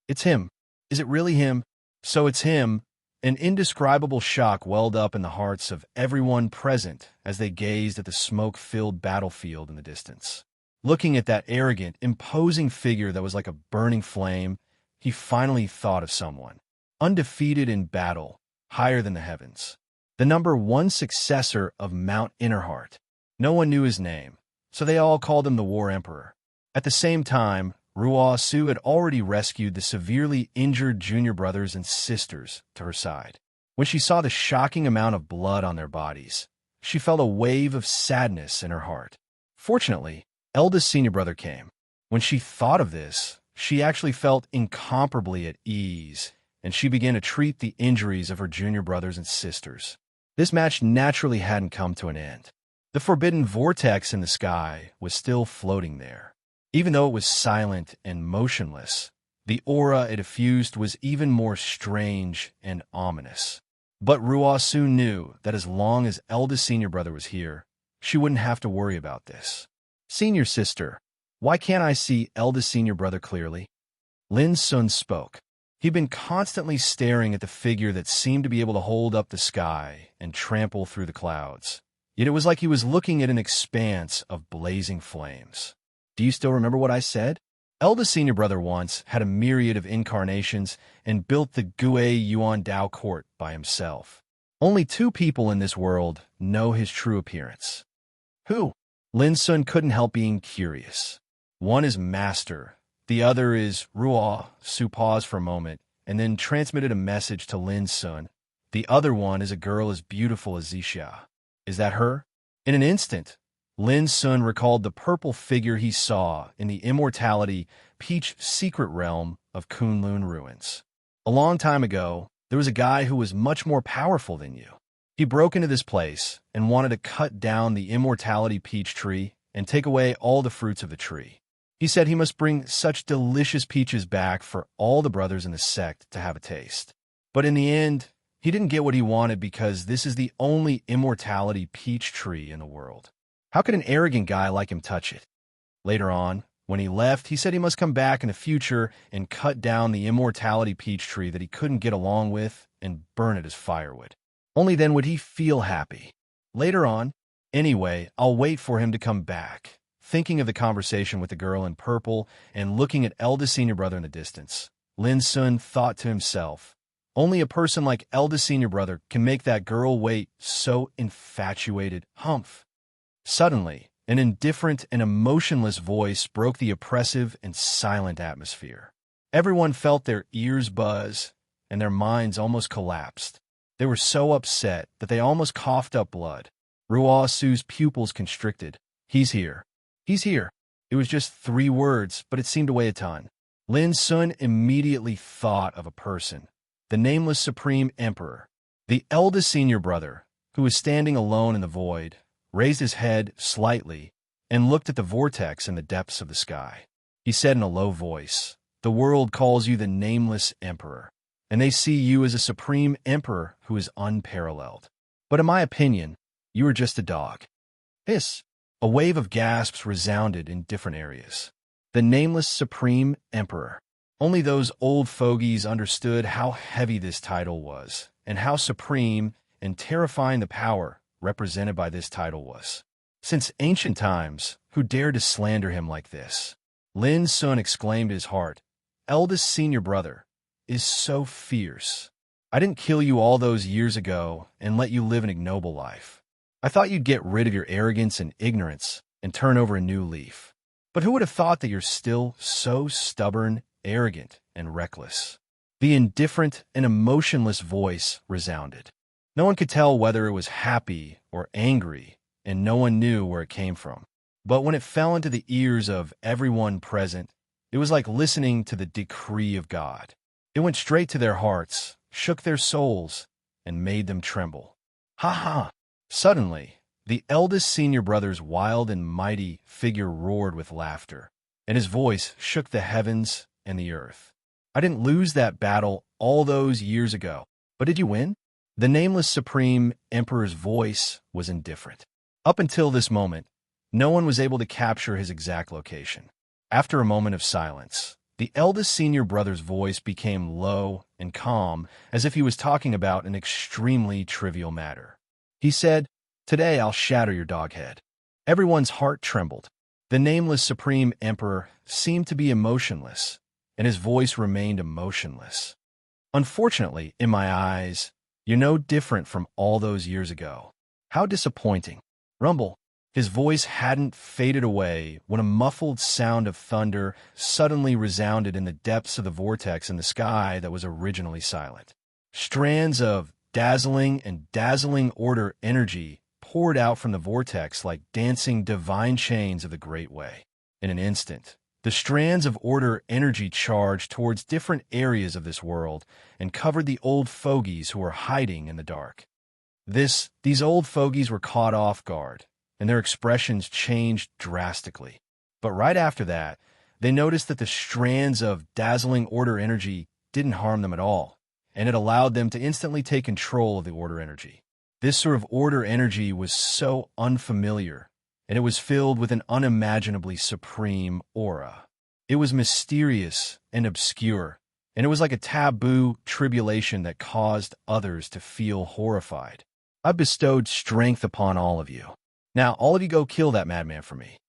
Speaker 1: It's him. Is it really him? So it's him. An indescribable shock welled up in the hearts of everyone present as they gazed at the smoke-filled battlefield in the distance. Looking at that arrogant, imposing figure that was like a burning flame, he finally thought of someone, undefeated in battle, higher than the heavens. The #1 successor of Mount Innerheart. No one knew his name, so they all called him the War Emperor. At the same time, Ruo Su had already rescued the severely injured junior brothers and sisters to her side. When she saw the shocking amount of blood on their bodies, she felt a wave of sadness in her heart. Fortunately, eldest senior brother came. When she thought of this, she actually felt incomparably at ease, and she began to treat the injuries of her junior brothers and sisters. This match naturally hadn't come to an end. The forbidden vortex in the sky was still floating there. Even though it was silent and motionless, the aura it effused was even more strange and ominous. But Ruo Su knew that as long as eldest senior brother was here, she wouldn't have to worry about this. Senior sister, why can't I see eldest senior brother clearly? Lin Sun spoke. He'd been constantly staring at the figure that seemed to be able to hold up the sky and trample through the clouds. Yet it was like he was looking at an expanse of blazing flames. Do you still remember what I said? Eldest senior brother once had a myriad of incarnations and built the Gue Yuan Dao court by himself. Only 2 people in this world know his true appearance. Who? Lin Sun couldn't help being curious. One is Master. The other is Ruo Su. Paused for a moment and then transmitted a message to Lin Sun. The other one is a girl as beautiful as Zixia. Is that her? In an instant, Lin Sun recalled the purple figure he saw in the Immortality Peach secret realm of Kunlun ruins. A long time ago, there was a guy who was much more powerful than you. He broke into this place and wanted to cut down the Immortality Peach tree and take away all the fruits of the tree. He said he must bring such delicious peaches back for all the brothers in the sect to have a taste. But in the end, he didn't get what he wanted because this is the only Immortality Peach tree in the world. How could an arrogant guy like him touch it? Later on, when he left, he said he must come back in the future and cut down the Immortality Peach tree that he couldn't get along with and burn it as firewood. Only then would he feel happy. Later on, anyway, I'll wait for him to come back. Thinking of the conversation with the girl in purple and looking at eldest senior brother in the distance, Lin Sun thought to himself, only a person like eldest senior brother can make that girl wait. So infatuated. Humph. Suddenly, an indifferent and emotionless voice broke the oppressive and silent atmosphere. Everyone felt their ears buzz and their minds almost collapsed. They were so upset that they almost coughed up blood. Ruo Su's pupils constricted. He's here. He's here. It was just 3 words, but it seemed to weigh a ton. Lin Sun immediately thought of a person, the nameless Supreme Emperor. The eldest senior brother, who was standing alone in the void, raised his head slightly and looked at the vortex in the depths of the sky. He said in a low voice, "The world calls you the Nameless Emperor, and they see you as a Supreme Emperor who is unparalleled. But in my opinion, you are just a dog." Hiss! A wave of gasps resounded in different areas. The Nameless Supreme Emperor. Only those old fogies understood how heavy this title was and how supreme and terrifying the power represented by this title was. Since ancient times, who dared to slander him like this? Lin Sun exclaimed in his heart, "Eldest senior brother is so fierce. I didn't kill you all those years ago and let you live an ignoble life. I thought you'd get rid of your arrogance and ignorance and turn over a new leaf. But who would have thought that you're still so stubborn, arrogant, and reckless?" The indifferent and emotionless voice resounded. No one could tell whether it was happy or angry, and no one knew where it came from. But when it fell into the ears of everyone present, it was like listening to the decree of God. It went straight to their hearts, shook their souls, and made them tremble. "Ha ha!" Suddenly, the eldest senior brother's wild and mighty figure roared with laughter, and his voice shook the heavens and the earth. "I didn't lose that battle all those years ago, but did you win?" The nameless Supreme Emperor's voice was indifferent. Up until this moment, no one was able to capture his exact location. After a moment of silence, the eldest senior brother's voice became low and calm, as if he was talking about an extremely trivial matter. He said, "Today I'll shatter your dog head." Everyone's heart trembled. The nameless Supreme Emperor seemed to be emotionless, and his voice remained emotionless. "Unfortunately, in my eyes, you're no different from all those years ago. How disappointing." Rumble. His voice hadn't faded away when a muffled sound of thunder suddenly resounded in the depths of the vortex in the sky that was originally silent. Strands of dazzling order energy poured out from the vortex like dancing divine chains of the Great Way. In an instant, the strands of order energy charged towards different areas of this world and covered the old fogies who were hiding in the dark. These old fogies were caught off guard, and their expressions changed drastically. But right after that, they noticed that the strands of dazzling order energy didn't harm them at all, and it allowed them to instantly take control of the order energy. This sort of order energy was so unfamiliar, and it was filled with an unimaginably supreme aura. It was mysterious and obscure, and it was like a taboo tribulation that caused others to feel horrified. "I've bestowed strength upon all of you. Now, all of you go kill that madman for me."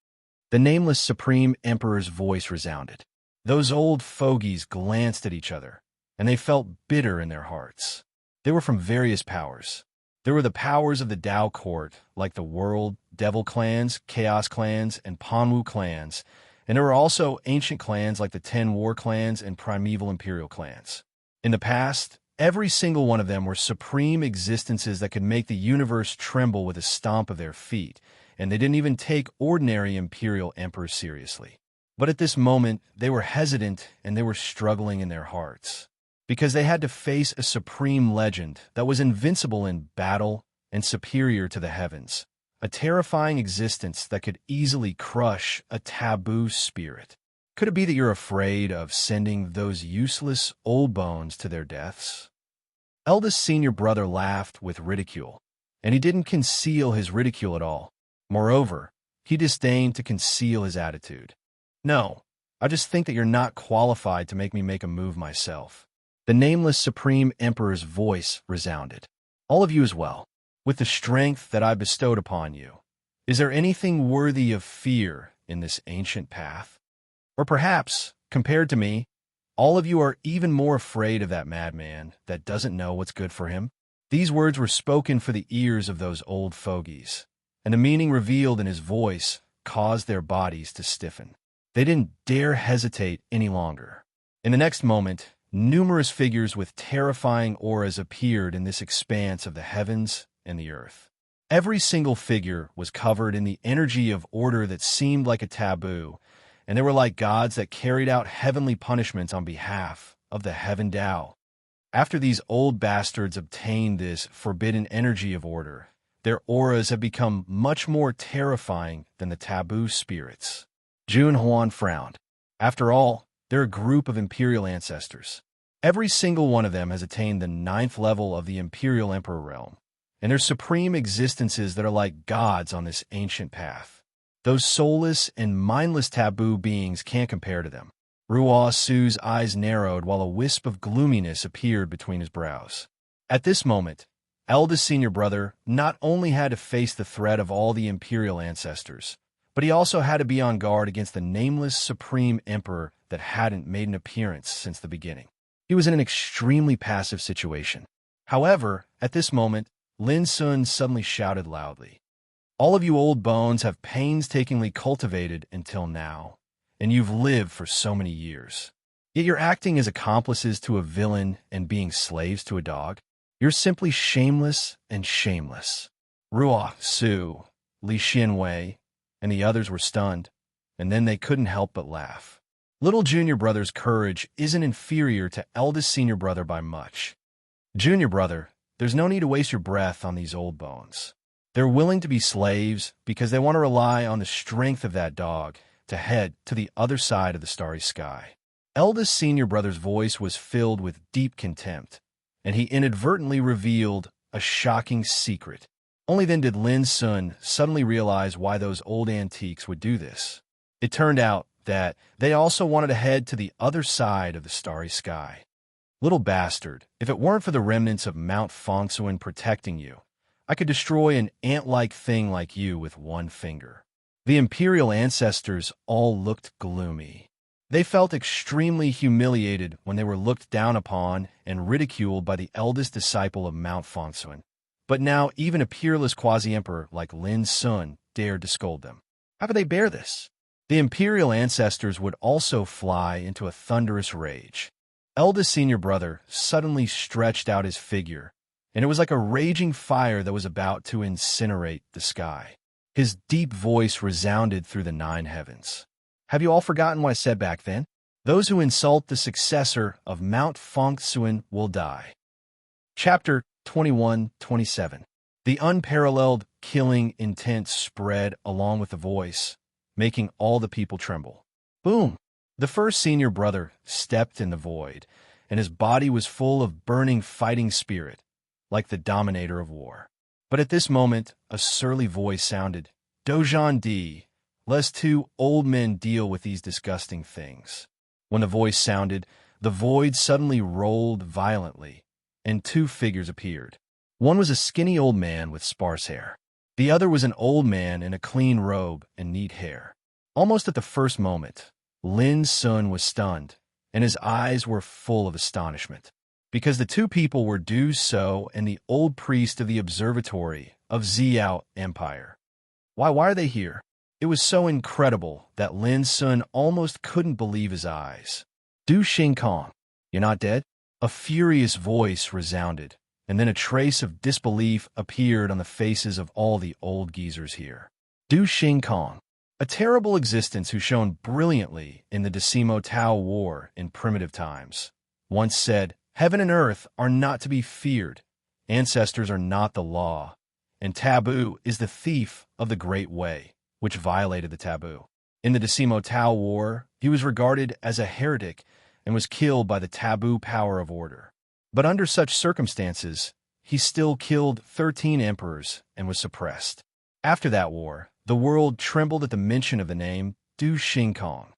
Speaker 1: The nameless Supreme Emperor's voice resounded. Those old fogies glanced at each other, and they felt bitter in their hearts. They were from various powers. There were the powers of the Tao Court, like the World, Devil clans, Chaos clans, and Panwu clans, and there were also ancient clans like the 10 War clans and Primeval Imperial clans. In the past, every single one of them were supreme existences that could make the universe tremble with a stomp of their feet, and they didn't even take ordinary Imperial Emperors seriously. But at this moment, they were hesitant and they were struggling in their hearts, because they had to face a supreme legend that was invincible in battle and superior to the heavens, a terrifying existence that could easily crush a taboo spirit. Could it be that you're afraid of sending those useless old bones to their deaths? Eldest senior brother laughed with ridicule, and he didn't conceal his ridicule at all. Moreover, he disdained to conceal his attitude. "No, I just think that you're not qualified to make me make a move myself." The nameless Supreme Emperor's voice resounded. "All of you as well. With the strength that I bestowed upon you, is there anything worthy of fear in this ancient path? Or perhaps, compared to me, all of you are even more afraid of that madman that doesn't know what's good for him?" These words were spoken for the ears of those old fogies, and the meaning revealed in his voice caused their bodies to stiffen. They didn't dare hesitate any longer. In the next moment, numerous figures with terrifying auras appeared in this expanse of the heavens and the earth. Every single figure was covered in the energy of order that seemed like a taboo, and they were like gods that carried out heavenly punishments on behalf of the Heaven Tao. After these old bastards obtained this forbidden energy of order, their auras have become much more terrifying than the taboo spirits. Jun Huan frowned. After all, they're a group of imperial ancestors. Every single one of them has attained the 9th level of the Imperial Emperor realm, and they're supreme existences that are like gods on this ancient path. Those soulless and mindless taboo beings can't compare to them. Ruo Su's eyes narrowed while a wisp of gloominess appeared between his brows. At this moment, eldest senior brother not only had to face the threat of all the imperial ancestors, but he also had to be on guard against the nameless supreme emperor that hadn't made an appearance since the beginning. He was in an extremely passive situation. However, at this moment, Lin Sun suddenly shouted loudly, "All of you old bones have painstakingly cultivated until now, and you've lived for so many years. Yet you're acting as accomplices to a villain and being slaves to a dog. You're simply shameless and shameless." Ruo, Su, Li Xianwei, and the others were stunned, and then they couldn't help but laugh. Little junior brother's courage isn't inferior to eldest senior brother by much. Junior brother, there's no need to waste your breath on these old bones. They're willing to be slaves because they want to rely on the strength of that dog to head to the other side of the starry sky. Eldest senior brother's voice was filled with deep contempt, and he inadvertently revealed a shocking secret. Only then did Lin Sun suddenly realize why those old antiques would do this. It turned out that they also wanted to head to the other side of the starry sky. Little bastard, if it weren't for the remnants of Mount Fongsuan protecting you, I could destroy an ant-like thing like you with one finger. The imperial ancestors all looked gloomy. They felt extremely humiliated when they were looked down upon and ridiculed by the eldest disciple of Mount Fongsuan. But now even a peerless quasi-emperor like Lin Sun dared to scold them. How could they bear this? The imperial ancestors would also fly into a thunderous rage. Eldest senior brother suddenly stretched out his figure, and it was like a raging fire that was about to incinerate the sky. His deep voice resounded through the 9 heavens. Have you all forgotten what I said back then? Those who insult the successor of Mount Fongsuan will die. Chapter 21-27. The unparalleled killing intent spread along with the voice, making all the people tremble. Boom! The first senior brother stepped in the void, and his body was full of burning fighting spirit, like the dominator of war. But at this moment, a surly voice sounded, "Dojan Di, lest 2 old men deal with these disgusting things." When the voice sounded, the void suddenly rolled violently, and 2 figures appeared. One was a skinny old man with sparse hair. The other was an old man in a clean robe and neat hair. Almost at the first moment, Lin Sun was stunned, and his eyes were full of astonishment, because the 2 people were Du So and the old priest of the observatory of Xiao Empire. Why are they here? It was so incredible that Lin Sun almost couldn't believe his eyes. Du Xingkong, you're not dead? A furious voice resounded, and then a trace of disbelief appeared on the faces of all the old geezers here. Du Xingkong, a terrible existence who shone brilliantly in the Decimo Tao War in primitive times, once said, "Heaven and earth are not to be feared, ancestors are not the law, and taboo is the thief of the great way," which violated the taboo. In the Decimo Tao War, he was regarded as a heretic and was killed by the taboo power of order. But under such circumstances, he still killed 13 emperors and was suppressed. After that war, the world trembled at the mention of the name Du Xingkong.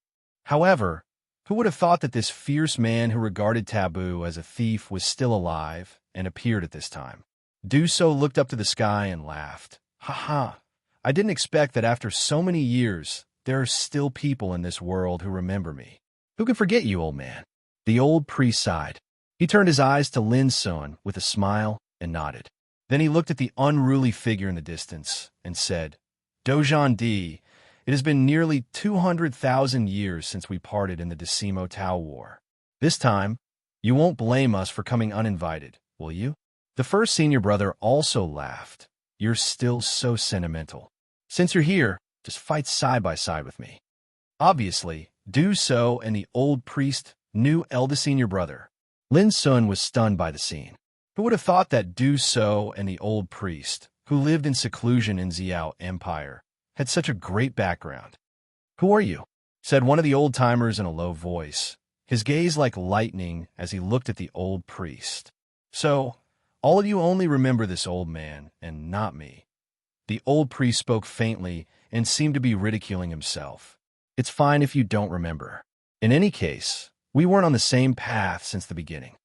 Speaker 1: However, who would have thought that this fierce man who regarded taboo as a thief was still alive and appeared at this time? Du So looked up to the sky and laughed. "Ha ha! I didn't expect that after so many years, there are still people in this world who remember me. Who can forget you, old man?" The old priest sighed. He turned his eyes to Lin Sun with a smile and nodded. Then he looked at the unruly figure in the distance and said, "Dojan Di, it has been nearly 200,000 years since we parted in the Decimo Tao War. This time, you won't blame us for coming uninvited, will you?" The first senior brother also laughed. "You're still so sentimental. Since you're here, just fight side by side with me." Obviously, Du So and the old priest knew eldest senior brother. Lin Sun was stunned by the scene. Who would have thought that Du So and the old priest, who lived in seclusion in Xiao Empire, had such a great background? "Who are you?" said one of the old-timers in a low voice, his gaze like lightning as he looked at the old priest. "So, all of you only remember this old man, and not me." The old priest spoke faintly and seemed to be ridiculing himself. "It's fine if you don't remember. In any case, we weren't on the same path since the beginning.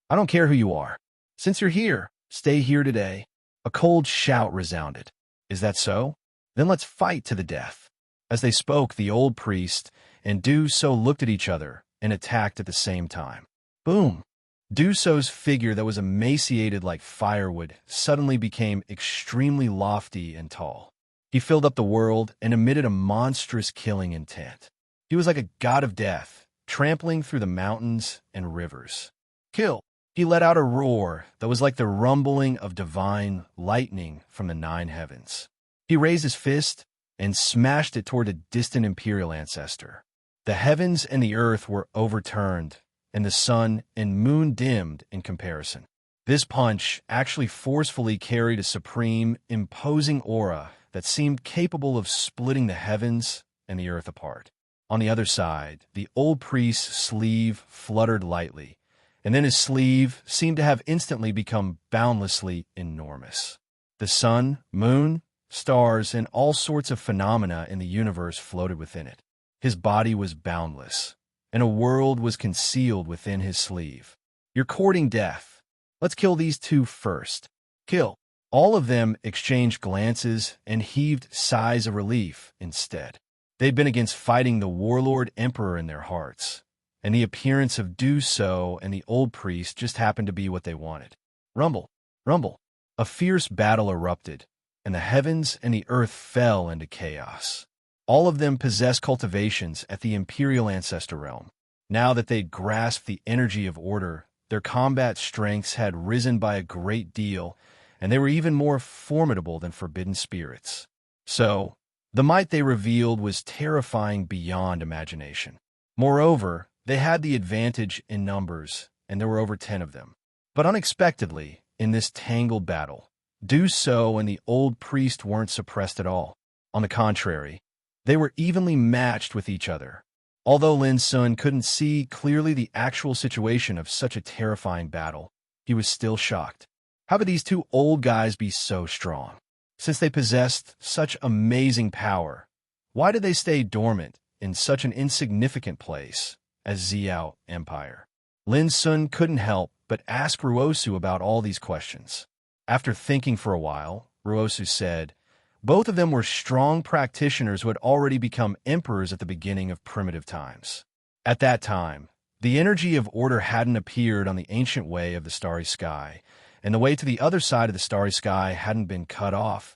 Speaker 1: I don't care who you are. Since you're here, stay here today. A cold shout resounded. Is that so? Then let's fight to the death. As they spoke, the old priest and Do-So looked at each other and attacked at the same time. Boom! Do-So's figure that was emaciated like firewood suddenly became extremely lofty and tall. He filled up the world and emitted a monstrous killing intent. He was like a god of death, trampling through the mountains and rivers. Kill! He let out a roar that was like the rumbling of divine lightning from the 9 heavens. He raised his fist and smashed it toward a distant imperial ancestor. The heavens and the earth were overturned, and the sun and moon dimmed in comparison. This punch actually forcefully carried a supreme, imposing aura that seemed capable of splitting the heavens and the earth apart. On the other side, the old priest's sleeve fluttered lightly, and then his sleeve seemed to have instantly become boundlessly enormous. The sun, moon, stars, and all sorts of phenomena in the universe floated within it. His body was boundless, and a world was concealed within his sleeve. You're courting death. Let's kill these two first. Kill. All of them exchanged glances and heaved sighs of relief instead. They'd been against fighting the warlord emperor in their hearts, and the appearance of Do-So and the old priest just happened to be what they wanted. Rumble, rumble. A fierce battle erupted, and the heavens and the earth fell into chaos. All of them possessed cultivations at the imperial ancestor realm. Now that they'd grasped the energy of order, their combat strengths had risen by a great deal, and they were even more formidable than forbidden spirits. So, the might they revealed was terrifying beyond imagination. Moreover, they had the advantage in numbers, and there were over 10 of them. But unexpectedly, in this tangled battle, Do-So and the old priest weren't suppressed at all. On the contrary, they were evenly matched with each other. Although Lin Sun couldn't see clearly the actual situation of such a terrifying battle, he was still shocked. How could these two old guys be so strong? Since they possessed such amazing power, why did they stay dormant in such an insignificant place as Xiao Empire? Lin Sun couldn't help but ask Ruosu about all these questions. After thinking for a while, Ruosu said, both of them were strong practitioners who had already become emperors at the beginning of primitive times. At that time, the energy of order hadn't appeared on the ancient way of the starry sky, and the way to the other side of the starry sky hadn't been cut off.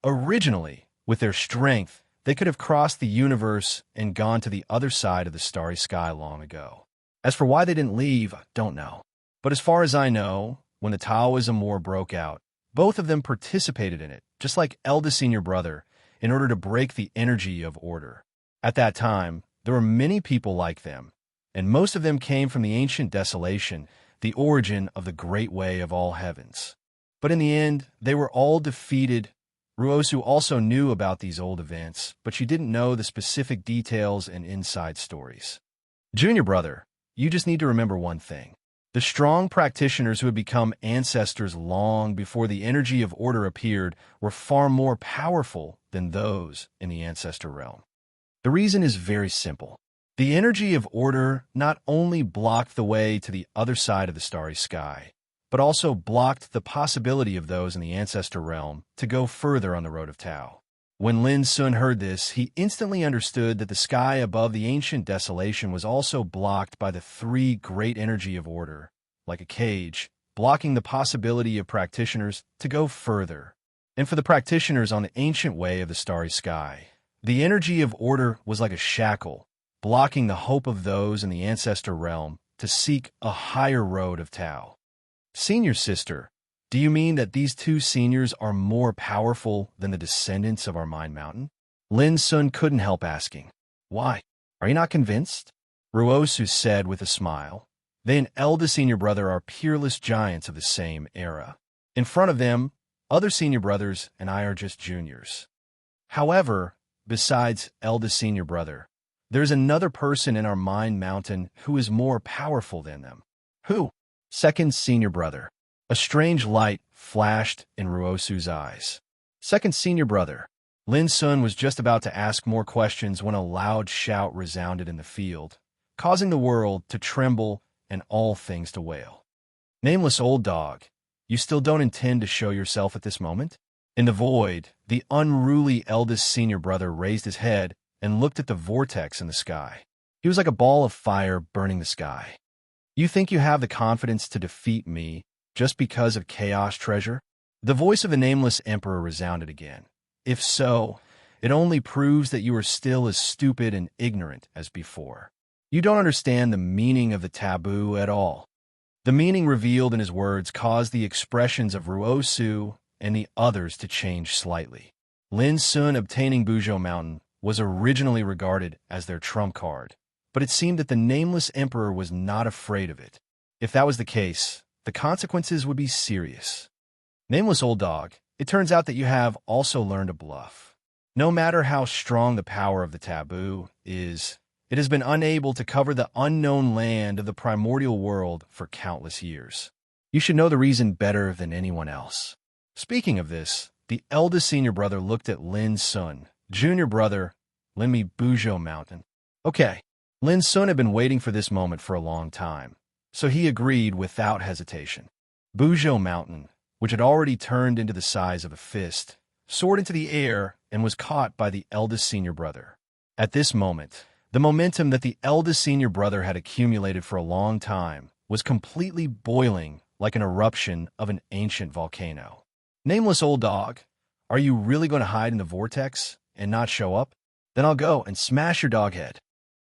Speaker 1: Originally, with their strength, they could have crossed the universe and gone to the other side of the starry sky long ago. As for why they didn't leave, I don't know. But as far as I know, when the Taoism War broke out, both of them participated in it, just like eldest senior brother, in order to break the energy of order. At that time, there were many people like them, and most of them came from the ancient desolation, the origin of the great way of all heavens. But in the end, they were all defeated. Ruosu also knew about these old events, but she didn't know the specific details and inside stories. Junior brother, you just need to remember one thing. The strong practitioners who had become ancestors long before the energy of order appeared were far more powerful than those in the ancestor realm. The reason is very simple. The energy of order not only blocked the way to the other side of the starry sky, but also blocked the possibility of those in the ancestor realm to go further on the road of Tao. When Lin Sun heard this, he instantly understood that the sky above the ancient desolation was also blocked by the 3 great energy of order, like a cage, blocking the possibility of practitioners to go further. And for the practitioners on the ancient way of the starry sky, the energy of order was like a shackle, blocking the hope of those in the ancestor realm to seek a higher road of Tao. Senior sister, do you mean that these 2 seniors are more powerful than the descendants of our Mind Mountain? Lin Sun couldn't help asking. Why? Are you not convinced? Ruosu said with a smile. They and eldest senior brother are peerless giants of the same era. In front of them, other senior brothers and I are just juniors. However, besides eldest senior brother, there's another person in our Mind Mountain who is more powerful than them. Who? Second senior brother. A strange light flashed in Ruosu's eyes. Second senior brother. Lin Sun was just about to ask more questions when a loud shout resounded in the field, causing the world to tremble and all things to wail. Nameless old dog, You still don't intend to show yourself at this moment? In the void, the unruly eldest senior brother raised his head and looked at the vortex in the sky. He was like a ball of fire burning the sky. You think you have the confidence to defeat me just because of chaos treasure? The voice of the nameless emperor resounded again. If so, it only proves that you are still as stupid and ignorant as before. You don't understand the meaning of the taboo at all. The meaning revealed in his words caused the expressions of Ruosu and the others to change slightly. Lin Sun obtaining Buzhou Mountain was originally regarded as their trump card, but it seemed that the nameless emperor was not afraid of it. If that was the case, the consequences would be serious. Nameless old dog, it turns out that you have also learned to bluff. No matter how strong the power of the taboo is, it has been unable to cover the unknown land of the primordial world for countless years. You should know the reason better than anyone else. Speaking of this, the eldest senior brother looked at Lin Sun. Junior brother, lend me Buzhou Mountain. Okay. Lin Sun had been waiting for this moment for a long time, so he agreed without hesitation. Buzhou Mountain, which had already turned into the size of a fist, soared into the air and was caught by the eldest senior brother. At this moment, the momentum that the eldest senior brother had accumulated for a long time was completely boiling like an eruption of an ancient volcano. Nameless old dog, are you really going to hide in the vortex and not show up? Then I'll go and smash your dog head.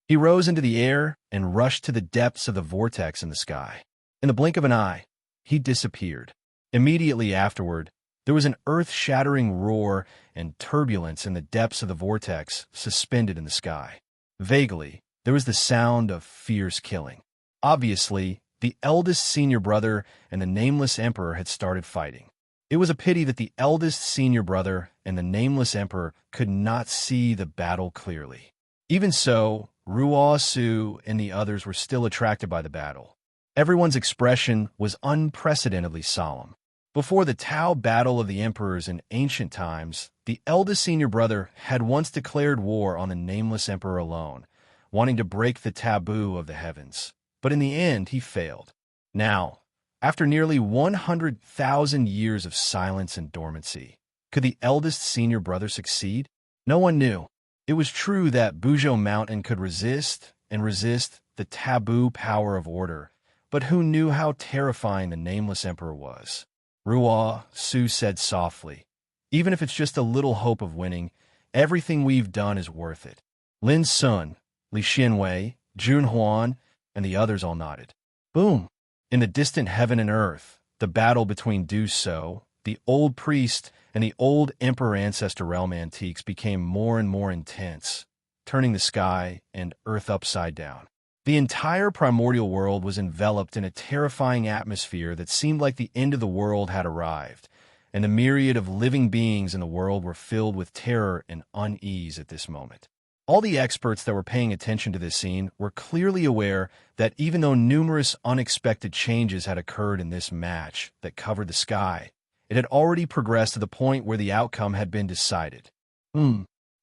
Speaker 1: He rose into the air and rushed to the depths of the vortex in the sky. In the blink of an eye, he disappeared. Immediately afterward, there was an earth-shattering roar and turbulence in the depths of the vortex suspended in the sky. Vaguely, there was the sound of fierce killing. Obviously, the eldest senior brother and the nameless emperor had started fighting. It was a pity that the eldest senior brother and the nameless emperor could not see the battle clearly. Even so, Ruosu and the others were still attracted by the battle. Everyone's expression was unprecedentedly solemn. Before the Tao battle of the emperors in ancient times, the eldest senior brother had once declared war on the nameless emperor alone, wanting to break the taboo of the heavens. But in the end, he failed. Now, after nearly 100,000 years of silence and dormancy, could the eldest senior brother succeed? No one knew. It was true that Buzhou Mountain could resist the taboo power of order, but who knew how terrifying the nameless emperor was? Ruosu said softly, even if it's just a little hope of winning, everything we've done is worth it. Lin Sun, Li Xianwei, Jun Huan, and the others all nodded. Boom! In the distant heaven and earth, the battle between Du So, the old priest, and the old emperor ancestor realm antiques became more and more intense, turning the sky and earth upside down. The entire primordial world was enveloped in a terrifying atmosphere that seemed like the end of the world had arrived, and the myriad of living beings in the world were filled with terror and unease at this moment. All the experts that were paying attention to this scene were clearly aware that even though numerous unexpected changes had occurred in this match that covered the sky, it had already progressed to the point where the outcome had been decided.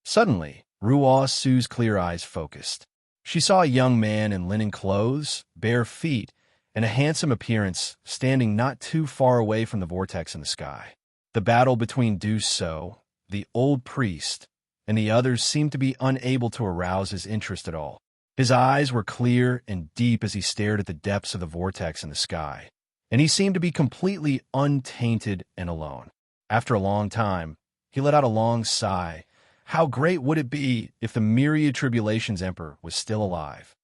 Speaker 1: Suddenly, Ruosu's clear eyes focused. She saw a young man in linen clothes, bare feet, and a handsome appearance standing not too far away from the vortex in the sky. The battle between Du So, the old priest, and the others seemed to be unable to arouse his interest at all. His eyes were clear and deep as he stared at the depths of the vortex in the sky, and he seemed to be completely untainted and alone. After a long time, he let out a long sigh. How great would it be if the Myriad Tribulations Emperor was still alive?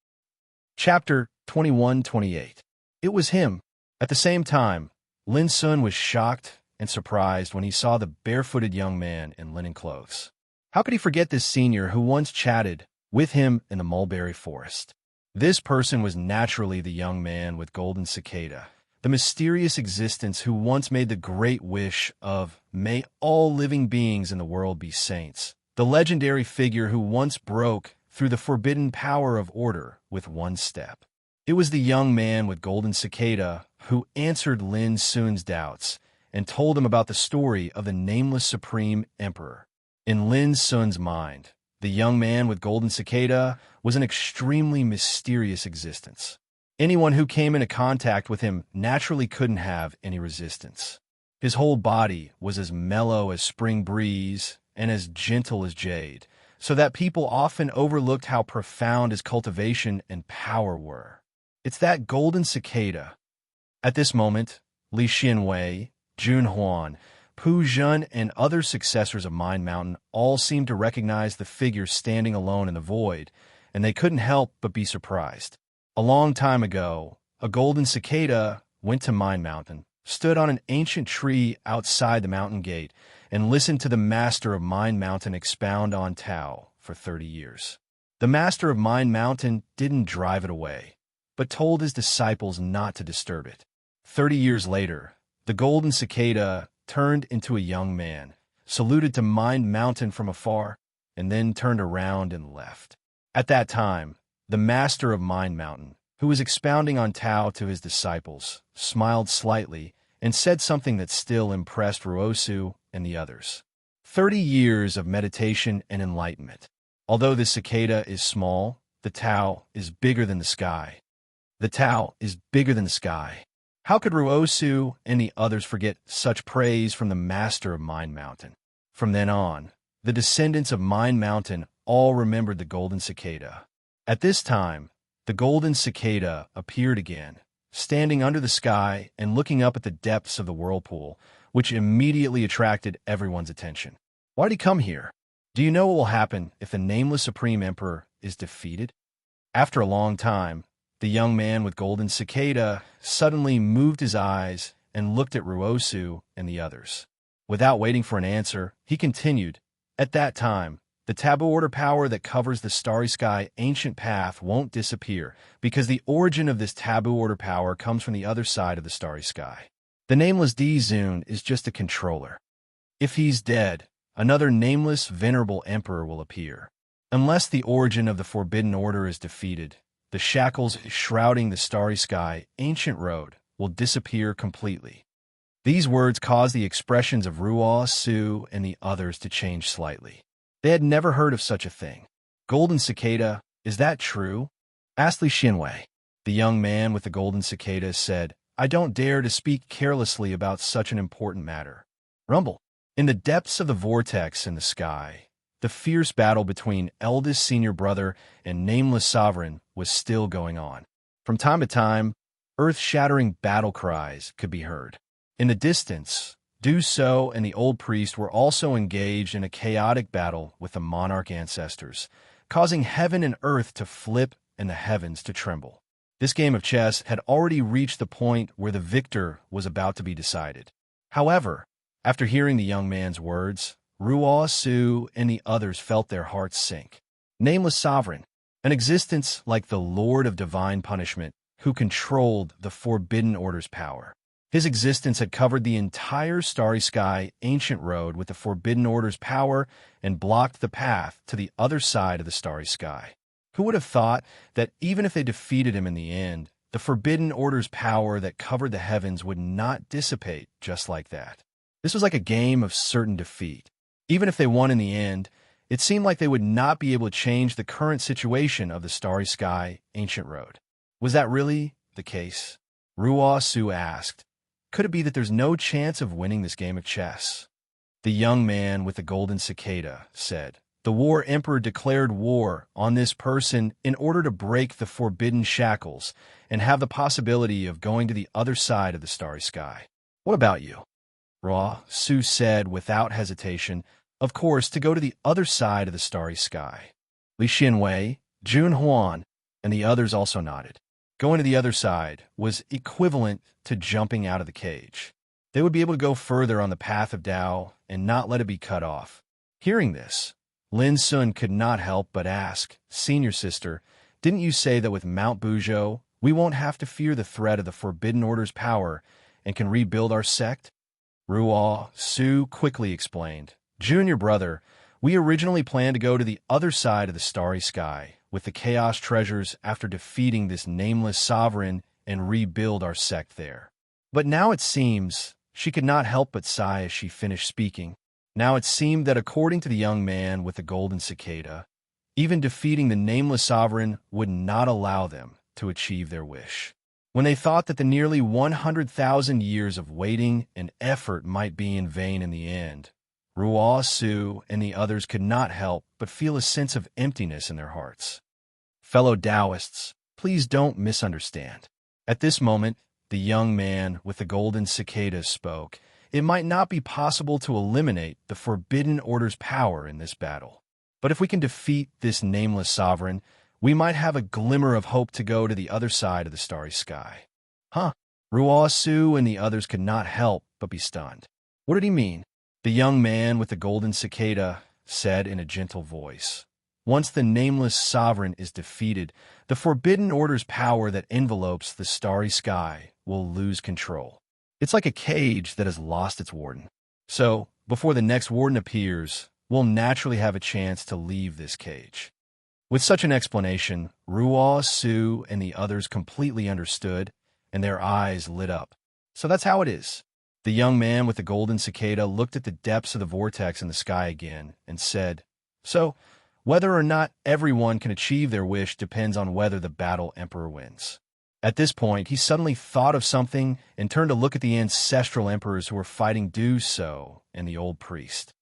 Speaker 1: Chapter 21-28. It was him. At the same time, Lin Sun was shocked and surprised when he saw the barefooted young man in linen clothes. How could he forget this senior who once chatted with him in the mulberry forest? This person was naturally the young man with golden cicada, the mysterious existence who once made the great wish of, "May all living beings in the world be saints," the legendary figure who once broke through the forbidden power of order with one step. It was the young man with golden cicada who answered Lin Sun's doubts and told him about the story of the nameless supreme emperor. In Lin Sun's mind, the young man with golden cicada was an extremely mysterious existence. Anyone who came into contact with him naturally couldn't have any resistance. His whole body was as mellow as spring breeze and as gentle as jade, so that people often overlooked how profound his cultivation and power were. It's that golden cicada. At this moment, Li Xianwei, Jun Huan, Pu Zhen, and other successors of Mind Mountain all seemed to recognize the figure standing alone in the void, and they couldn't help but be surprised. A long time ago, a golden cicada went to Mind Mountain, stood on an ancient tree outside the mountain gate, and listened to the master of Mind Mountain expound on Tao for 30 years. The master of Mind Mountain didn't drive it away, but told his disciples not to disturb it. 30 years later, the golden cicada turned into a young man, saluted to Mind Mountain from afar, and then turned around and left. At that time, the master of Mind Mountain, who was expounding on Tao to his disciples, smiled slightly and said something that still impressed Ruosu and the others. 30 years of meditation and enlightenment. Although the cicada is small, the Tao is bigger than the sky. The Tao is bigger than the sky. How could Ruosu and the others forget such praise from the master of Mind Mountain? From then on, the descendants of Mind Mountain all remembered the golden cicada. At this time, the golden cicada appeared again, standing under the sky and looking up at the depths of the whirlpool, which immediately attracted everyone's attention. Why did he come here? Do you know what will happen if the nameless Supreme Emperor is defeated? After a long time, the young man with golden cicada suddenly moved his eyes and looked at Ruosu and the others. Without waiting for an answer, he continued, "At that time, the taboo order power that covers the starry sky ancient path won't disappear because the origin of this taboo order power comes from the other side of the starry sky. The nameless D-Zune is just a controller. If he's dead, another nameless, venerable emperor will appear. Unless the origin of the forbidden order is defeated, the shackles shrouding the starry sky ancient road will disappear completely." These words caused the expressions of Ruo, Su, and the others to change slightly. They had never heard of such a thing. "Golden cicada, is that true?" asked Li Xianwei. The young man with the golden cicada said, "I don't dare to speak carelessly about such an important matter." Rumble. In the depths of the vortex in the sky, the fierce battle between eldest senior brother and nameless sovereign was still going on. From time to time, earth-shattering battle cries could be heard. In the distance, Du So and the old priest were also engaged in a chaotic battle with the monarch ancestors, causing heaven and earth to flip and the heavens to tremble. This game of chess had already reached the point where the victor was about to be decided. However, after hearing the young man's words, Ruo, Su, and the others felt their hearts sink. Nameless sovereign, an existence like the Lord of Divine Punishment, who controlled the Forbidden Order's power. His existence had covered the entire starry sky ancient road with the Forbidden Order's power and blocked the path to the other side of the starry sky. Who would have thought that even if they defeated him in the end, the Forbidden Order's power that covered the heavens would not dissipate just like that? This was like a game of certain defeat. Even if they won in the end, it seemed like they would not be able to change the current situation of the starry sky ancient road. Was that really the case? Ruo Su asked. Could it be that there's no chance of winning this game of chess? The young man with the golden cicada said, "The War Emperor declared war on this person in order to break the forbidden shackles and have the possibility of going to the other side of the starry sky. What about you?" Ruo Su said without hesitation, "Of course, to go to the other side of the starry sky." Li Xianwei, Jun Huan, and the others also nodded. Going to the other side was equivalent to jumping out of the cage. They would be able to go further on the path of Tao and not let it be cut off. Hearing this, Lin Sun could not help but ask, "Senior sister, didn't you say that with Mount Buzhou, we won't have to fear the threat of the Forbidden Order's power and can rebuild our sect?" Ruo Su quickly explained, "Junior brother, we originally planned to go to the other side of the starry sky with the chaos treasures after defeating this nameless sovereign and rebuild our sect there. But now it seems," she could not help but sigh as she finished speaking, "now it seemed that according to the young man with the golden cicada, even defeating the nameless sovereign would not allow them to achieve their wish. When they thought that the nearly 100,000 years of waiting and effort might be in vain in the end, Ruo Su and the others could not help but feel a sense of emptiness in their hearts. Fellow Taoists, please don't misunderstand. At this moment, the young man with the golden cicadas spoke. It might not be possible to eliminate the Forbidden Order's power in this battle. But if we can defeat this nameless sovereign, we might have a glimmer of hope to go to the other side of the starry sky. Huh? Ruo Su and the others could not help but be stunned. What did he mean? The young man with the golden cicada said in a gentle voice. Once the nameless sovereign is defeated, the Forbidden Order's power that envelopes the starry sky will lose control. It's like a cage that has lost its warden. So, before the next warden appears, we'll naturally have a chance to leave this cage. With such an explanation, Ruo Su and the others completely understood, and their eyes lit up. So that's how it is. The young man with the golden cicada looked at the depths of the vortex in the sky again and said, So, whether or not everyone can achieve their wish depends on whether the battle emperor wins. At this point, he suddenly thought of something and turned to look at the ancestral emperors who were fighting Du So and the old priest.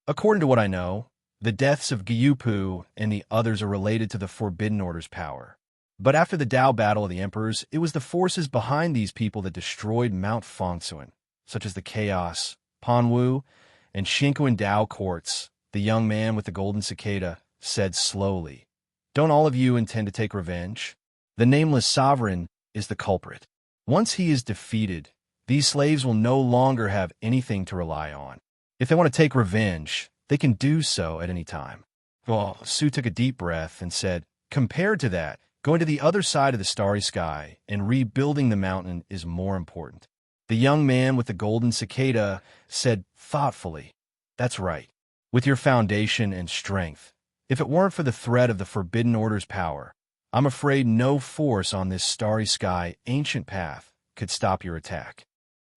Speaker 1: According to what I know, the deaths of Gyupu and the others are related to the Forbidden Order's power. But after the Dao battle of the emperors, it was the forces behind these people that destroyed Mount Fongsuan, such as the Chaos, Panwu, and Shinkuan Dao courts. The young man with the golden cicada said slowly, Don't all of you intend to take revenge? The nameless sovereign is the culprit. Once he is defeated, these slaves will no longer have anything to rely on. If they want to take revenge, they can do so at any time. Well, Su took a deep breath and said, Compared to that, going to the other side of the starry sky and rebuilding the mountain is more important. The young man with the golden cicada said thoughtfully, That's right. With your foundation and strength, if it weren't for the threat of the Forbidden Order's power, I'm afraid no force on this starry sky ancient path could stop your attack.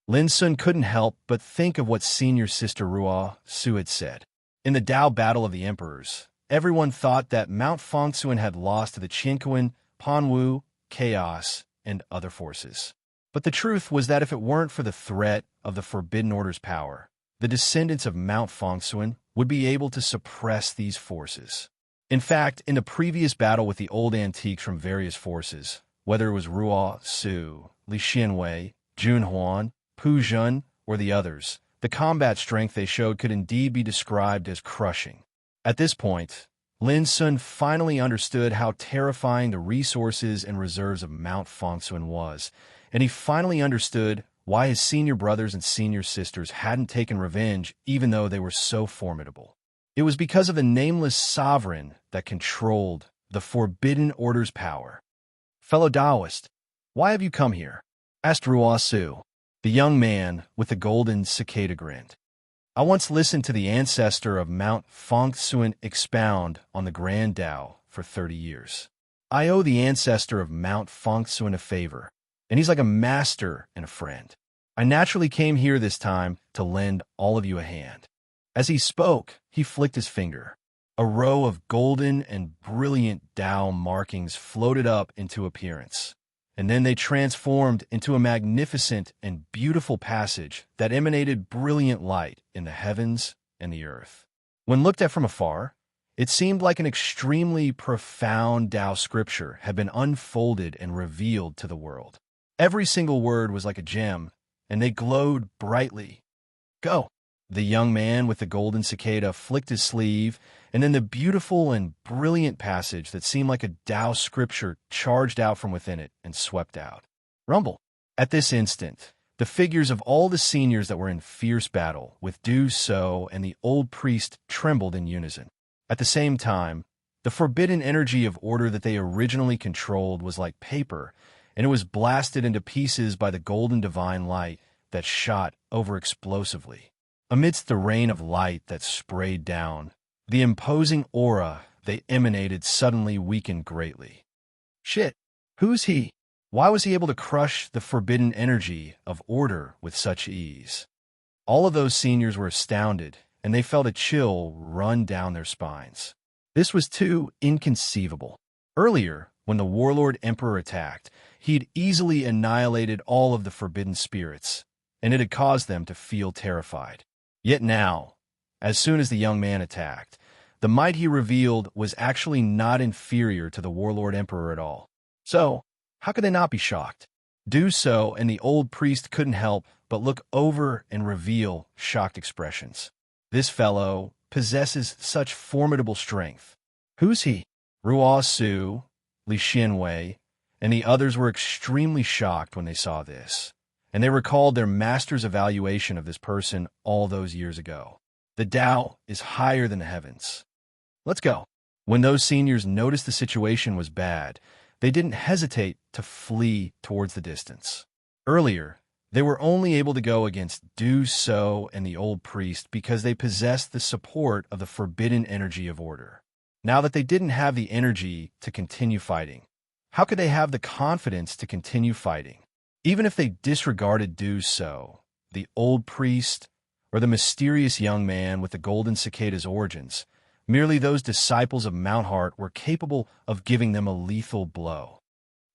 Speaker 1: Lin Sun couldn't help but think of what senior sister Ruo Su had said. In the Dao battle of the emperors, everyone thought that Mount Fongsuan had lost to the Qinquan, Panwu, Chaos, and other forces. But the truth was that if it weren't for the threat of the Forbidden Order's power, the descendants of Mount Fongsuan would be able to suppress these forces. In fact, in the previous battle with the old antiques from various forces, whether it was Ruo Su, Li Xianwei, Jun Huan, Pu Jun, or the others, the combat strength they showed could indeed be described as crushing. At this point, Lin Sun finally understood how terrifying the resources and reserves of Mount Fongsuan was, and he finally understood why his senior brothers and senior sisters hadn't taken revenge even though they were so formidable. It was because of the nameless sovereign that controlled the Forbidden Order's power. Fellow Taoist, why have you come here? Asked Ruo Su. The young man with the golden cicada grinned. I once listened to the ancestor of Mount Fongsuan expound on the Grand Tao for 30 years. I owe the ancestor of Mount Fongsuan a favor, and he's like a master and a friend. I naturally came here this time to lend all of you a hand. As he spoke, he flicked his finger. A row of golden and brilliant Tao markings floated up into appearance, and then they transformed into a magnificent and beautiful passage that emanated brilliant light in the heavens and the earth. When looked at from afar, it seemed like an extremely profound Tao scripture had been unfolded and revealed to the world. Every single word was like a gem, and they glowed brightly. Go! The young man with the golden cicada flicked his sleeve, and then the beautiful and brilliant passage that seemed like a Tao scripture charged out from within it and swept out. Rumble! At this instant, the figures of all the seniors that were in fierce battle with Du So and the old priest trembled in unison. At the same time, the forbidden energy of order that they originally controlled was like paper, and it was blasted into pieces by the golden divine light that shot over explosively. Amidst the rain of light that sprayed down, the imposing aura they emanated suddenly weakened greatly. Shit, who's he? Why was he able to crush the forbidden energy of order with such ease? All of those seniors were astounded, and they felt a chill run down their spines. This was too inconceivable. Earlier, When the warlord emperor attacked, he'd easily annihilated all of the forbidden spirits, and it had caused them to feel terrified. Yet now, as soon as the young man attacked, the might he revealed was actually not inferior to the warlord emperor at all. So, how could they not be shocked? Do so, and the old priest couldn't help but look over and reveal shocked expressions. This fellow possesses such formidable strength. Who's he? Ruo Su, Li Xianwei, and the others were extremely shocked when they saw this, and they recalled their master's evaluation of this person all those years ago. The Tao is higher than the heavens. Let's go. When those seniors noticed the situation was bad, they didn't hesitate to flee towards the distance. Earlier, they were only able to go against Du So and the old priest because they possessed the support of the forbidden energy of order. Now that they didn't have the energy to continue fighting, how could they have the confidence to continue fighting? Even if they disregarded Du So, the old priest, or the mysterious young man with the golden cicada's origins, merely those disciples of Mount Heart were capable of giving them a lethal blow.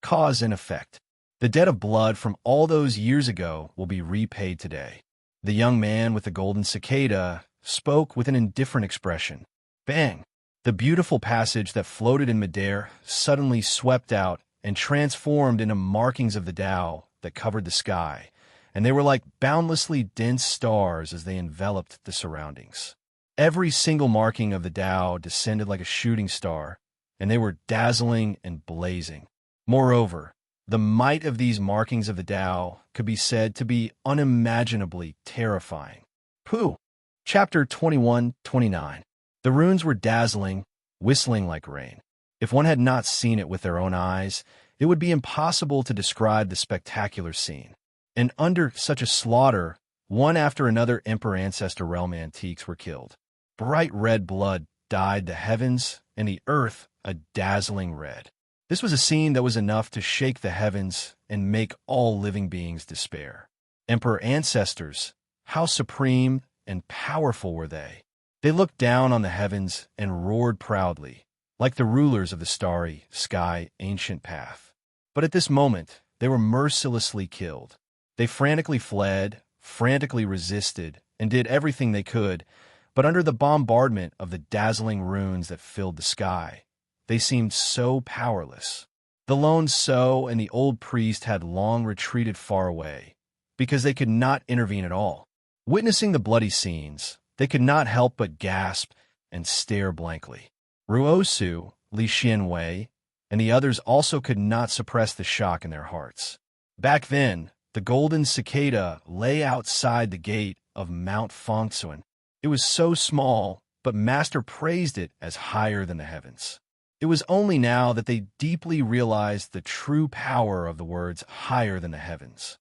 Speaker 1: Cause and effect. The debt of blood from all those years ago will be repaid today. The young man with the golden cicada spoke with an indifferent expression. Bang! The beautiful passage that floated in midair suddenly swept out and transformed into markings of the Tao that covered the sky, and they were like boundlessly dense stars as they enveloped the surroundings. Every single marking of the Tao descended like a shooting star, and they were dazzling and blazing. Moreover, the might of these markings of the Tao could be said to be unimaginably terrifying. Pooh! Chapter 21-29. The runes were dazzling, whistling like rain. If one had not seen it with their own eyes, it would be impossible to describe the spectacular scene. And under such a slaughter, one after another Emperor Ancestor Realm antiques were killed. Bright red blood dyed the heavens, and the earth a dazzling red. This was a scene that was enough to shake the heavens and make all living beings despair. Emperor Ancestors, how supreme and powerful were they? They looked down on the heavens and roared proudly, like the rulers of the starry sky ancient path. But at this moment, they were mercilessly killed. They frantically fled, frantically resisted, and did everything they could, but under the bombardment of the dazzling runes that filled the sky, they seemed so powerless. The lone So and the old priest had long retreated far away, because they could not intervene at all. Witnessing the bloody scenes, they could not help but gasp and stare blankly. Ruo Su, Li Xianwei, and the others also could not suppress the shock in their hearts. Back then, the golden cicada lay outside the gate of Mount Fengsuan. It was so small, but Master praised it as higher than the heavens. It was only now that they deeply realized the true power of the words higher than the heavens.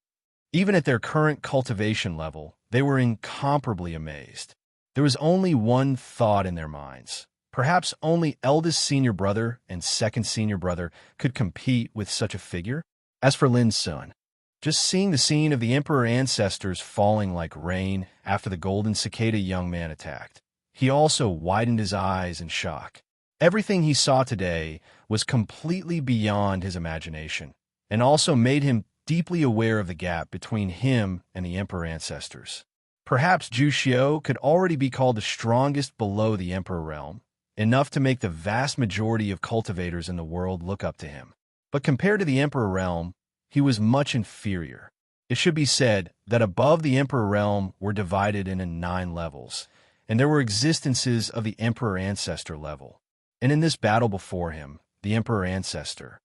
Speaker 1: Even at their current cultivation level, they were incomparably amazed. There was only one thought in their minds. Perhaps only eldest senior brother and second senior brother could compete with such a figure. As for Lin Sun, just seeing the scene of the Emperor Ancestors falling like rain after the golden cicada young man attacked, he also widened his eyes in shock. Everything he saw today was completely beyond his imagination, and also made him deeply aware of the gap between him and the Emperor Ancestors. Perhaps Zhu Xiu could already be called the strongest below the Emperor realm, enough to make the vast majority of cultivators in the world look up to him. But compared to the Emperor realm, he was much inferior. It should be said that above the Emperor realm were divided into 9 levels, and there were existences of the Emperor Ancestor level. And in this battle before him, the Emperor Ancestor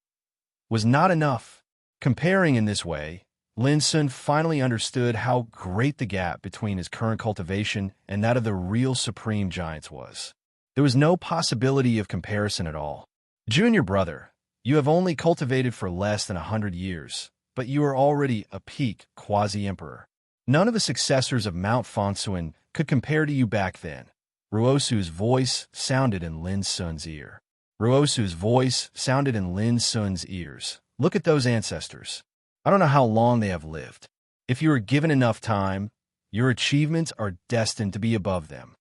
Speaker 1: was not enough. Comparing in this way, Lin Sun finally understood how great the gap between his current cultivation and that of the real supreme giants was. There was no possibility of comparison at all. Junior brother, you have only cultivated for less than 100 years, but you are already a peak quasi-emperor. None of the successors of Mount Fengsuan could compare to you back then. Ruosu's voice sounded in Lin Sun's ear. Ruosu's voice sounded in Lin Sun's ears. Look at those ancestors. I don't know how long they have lived. If you are given enough time, your achievements are destined to be above them.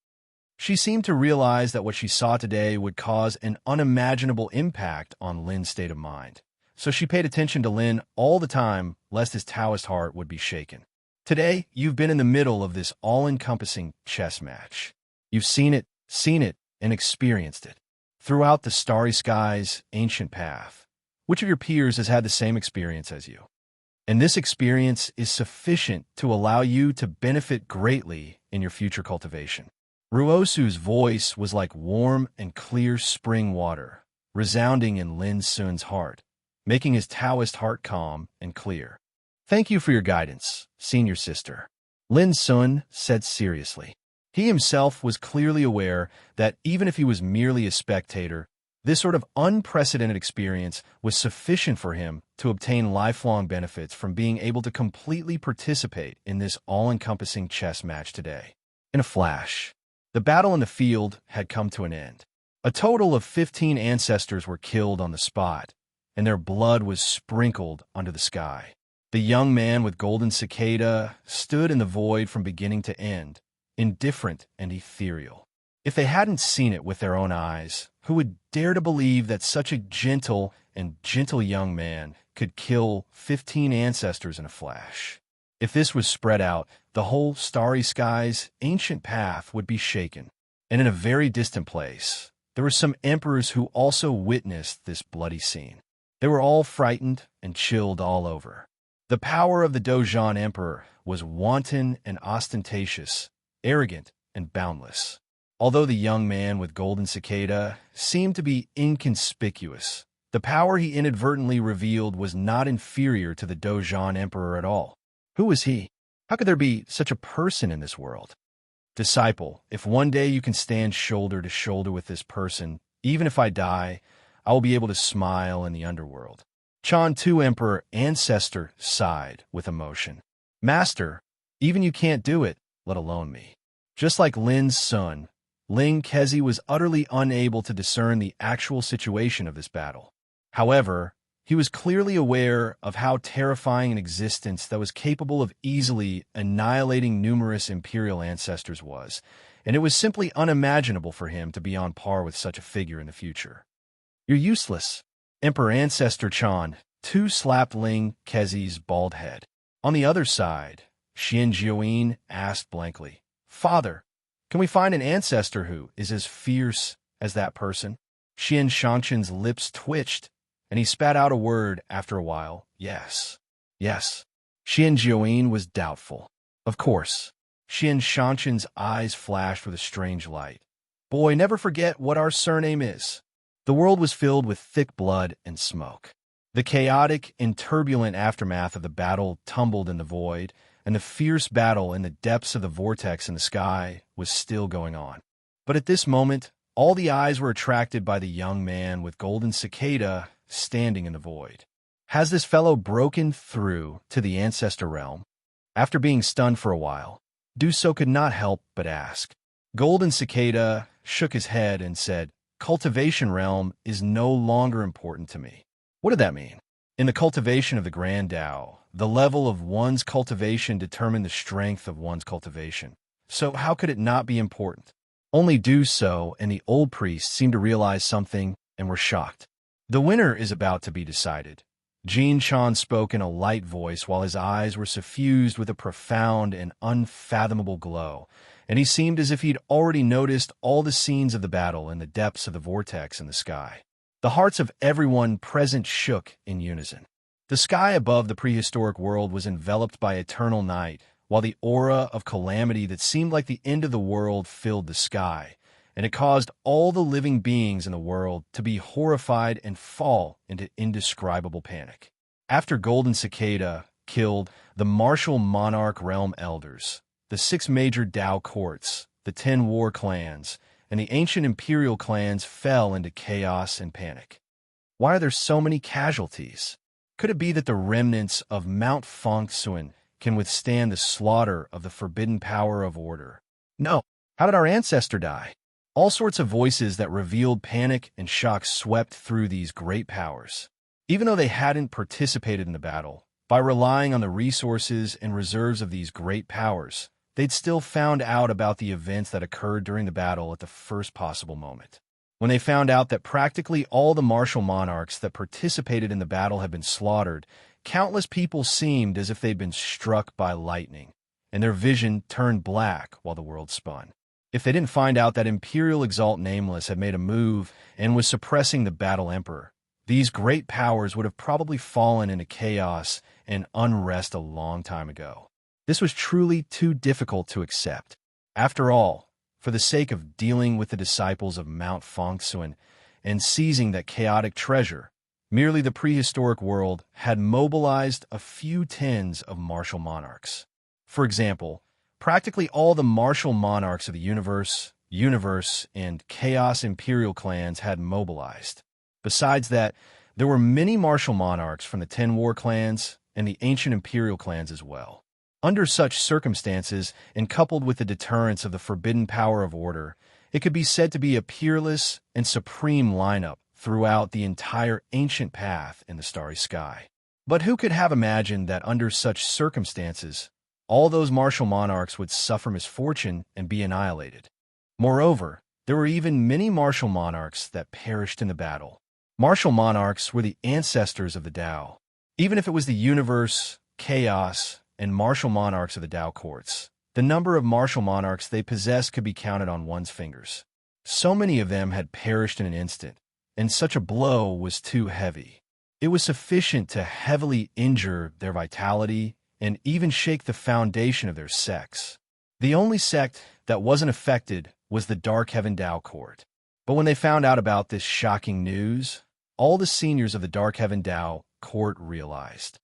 Speaker 1: She seemed to realize that what she saw today would cause an unimaginable impact on Lin's state of mind. So she paid attention to Lin all the time, lest his Taoist heart would be shaken. Today, you've been in the middle of this all-encompassing chess match. You've seen it, and experienced it. Throughout the starry skies, ancient path. Which of your peers has had the same experience as you? And this experience is sufficient to allow you to benefit greatly in your future cultivation. Ruosu's voice was like warm and clear spring water, resounding in Lin Sun's heart, making his Taoist heart calm and clear. Thank you for your guidance, senior sister, Lin Sun said seriously. He himself was clearly aware that even if he was merely a spectator, this sort of unprecedented experience was sufficient for him to obtain lifelong benefits from being able to completely participate in this all-encompassing chess match today. In a flash, the battle in the field had come to an end. A total of 15 ancestors were killed on the spot, and their blood was sprinkled under the sky. The young man with golden cicada stood in the void from beginning to end, indifferent and ethereal. If they hadn't seen it with their own eyes, who would dare to believe that such a gentle young man could kill 15 ancestors in a flash? If this was spread out, the whole starry skies ancient path would be shaken. And in a very distant place, there were some emperors who also witnessed this bloody scene. They were all frightened and chilled all over. The power of the Dozhan Emperor was wanton and ostentatious, arrogant and boundless. Although the young man with golden cicada seemed to be inconspicuous, the power he inadvertently revealed was not inferior to the Dozhan Emperor at all. Who was he? How could there be such a person in this world? Disciple, if one day you can stand shoulder to shoulder with this person, even if I die, I will be able to smile in the underworld. Chan Tu Emperor Ancestor sighed with emotion. Master, even you can't do it, let alone me. Just like Lin's son, Ling Kezi was utterly unable to discern the actual situation of this battle. However, he was clearly aware of how terrifying an existence that was capable of easily annihilating numerous imperial ancestors was, and it was simply unimaginable for him to be on par with such a figure in the future. You're useless. Emperor Ancestor Chan Tu slapped Ling Kezi's bald head. On the other side, Xian Jiuyin asked blankly, Father, can we find an ancestor who is as fierce as that person? Xian Shangchen's lips twitched, and he spat out a word after a while. Yes. Xian Jiuyin was doubtful. Of course. Xian Shangchen's eyes flashed with a strange light. Boy, never forget what our surname is. The world was filled with thick blood and smoke. The chaotic and turbulent aftermath of the battle tumbled in the void, and the fierce battle in the depths of the vortex in the sky was still going on. But at this moment, all the eyes were attracted by the young man with golden cicada standing in the void. Has this fellow broken through to the ancestor realm? After being stunned for a while, Duso could not help but ask. Golden Cicada shook his head and said, Cultivation realm is no longer important to me. What did that mean? In the cultivation of the Grand Tao, the level of one's cultivation determined the strength of one's cultivation. So how could it not be important? Only Duso and the old priest seemed to realize something and were shocked. The winner is about to be decided. Jin Chan spoke in a light voice while his eyes were suffused with a profound and unfathomable glow, and he seemed as if he'd already noticed all the scenes of the battle in the depths of the vortex in the sky. The hearts of everyone present shook in unison. The sky above the prehistoric world was enveloped by eternal night, while the aura of calamity that seemed like the end of the world filled the sky, and it caused all the living beings in the world to be horrified and fall into indescribable panic. After Golden Cicada killed the martial monarch realm elders, the 6 major Tao courts, the 10 war clans, and the ancient imperial clans fell into chaos and panic. Why are there so many casualties? Could it be that the remnants of Mount Fengsuan can withstand the slaughter of the forbidden power of order? No. How did our ancestor die? All sorts of voices that revealed panic and shock swept through these great powers. Even though they hadn't participated in the battle, by relying on the resources and reserves of these great powers, they'd still found out about the events that occurred during the battle at the first possible moment. When they found out that practically all the martial monarchs that participated in the battle had been slaughtered, countless people seemed as if they'd been struck by lightning, and their vision turned black while the world spun. If they didn't find out that Imperial Exalt Nameless had made a move and was suppressing the Battle Emperor, these great powers would have probably fallen into chaos and unrest a long time ago. This was truly too difficult to accept. After all, for the sake of dealing with the disciples of Mount Fongsuan and seizing that chaotic treasure, merely the prehistoric world had mobilized a few tens of martial monarchs. For example, practically all the martial monarchs of the universe, and chaos imperial clans had mobilized. Besides that, there were many martial monarchs from the 10 war clans and the ancient imperial clans as well. Under such circumstances, and coupled with the deterrence of the forbidden power of order, it could be said to be a peerless and supreme lineup throughout the entire ancient path in the starry sky. But who could have imagined that under such circumstances, all those martial monarchs would suffer misfortune and be annihilated? Moreover, there were even many martial monarchs that perished in the battle. Martial monarchs were the ancestors of the Tao. Even if it was the universe, chaos, and martial monarchs of the Tao courts, the number of martial monarchs they possessed could be counted on one's fingers. So many of them had perished in an instant, and such a blow was too heavy. It was sufficient to heavily injure their vitality and even shake the foundation of their sects. The only sect that wasn't affected was the Dark Heaven Tao Court. But when they found out about this shocking news, all the seniors of the Dark Heaven Tao Court realized.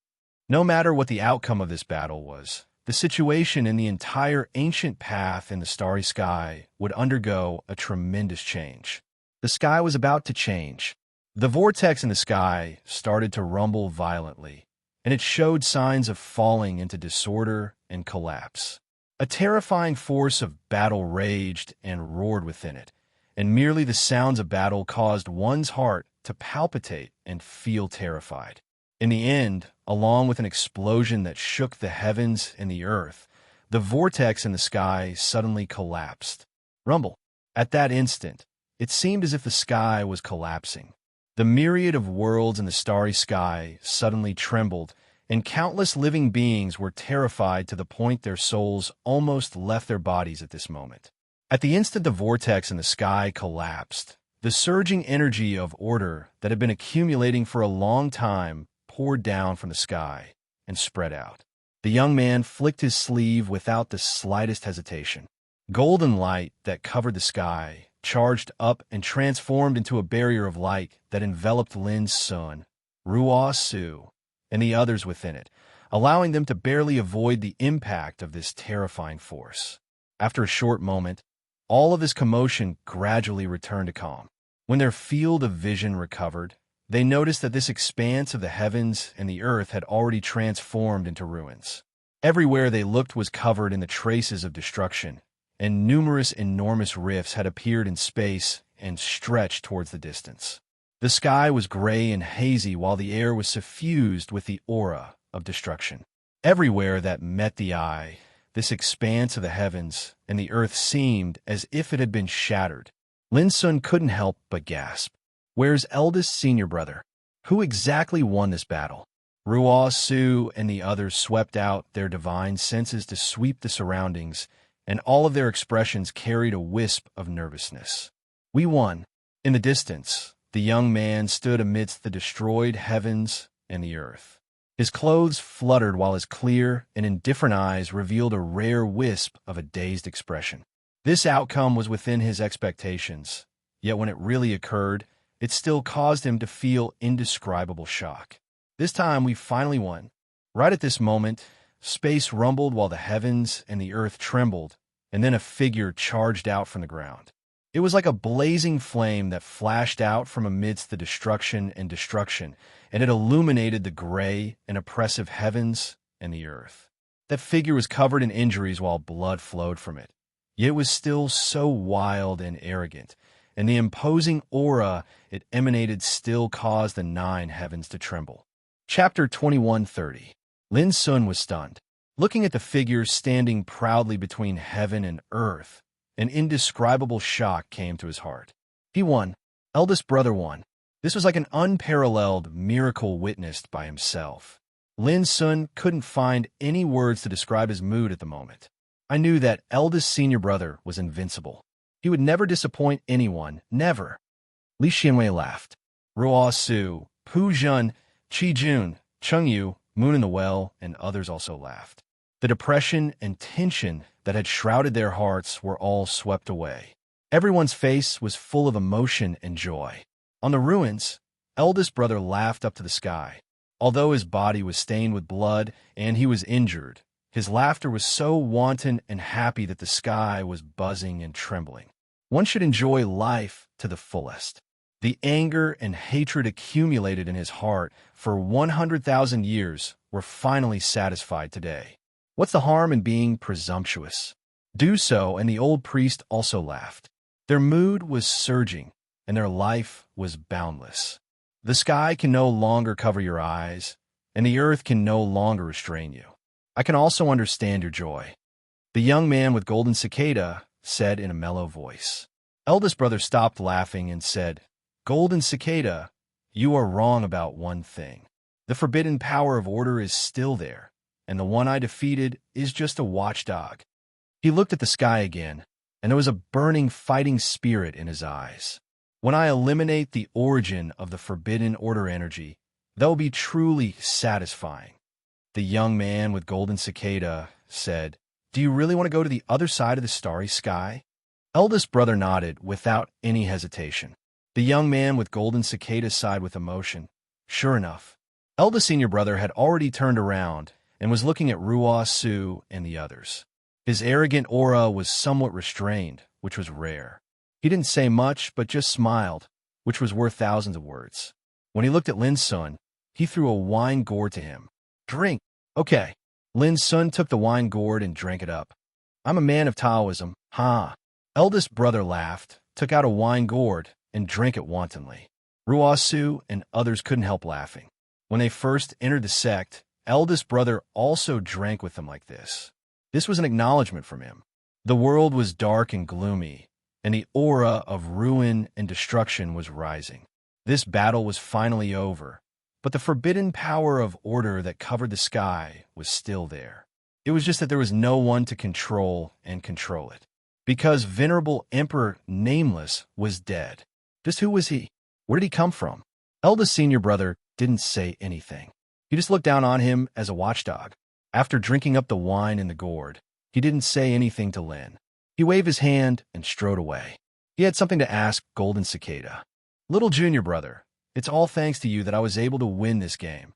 Speaker 1: No matter what the outcome of this battle was, the situation in the entire ancient path in the starry sky would undergo a tremendous change. The sky was about to change. The vortex in the sky started to rumble violently, and it showed signs of falling into disorder and collapse. A terrifying force of battle raged and roared within it, and merely the sounds of battle caused one's heart to palpitate and feel terrified. In the end, along with an explosion that shook the heavens and the earth, the vortex in the sky suddenly collapsed. Rumble. At that instant, it seemed as if the sky was collapsing. The myriad of worlds in the starry sky suddenly trembled, and countless living beings were terrified to the point their souls almost left their bodies at this moment. At the instant the vortex in the sky collapsed, the surging energy of order that had been accumulating for a long time poured down from the sky and spread out. The young man flicked his sleeve without the slightest hesitation. Golden light that covered the sky charged up and transformed into a barrier of light that enveloped Lin Sun, Ruo Su, and the others within it, allowing them to barely avoid the impact of this terrifying force. After a short moment, all of this commotion gradually returned to calm. When their field of vision recovered, they noticed that this expanse of the heavens and the earth had already transformed into ruins. Everywhere they looked was covered in the traces of destruction, and numerous enormous rifts had appeared in space and stretched towards the distance. The sky was gray and hazy while the air was suffused with the aura of destruction. Everywhere that met the eye, this expanse of the heavens and the earth seemed as if it had been shattered. Lin Sun couldn't help but gasp. Where's eldest senior brother? Who exactly won this battle? Ruo Su and the others swept out their divine senses to sweep the surroundings, and all of their expressions carried a wisp of nervousness. We won. In the distance, the young man stood amidst the destroyed heavens and the earth. His clothes fluttered while his clear and indifferent eyes revealed a rare wisp of a dazed expression. This outcome was within his expectations, yet when it really occurred, it still caused him to feel indescribable shock. This time we finally won. Right at this moment, space rumbled while the heavens and the earth trembled, and then a figure charged out from the ground. It was like a blazing flame that flashed out from amidst the destruction, and it illuminated the gray and oppressive heavens and the earth. That figure was covered in injuries while blood flowed from it. Yet it was still so wild and arrogant, and the imposing aura it emanated still caused the 9 heavens to tremble. Chapter 2130. Lin Sun was stunned. Looking at the figure standing proudly between heaven and earth, an indescribable shock came to his heart. He won. Eldest brother won. This was like an unparalleled miracle witnessed by himself. Lin Sun couldn't find any words to describe his mood at the moment. I knew that eldest senior brother was invincible. He would never disappoint anyone, never. Li Xianwei laughed. Ruo Su, Pu Jun, Qi Jun, Cheng Yu, Moon in the Well, and others also laughed. The depression and tension that had shrouded their hearts were all swept away. Everyone's face was full of emotion and joy. On the ruins, eldest brother laughed up to the sky. Although his body was stained with blood and he was injured, his laughter was so wanton and happy that the sky was buzzing and trembling. One should enjoy life to the fullest. The anger and hatred accumulated in his heart for 100,000 years were finally satisfied today. What's the harm in being presumptuous? Do so, and the old priest also laughed. Their mood was surging, and their life was boundless. The sky can no longer cover your eyes, and the earth can no longer restrain you. I can also understand your joy. The young man with golden cicada said in a mellow voice. Eldest brother stopped laughing and said, Golden cicada, you are wrong about one thing. The forbidden power of order is still there, and the one I defeated is just a watchdog. He looked at the sky again, and there was a burning fighting spirit in his eyes. When I eliminate the origin of the forbidden order energy, that will be truly satisfying. The young man with golden cicada said, Do you really want to go to the other side of the starry sky? Eldest brother nodded without any hesitation. The young man with golden cicada sighed with emotion. Sure enough, eldest senior brother had already turned around and was looking at Ruo Su and the others. His arrogant aura was somewhat restrained, which was rare. He didn't say much, but just smiled, which was worth thousands of words. When he looked at Lin Sun, he threw a wine gourd to him. Drink. Okay. Lin Sun took the wine gourd and drank it up. I'm a man of Taoism, ha. Eldest brother laughed, took out a wine gourd, and drank it wantonly. Ruo Su and others couldn't help laughing. When they first entered the sect, eldest brother also drank with them like this. This was an acknowledgement from him. The world was dark and gloomy, and the aura of ruin and destruction was rising. This battle was finally over, but the forbidden power of order that covered the sky was still there. It was just that there was no one to control it. Because venerable Emperor Nameless was dead. Just who was he? Where did he come from? Eldest senior brother didn't say anything. He just looked down on him as a watchdog. After drinking up the wine in the gourd, he didn't say anything to Lin. He waved his hand and strode away. He had something to ask Golden Cicada. Little junior brother, it's all thanks to you that I was able to win this game.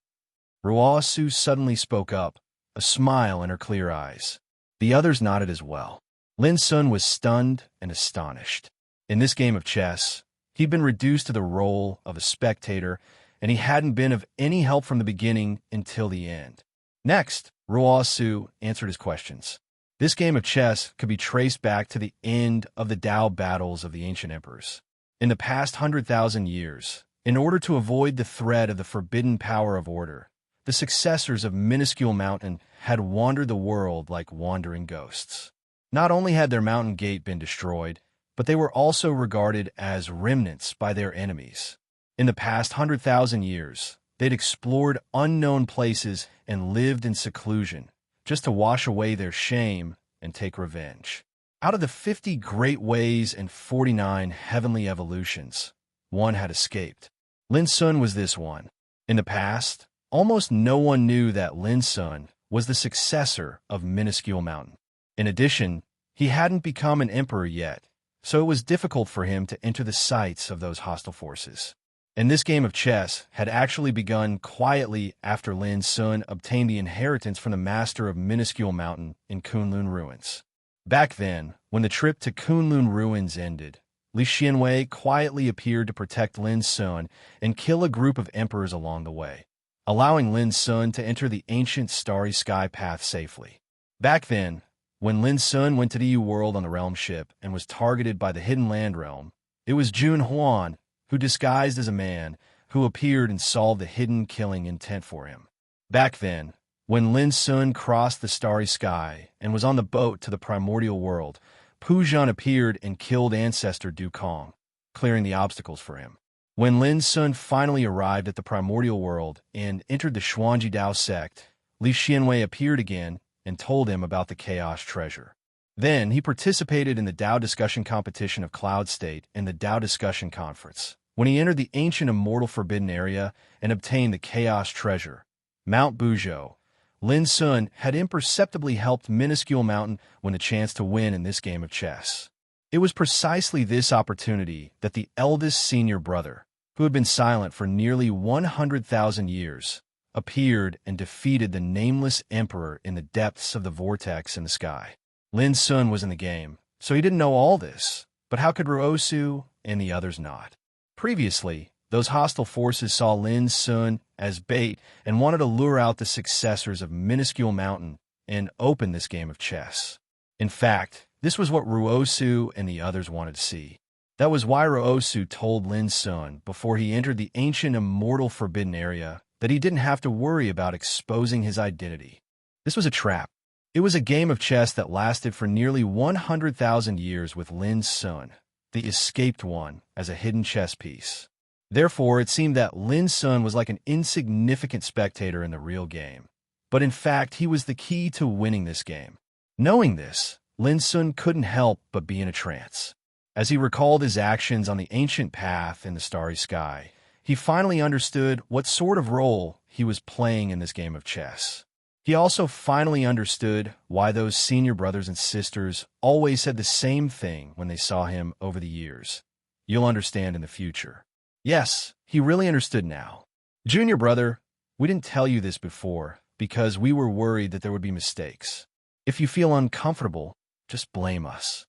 Speaker 1: Ruo Su suddenly spoke up, a smile in her clear eyes. The others nodded as well. Lin Sun was stunned and astonished. In this game of chess, he'd been reduced to the role of a spectator, and he hadn't been of any help from the beginning until the end. Next, Ruo Su answered his questions. This game of chess could be traced back to the end of the Tao battles of the ancient emperors. In the past 100,000 years, in order to avoid the threat of the forbidden power of order, the successors of Minuscule Mountain had wandered the world like wandering ghosts. Not only had their mountain gate been destroyed, but they were also regarded as remnants by their enemies. In the past 100,000 years, they'd explored unknown places and lived in seclusion, just to wash away their shame and take revenge. Out of the 50 great ways and 49 heavenly evolutions, one had escaped. Lin Sun was this one. In the past, almost no one knew that Lin Sun was the successor of Minuscule Mountain. In addition, he hadn't become an emperor yet, so it was difficult for him to enter the sights of those hostile forces. And this game of chess had actually begun quietly after Lin Sun obtained the inheritance from the master of Minuscule Mountain in Kunlun Ruins. Back then, when the trip to Kunlun Ruins ended, Li Xianwei quietly appeared to protect Lin Sun and kill a group of emperors along the way, allowing Lin Sun to enter the ancient starry sky path safely. Back then, when Lin Sun went to the U-World on the realm ship and was targeted by the Hidden Land Realm, it was Jun Huan, who disguised as a man, who appeared and solved the hidden killing intent for him. Back then, When Lin Sun crossed the starry sky and was on the boat to the primordial world, Pu Zhan appeared and killed ancestor Du Kong, clearing the obstacles for him. When Lin Sun finally arrived at the primordial world and entered the Xuanji Dao sect, Li Xianwei appeared again and told him about the Chaos Treasure. Then he participated in the Dao discussion competition of Cloud State and the Dao discussion conference. When he entered the ancient immortal forbidden area and obtained the Chaos Treasure, Mount Buzhou, Lin Sun had imperceptibly helped Minuscule Mountain win a chance to win in this game of chess. It was precisely this opportunity that the eldest senior brother, who had been silent for nearly 100,000 years, appeared and defeated the nameless emperor in the depths of the vortex in the sky. Lin Sun was in the game, so he didn't know all this, but how could Ruosu and the others not? Previously, those hostile forces saw Lin Sun as bait and wanted to lure out the successors of Minuscule Mountain and open this game of chess. In fact, this was what Ruosu and the others wanted to see. That was why Ruosu told Lin Sun before he entered the ancient immortal forbidden area that he didn't have to worry about exposing his identity. This was a trap. It was a game of chess that lasted for nearly 100,000 years with Lin Sun, the escaped one, as a hidden chess piece. Therefore, it seemed that Lin Sun was like an insignificant spectator in the real game. But in fact, he was the key to winning this game. Knowing this, Lin Sun couldn't help but be in a trance. As he recalled his actions on the ancient path in the starry sky, he finally understood what sort of role he was playing in this game of chess. He also finally understood why those senior brothers and sisters always said the same thing when they saw him over the years. You'll understand in the future. Yes, he really understood now. Junior brother, we didn't tell you this before because we were worried that there would be mistakes. If you feel uncomfortable, just blame us.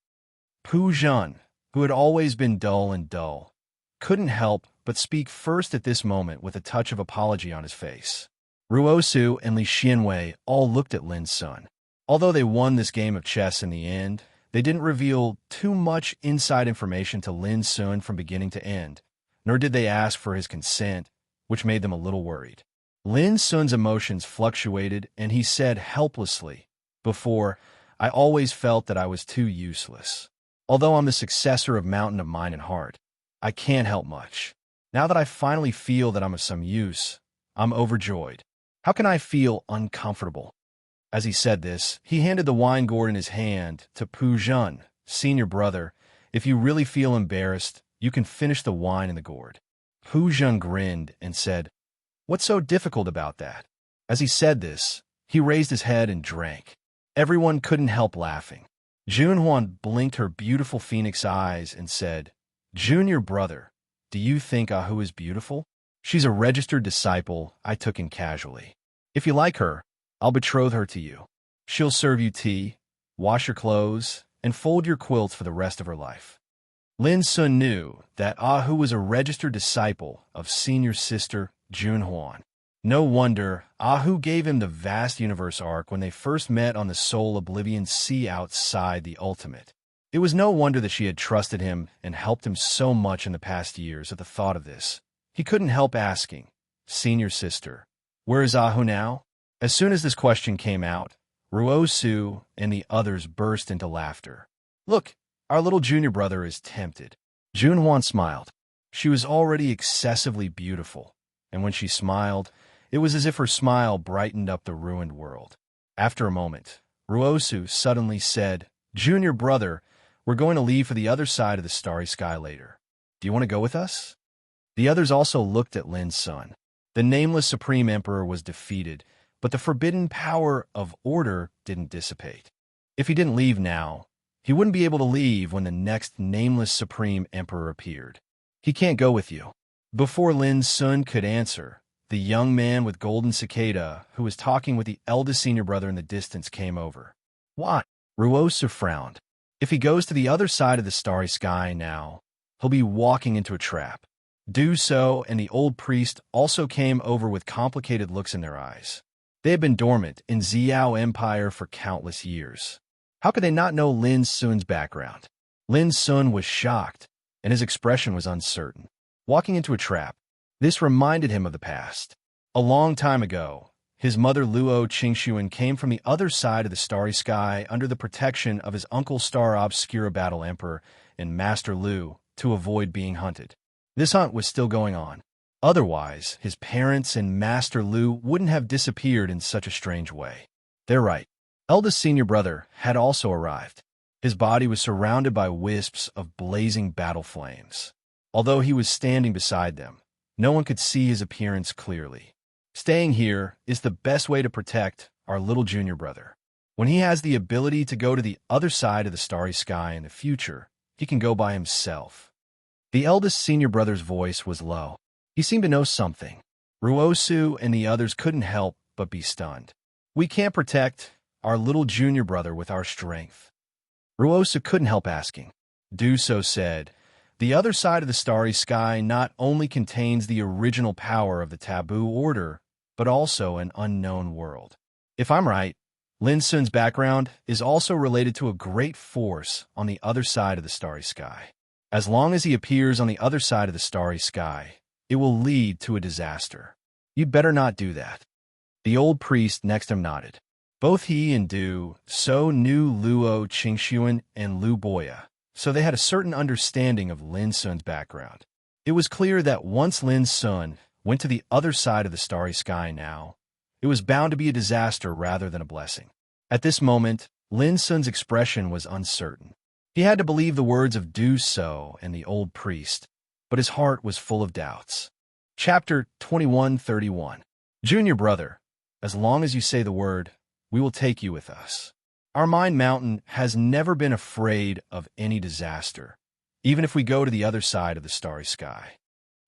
Speaker 1: Pu Zhan, who had always been dull, couldn't help but speak first at this moment with a touch of apology on his face. Ruosu and Li Xianwei all looked at Lin Sun. Although they won this game of chess in the end, they didn't reveal too much inside information to Lin Sun from beginning to end, nor did they ask for his consent, which made them a little worried. Lin Sun's emotions fluctuated, and he said helplessly, "Before, I always felt that I was too useless. Although I'm the successor of Mountain of Mind and Heart, I can't help much. Now that I finally feel that I'm of some use, I'm overjoyed. How can I feel uncomfortable?" As he said this, he handed the wine gourd in his hand to Pu Zhan. "Senior brother, if you really feel embarrassed, you can finish the wine in the gourd." Pu Zhan grinned and said, "What's so difficult about that?" As he said this, he raised his head and drank. Everyone couldn't help laughing. Junhuan blinked her beautiful phoenix eyes and said, "Junior brother, do you think Ahu is beautiful? She's a registered disciple I took in casually. If you like her, I'll betroth her to you. She'll serve you tea, wash your clothes, and fold your quilts for the rest of her life." Lin Sun knew that Ahu was a registered disciple of senior sister Junhuan. No wonder Ahu gave him the vast universe arc when they first met on the Soul Oblivion Sea outside the Ultimate. It was no wonder that she had trusted him and helped him so much in the past years. At the thought of this, he couldn't help asking, "Senior sister, where is Ahu now?" As soon as this question came out, Ruosu and the others burst into laughter. "Look, our little junior brother is tempted." Junhuan smiled. She was already excessively beautiful, and when she smiled, it was as if her smile brightened up the ruined world. After a moment, Ruosu suddenly said, "Junior brother, we're going to leave for the other side of the starry sky later. Do you want to go with us?" The others also looked at Lin Sun. The nameless Supreme Emperor was defeated, but the forbidden power of order didn't dissipate. If he didn't leave now, he wouldn't be able to leave when the next nameless Supreme Emperor appeared. "He can't go with you." Before Lin Sun could answer, the young man with golden cicada, who was talking with the eldest senior brother in the distance, came over. "What?" Ruosu frowned. "If he goes to the other side of the starry sky now, he'll be walking into a trap." Do so and the old priest also came over with complicated looks in their eyes. They had been dormant in Xiao Empire for countless years. How could they not know Lin Sun's background? Lin Sun was shocked, and his expression was uncertain. Walking into a trap, this reminded him of the past. A long time ago, His mother Luo Qingxuan came from the other side of the starry sky under the protection of his uncle Star Obscura Battle Emperor and Master Lu to avoid being hunted. This hunt was still going on. Otherwise, his parents and Master Lu wouldn't have disappeared in such a strange way. They're right. Eldest senior brother had also arrived. His body was surrounded by wisps of blazing battle flames. Although he was standing beside them, no one could see his appearance clearly. Staying here is the best way to protect our little junior brother. When he has the ability to go to the other side of the starry sky in the future, he can go by himself. The eldest senior brother's voice was low. He seemed to know something. Ruosu and the others couldn't help but be stunned. We can't protect our little junior brother with our strength. Ruosu couldn't help asking. Duso said, the other side of the starry sky not only contains the original power of the taboo order, but also an unknown world. If I'm right, Lin Sun's background is also related to a great force on the other side of the starry sky. As long as he appears on the other side of the starry sky, it will lead to a disaster. You'd better not do that. The old priest next to him nodded. Both he and Du So knew Luo Qingxuan and Lu Boya, so they had a certain understanding of Lin Sun's background. It was clear that once Lin Sun went to the other side of the starry sky now, it was bound to be a disaster rather than a blessing. At this moment, Lin Sun's expression was uncertain. He had to believe the words of Du So and the old priest, but his heart was full of doubts. Chapter 21:31. Junior brother, as long as you say the word, we will take you with us. Our Mind Mountain has never been afraid of any disaster, even if we go to the other side of the starry sky.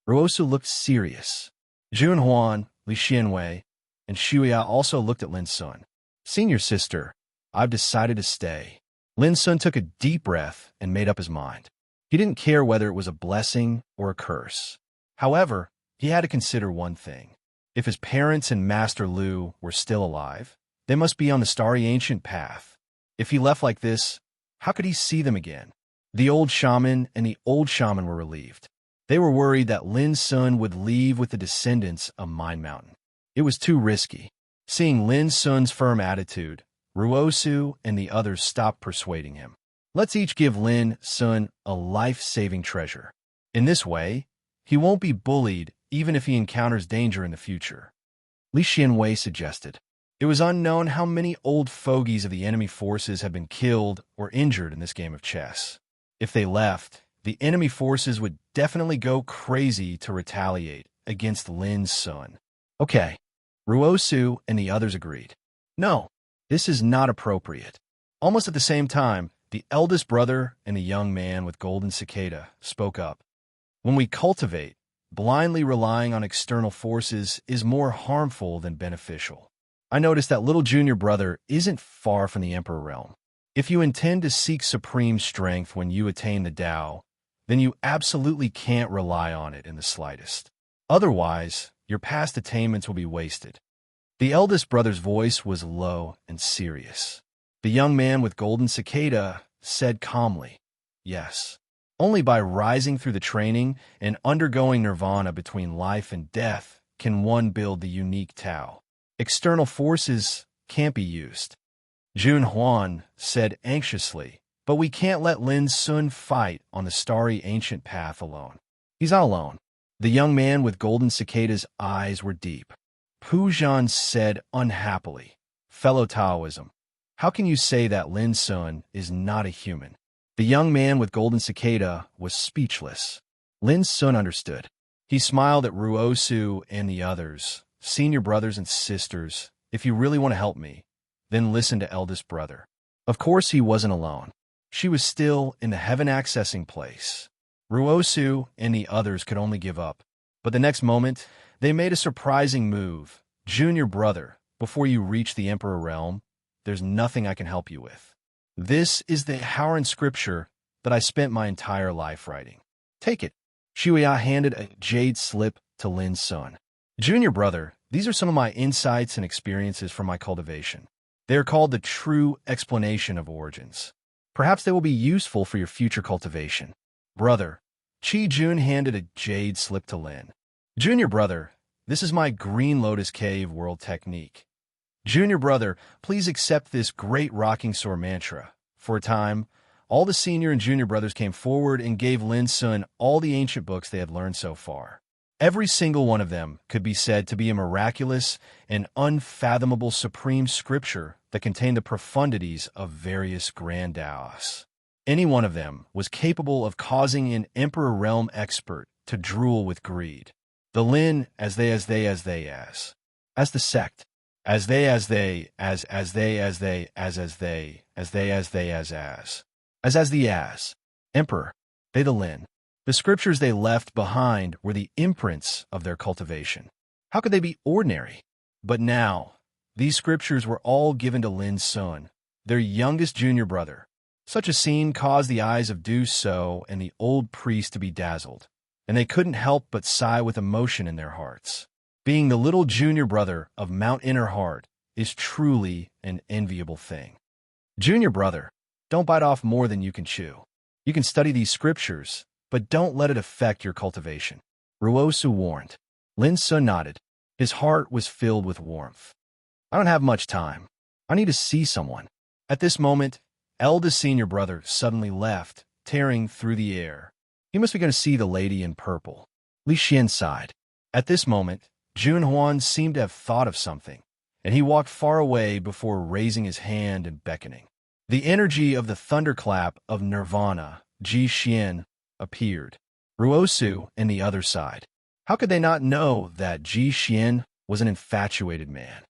Speaker 1: Ruosu looked serious. Jun Huan, Li Xianwei, and Shuya also looked at Lin Sun. Senior sister, I've decided to stay. Lin Sun took a deep breath and made up his mind. He didn't care whether it was a blessing or a curse. However, he had to consider one thing. If his parents and Master Lu were still alive, they must be on the starry ancient path. If he left like this, how could he see them again? The old shaman and the old shaman were relieved. They were worried that Lin Sun would leave with the descendants of Mind Mountain. It was too risky. Seeing Lin Sun's firm attitude, Ruosu and the others stopped persuading him. Let's each give Lin Sun a life-saving treasure. In this way, he won't be bullied even if he encounters danger in the future. Li Xianwei suggested. It was unknown how many old fogies of the enemy forces had been killed or injured in this game of chess. If they left, the enemy forces would definitely go crazy to retaliate against Lin Sun. Okay, Ruosu and the others agreed. No, this is not appropriate. Almost at the same time, the eldest brother and the young man with golden cicada spoke up. When we cultivate, blindly relying on external forces is more harmful than beneficial. I noticed that little junior brother isn't far from the Emperor realm. If you intend to seek supreme strength when you attain the Tao, then you absolutely can't rely on it in the slightest. Otherwise, your past attainments will be wasted. The eldest brother's voice was low and serious. The young man with golden cicada said calmly, yes. Only by rising through the training and undergoing nirvana between life and death can one build the unique Tao. External forces can't be used. Jun Huan said anxiously, but we can't let Lin Sun fight on the starry ancient path alone. He's not alone. The young man with golden cicada's eyes were deep. Pu Zhan said unhappily, fellow Taoism, how can you say that Lin Sun is not a human? The young man with golden cicada was speechless. Lin Sun understood. He smiled at Ruosu and the others. Senior brothers and sisters, if you really want to help me, then listen to eldest brother. Of course he wasn't alone. She was still in the heaven accessing place. Ruosu and the others could only give up. But the next moment, they made a surprising move. Junior brother, before you reach the Emperor realm, there's nothing I can help you with. This is the Howran scripture that I spent my entire life writing. Take it. Shuya handed a jade slip to Lin Sun. Junior brother, these are some of my insights and experiences from my cultivation. They are called the true explanation of origins. Perhaps they will be useful for your future cultivation. Brother, Qi Jun handed a jade slip to Lin. Junior brother, This is my Green Lotus Cave world technique. Junior brother, please accept this great rocking sword mantra. For a time, all the senior and junior brothers came forward and gave Lin Sun all the ancient books they had learned so far. Every single one of them could be said to be a miraculous and unfathomable supreme scripture that contained the profundities of various grand Taoists. Any one of them was capable of causing an emperor realm expert to drool with greed. The Lin as the sect, as the emperor, they the Lin. The scriptures they left behind were the imprints of their cultivation. How could they be ordinary? But now, these scriptures were all given to Lin Sun, their youngest junior brother. Such a scene caused the eyes of Du So and the old priest to be dazzled, and they couldn't help but sigh with emotion in their hearts. Being the little junior brother of Mount Inner Heart is truly an enviable thing. Junior brother, don't bite off more than you can chew. You can study these scriptures, but don't let it affect your cultivation. Ruosu warned. Lin Sun nodded. His heart was filled with warmth. I don't have much time. I need to see someone. At this moment, eldest senior brother suddenly left, tearing through the air. He must be going to see the lady in purple. Li Xian sighed. At this moment, Jun Huan seemed to have thought of something, and he walked far away before raising his hand and beckoning. The energy of the thunderclap of Nirvana, Ji Xian, appeared. Ruosu and the other side. How could they not know that Ji Xian was an infatuated man?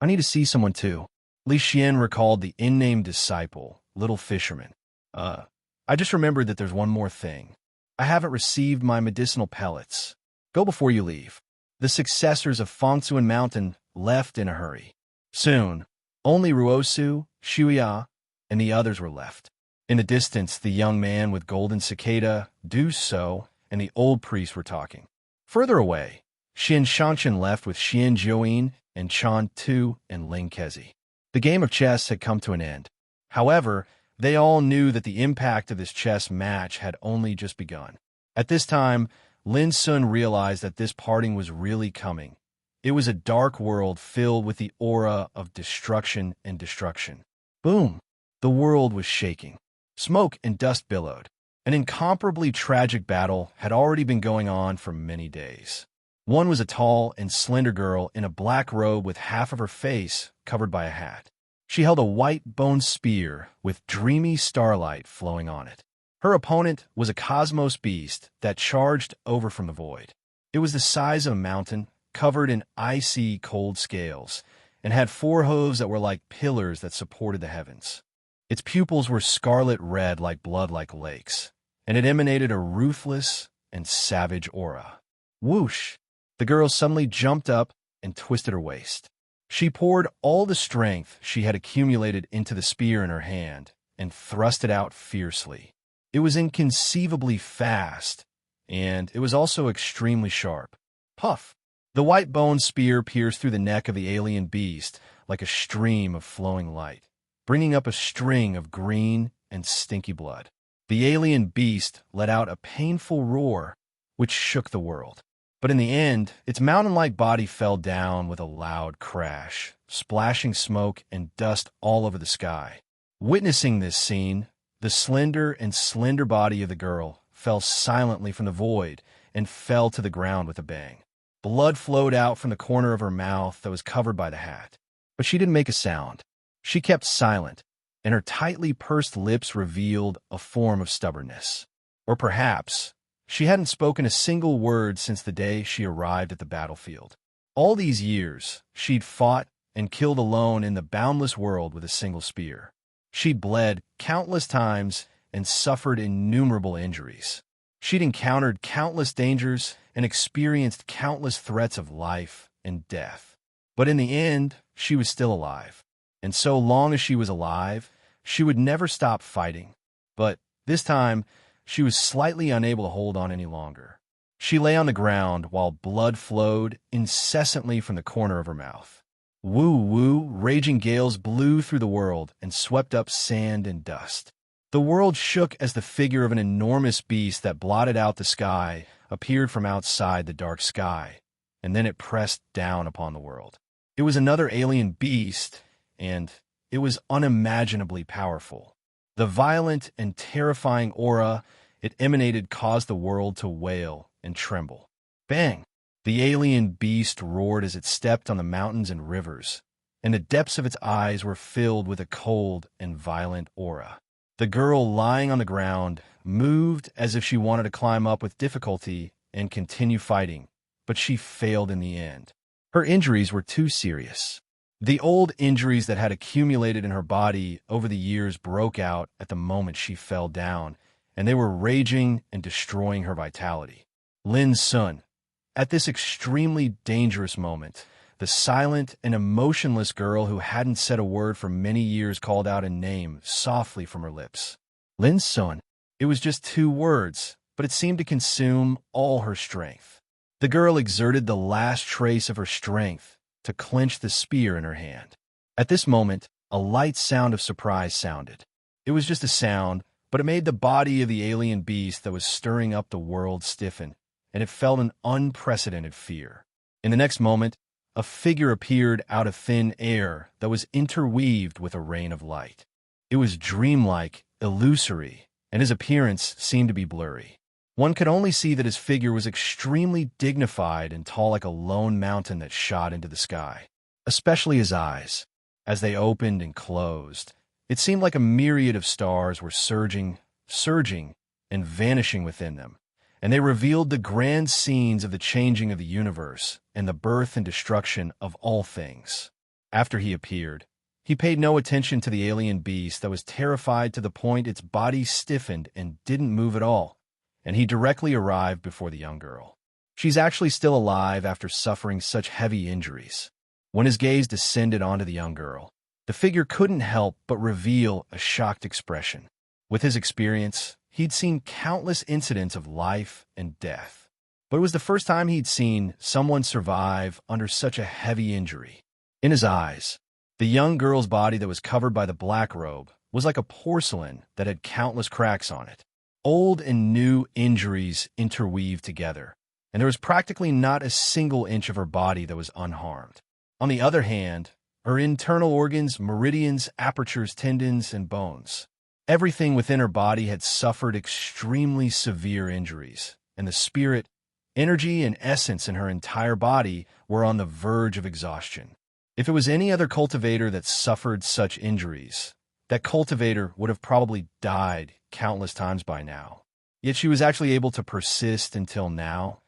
Speaker 1: I need to see someone too. Li Xian recalled the unnamed disciple, little fisherman. I just remembered that there's one more thing. I haven't received my medicinal pellets. Go before you leave. The successors of Fangsuan Mountain left in a hurry. Soon, only Ruosu, Shuya, and the others were left. In the distance, the young man with golden cicada, Du So, and the old priest were talking. Further away, Xian Shanshan left with Xian Jiuyin and Chan Tu and Ling Kezi. The game of chess had come to an end. However, they all knew that the impact of this chess match had only just begun. At this time, Lin Sun realized that this parting was really coming. It was a dark world filled with the aura of destruction and destruction. Boom! The world was shaking. Smoke and dust billowed. An incomparably tragic battle had already been going on for many days. One was a tall and slender girl in a black robe with half of her face covered by a hat. She held a white bone spear with dreamy starlight flowing on it. Her opponent was a cosmos beast that charged over from the void. It was the size of a mountain, covered in icy cold scales, and had 4 hooves that were like pillars that supported the heavens. Its pupils were scarlet red like blood like lakes, and it emanated a ruthless and savage aura. Whoosh! The girl suddenly jumped up and twisted her waist. She poured all the strength she had accumulated into the spear in her hand and thrust it out fiercely. It was inconceivably fast, and it was also extremely sharp. Puff! The white bone spear pierced through the neck of the alien beast like a stream of flowing light, bringing up a string of green and stinky blood. The alien beast let out a painful roar, which shook the world. But in the end, its mountain-like body fell down with a loud crash, splashing smoke and dust all over the sky. Witnessing this scene, the slender body of the girl fell silently from the void and fell to the ground with a bang. Blood flowed out from the corner of her mouth that was covered by the hat. But she didn't make a sound. She kept silent, and her tightly pursed lips revealed a form of stubbornness. Or perhaps she hadn't spoken a single word since the day she arrived at the battlefield. All these years, she'd fought and killed alone in the boundless world with a single spear. She'd bled countless times and suffered innumerable injuries. She'd encountered countless dangers and experienced countless threats of life and death. But in the end, she was still alive. And so long as she was alive, she would never stop fighting. But this time, she was slightly unable to hold on any longer. She lay on the ground while blood flowed incessantly from the corner of her mouth. Woo-woo, raging gales blew through the world and swept up sand and dust. The world shook as the figure of an enormous beast that blotted out the sky appeared from outside the dark sky, and then it pressed down upon the world. It was another alien beast, and it was unimaginably powerful. The violent and terrifying aura it emanated caused the world to wail and tremble. Bang! The alien beast roared as it stepped on the mountains and rivers, and the depths of its eyes were filled with a cold and violent aura. The girl lying on the ground moved as if she wanted to climb up with difficulty and continue fighting, but she failed in the end. Her injuries were too serious. The old injuries that had accumulated in her body over the years broke out at the moment she fell down, and they were raging and destroying her vitality. Lin's son. At this extremely dangerous moment, the silent and emotionless girl who hadn't said a word for many years called out a name softly from her lips. Lin's son. It was just 2 words, but it seemed to consume all her strength. The girl exerted the last trace of her strength to clench the spear in her hand. At this moment, a light sound of surprise sounded. It was just a sound, but it made the body of the alien beast that was stirring up the world stiffen, and it felt an unprecedented fear. In the next moment, a figure appeared out of thin air that was interweaved with a rain of light. It was dreamlike, illusory, and his appearance seemed to be blurry. One could only see that his figure was extremely dignified and tall like a lone mountain that shot into the sky. Especially his eyes. As they opened and closed, it seemed like a myriad of stars were surging, and vanishing within them, and they revealed the grand scenes of the changing of the universe and the birth and destruction of all things. After he appeared, he paid no attention to the alien beast that was terrified to the point its body stiffened and didn't move at all, and he directly arrived before the young girl. She's actually still alive after suffering such heavy injuries. When his gaze descended onto the young girl, the figure couldn't help but reveal a shocked expression. With his experience, he'd seen countless incidents of life and death, but it was the first time he'd seen someone survive under such a heavy injury. In his eyes, the young girl's body that was covered by the black robe was like a porcelain that had countless cracks on it. Old and new injuries interweaved together, and there was practically not a single inch of her body that was unharmed. On the other hand, her internal organs, meridians, apertures, tendons, and bones, everything within her body had suffered extremely severe injuries, and the spirit, energy, and essence in her entire body were on the verge of exhaustion. If it was any other cultivator that suffered such injuries, that cultivator would have probably died countless times by now. Yet she was actually able to persist until now,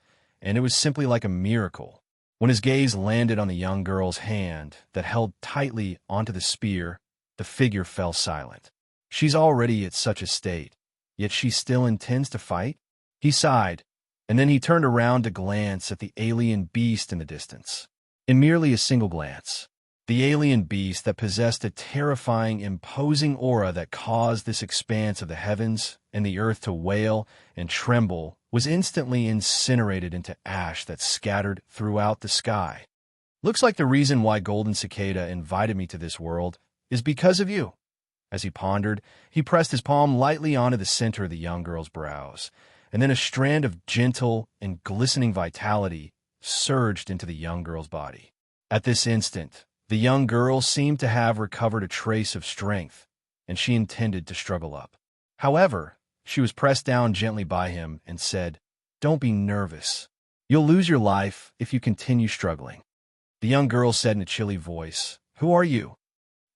Speaker 1: and it was simply like a miracle. When his gaze landed on the young girl's hand that held tightly onto the spear, the figure fell silent. She's already at such a state, yet she still intends to fight? He sighed, and then he turned around to glance at the alien beast in the distance. In merely a single glance, the alien beast that possessed a terrifying, imposing aura that caused this expanse of the heavens and the earth to wail and tremble was instantly incinerated into ash that scattered throughout the sky. Looks like the reason why Golden Cicada invited me to this world is because of you. As he pondered, he pressed his palm lightly onto the center of the young girl's brows, and then a strand of gentle and glistening vitality surged into the young girl's body. At this instant, the young girl seemed to have recovered a trace of strength, and she intended to struggle up. However, she was pressed down gently by him and said, "Don't be nervous. You'll lose your life if you continue struggling." The young girl said in a chilly voice, "Who are you?"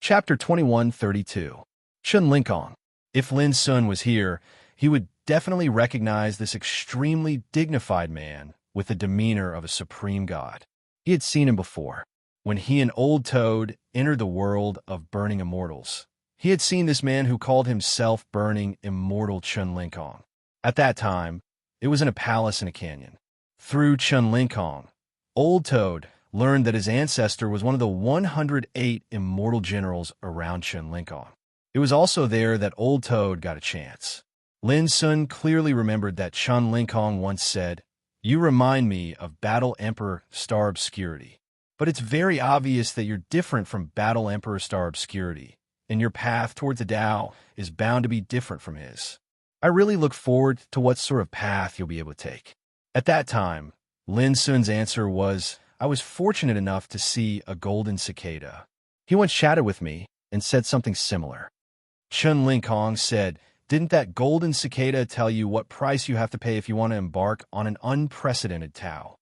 Speaker 1: Chapter 21:32. Chun Linkong. If Lin Sun was here, he would definitely recognize this extremely dignified man with the demeanor of a supreme god. He had seen him before. When he and Old Toad entered the world of burning immortals, he had seen this man who called himself Burning Immortal Chun Linkong. At that time, it was in a palace in a canyon. Through Chun Linkong, Old Toad learned that his ancestor was one of the 108 immortal generals around Chun Linkong. It was also there that Old Toad got a chance. Lin Sun clearly remembered that Chun Linkong once said, "You remind me of Battle Emperor Star Obscurity. But it's very obvious that you're different from Battle Emperor Star Obscurity, and your path towards the Tao is bound to be different from his. I really look forward to what sort of path you'll be able to take." At that time, Lin Sun's answer was, I was fortunate enough to see a golden cicada. He once chatted with me and said something similar. Chun Linkong said, didn't that golden cicada tell you what price you have to pay if you want to embark on an unprecedented Tao?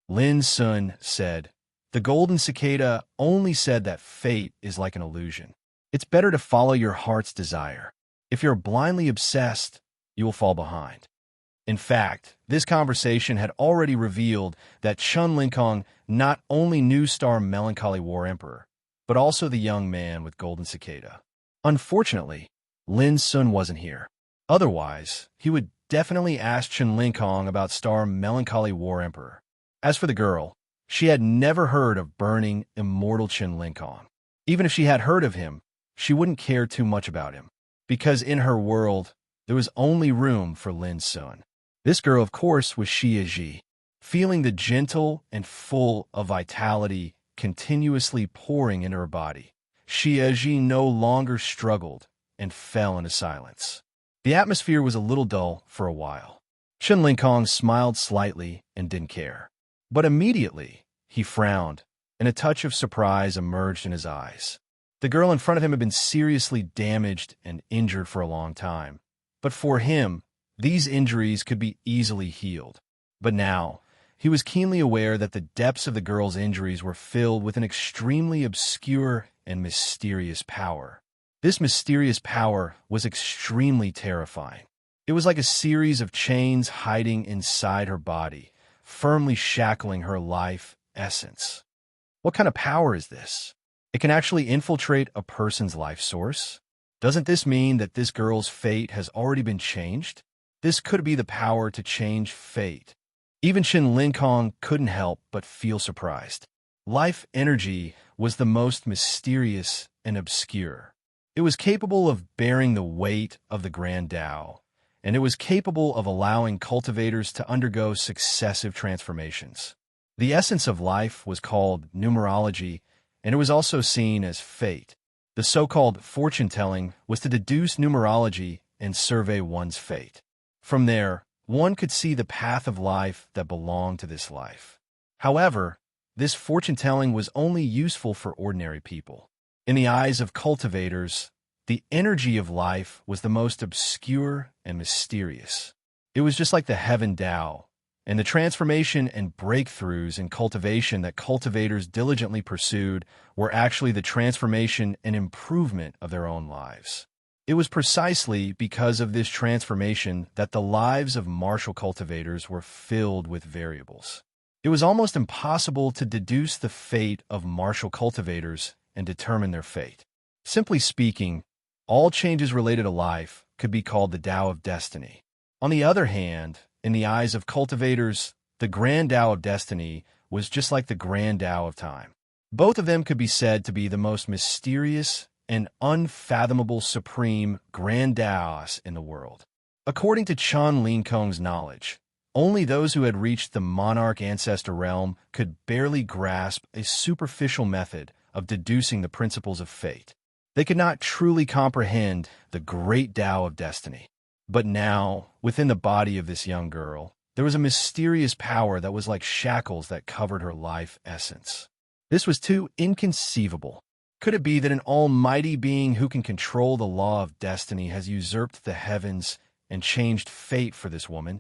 Speaker 1: Lin Sun said, the golden cicada only said that fate is like an illusion. It's better to follow your heart's desire. If you're blindly obsessed, you will fall behind. In fact, this conversation had already revealed that Chun Linkong not only knew Star Melancholy War Emperor, but also the young man with golden cicada. Unfortunately, Lin Sun wasn't here. Otherwise, he would definitely ask Chun Linkong about Star Melancholy War Emperor. As for the girl, she had never heard of burning immortal Chun Linkong. Even if she had heard of him, she wouldn't care too much about him, because in her world, there was only room for Lin Sun. This girl, of course, was Xia Ji. Feeling the gentle and full of vitality continuously pouring into her body, Xia Ji no longer struggled and fell into silence. The atmosphere was a little dull for a while. Chun Linkong smiled slightly and didn't care. But immediately, he frowned, and a touch of surprise emerged in his eyes. The girl in front of him had been seriously damaged and injured for a long time. But for him, these injuries could be easily healed. But now, he was keenly aware that the depths of the girl's injuries were filled with an extremely obscure and mysterious power. This mysterious power was extremely terrifying. It was like a series of chains hiding inside her body, firmly shackling her life essence. What kind of power is this? It can actually infiltrate a person's life source? Doesn't this mean that this girl's fate has already been changed? This could be the power to change fate. Even Chun Linkong couldn't help but feel surprised. Life energy was the most mysterious and obscure. It was capable of bearing the weight of the Grand Tao, and it was capable of allowing cultivators to undergo successive transformations. The essence of life was called numerology, and it was also seen as fate. The so-called fortune-telling was to deduce numerology and survey one's fate. From there, one could see the path of life that belonged to this life. However, this fortune-telling was only useful for ordinary people. In the eyes of cultivators, the energy of life was the most obscure and mysterious. It was just like the heaven Tao, and the transformation and breakthroughs in cultivation that cultivators diligently pursued were actually the transformation and improvement of their own lives. It was precisely because of this transformation that the lives of martial cultivators were filled with variables. It was almost impossible to deduce the fate of martial cultivators and determine their fate. Simply speaking, all changes related to life could be called the Tao of Destiny. On the other hand, in the eyes of cultivators, the Grand Tao of Destiny was just like the Grand Tao of Time. Both of them could be said to be the most mysterious and unfathomable supreme Grand Taos in the world. According to Chun Linkong's knowledge, only those who had reached the monarch ancestor realm could barely grasp a superficial method of deducing the principles of fate. They could not truly comprehend the great Tao of destiny. But now, within the body of this young girl, there was a mysterious power that was like shackles that covered her life essence. This was too inconceivable. Could it be that an almighty being who can control the law of destiny has usurped the heavens and changed fate for this woman?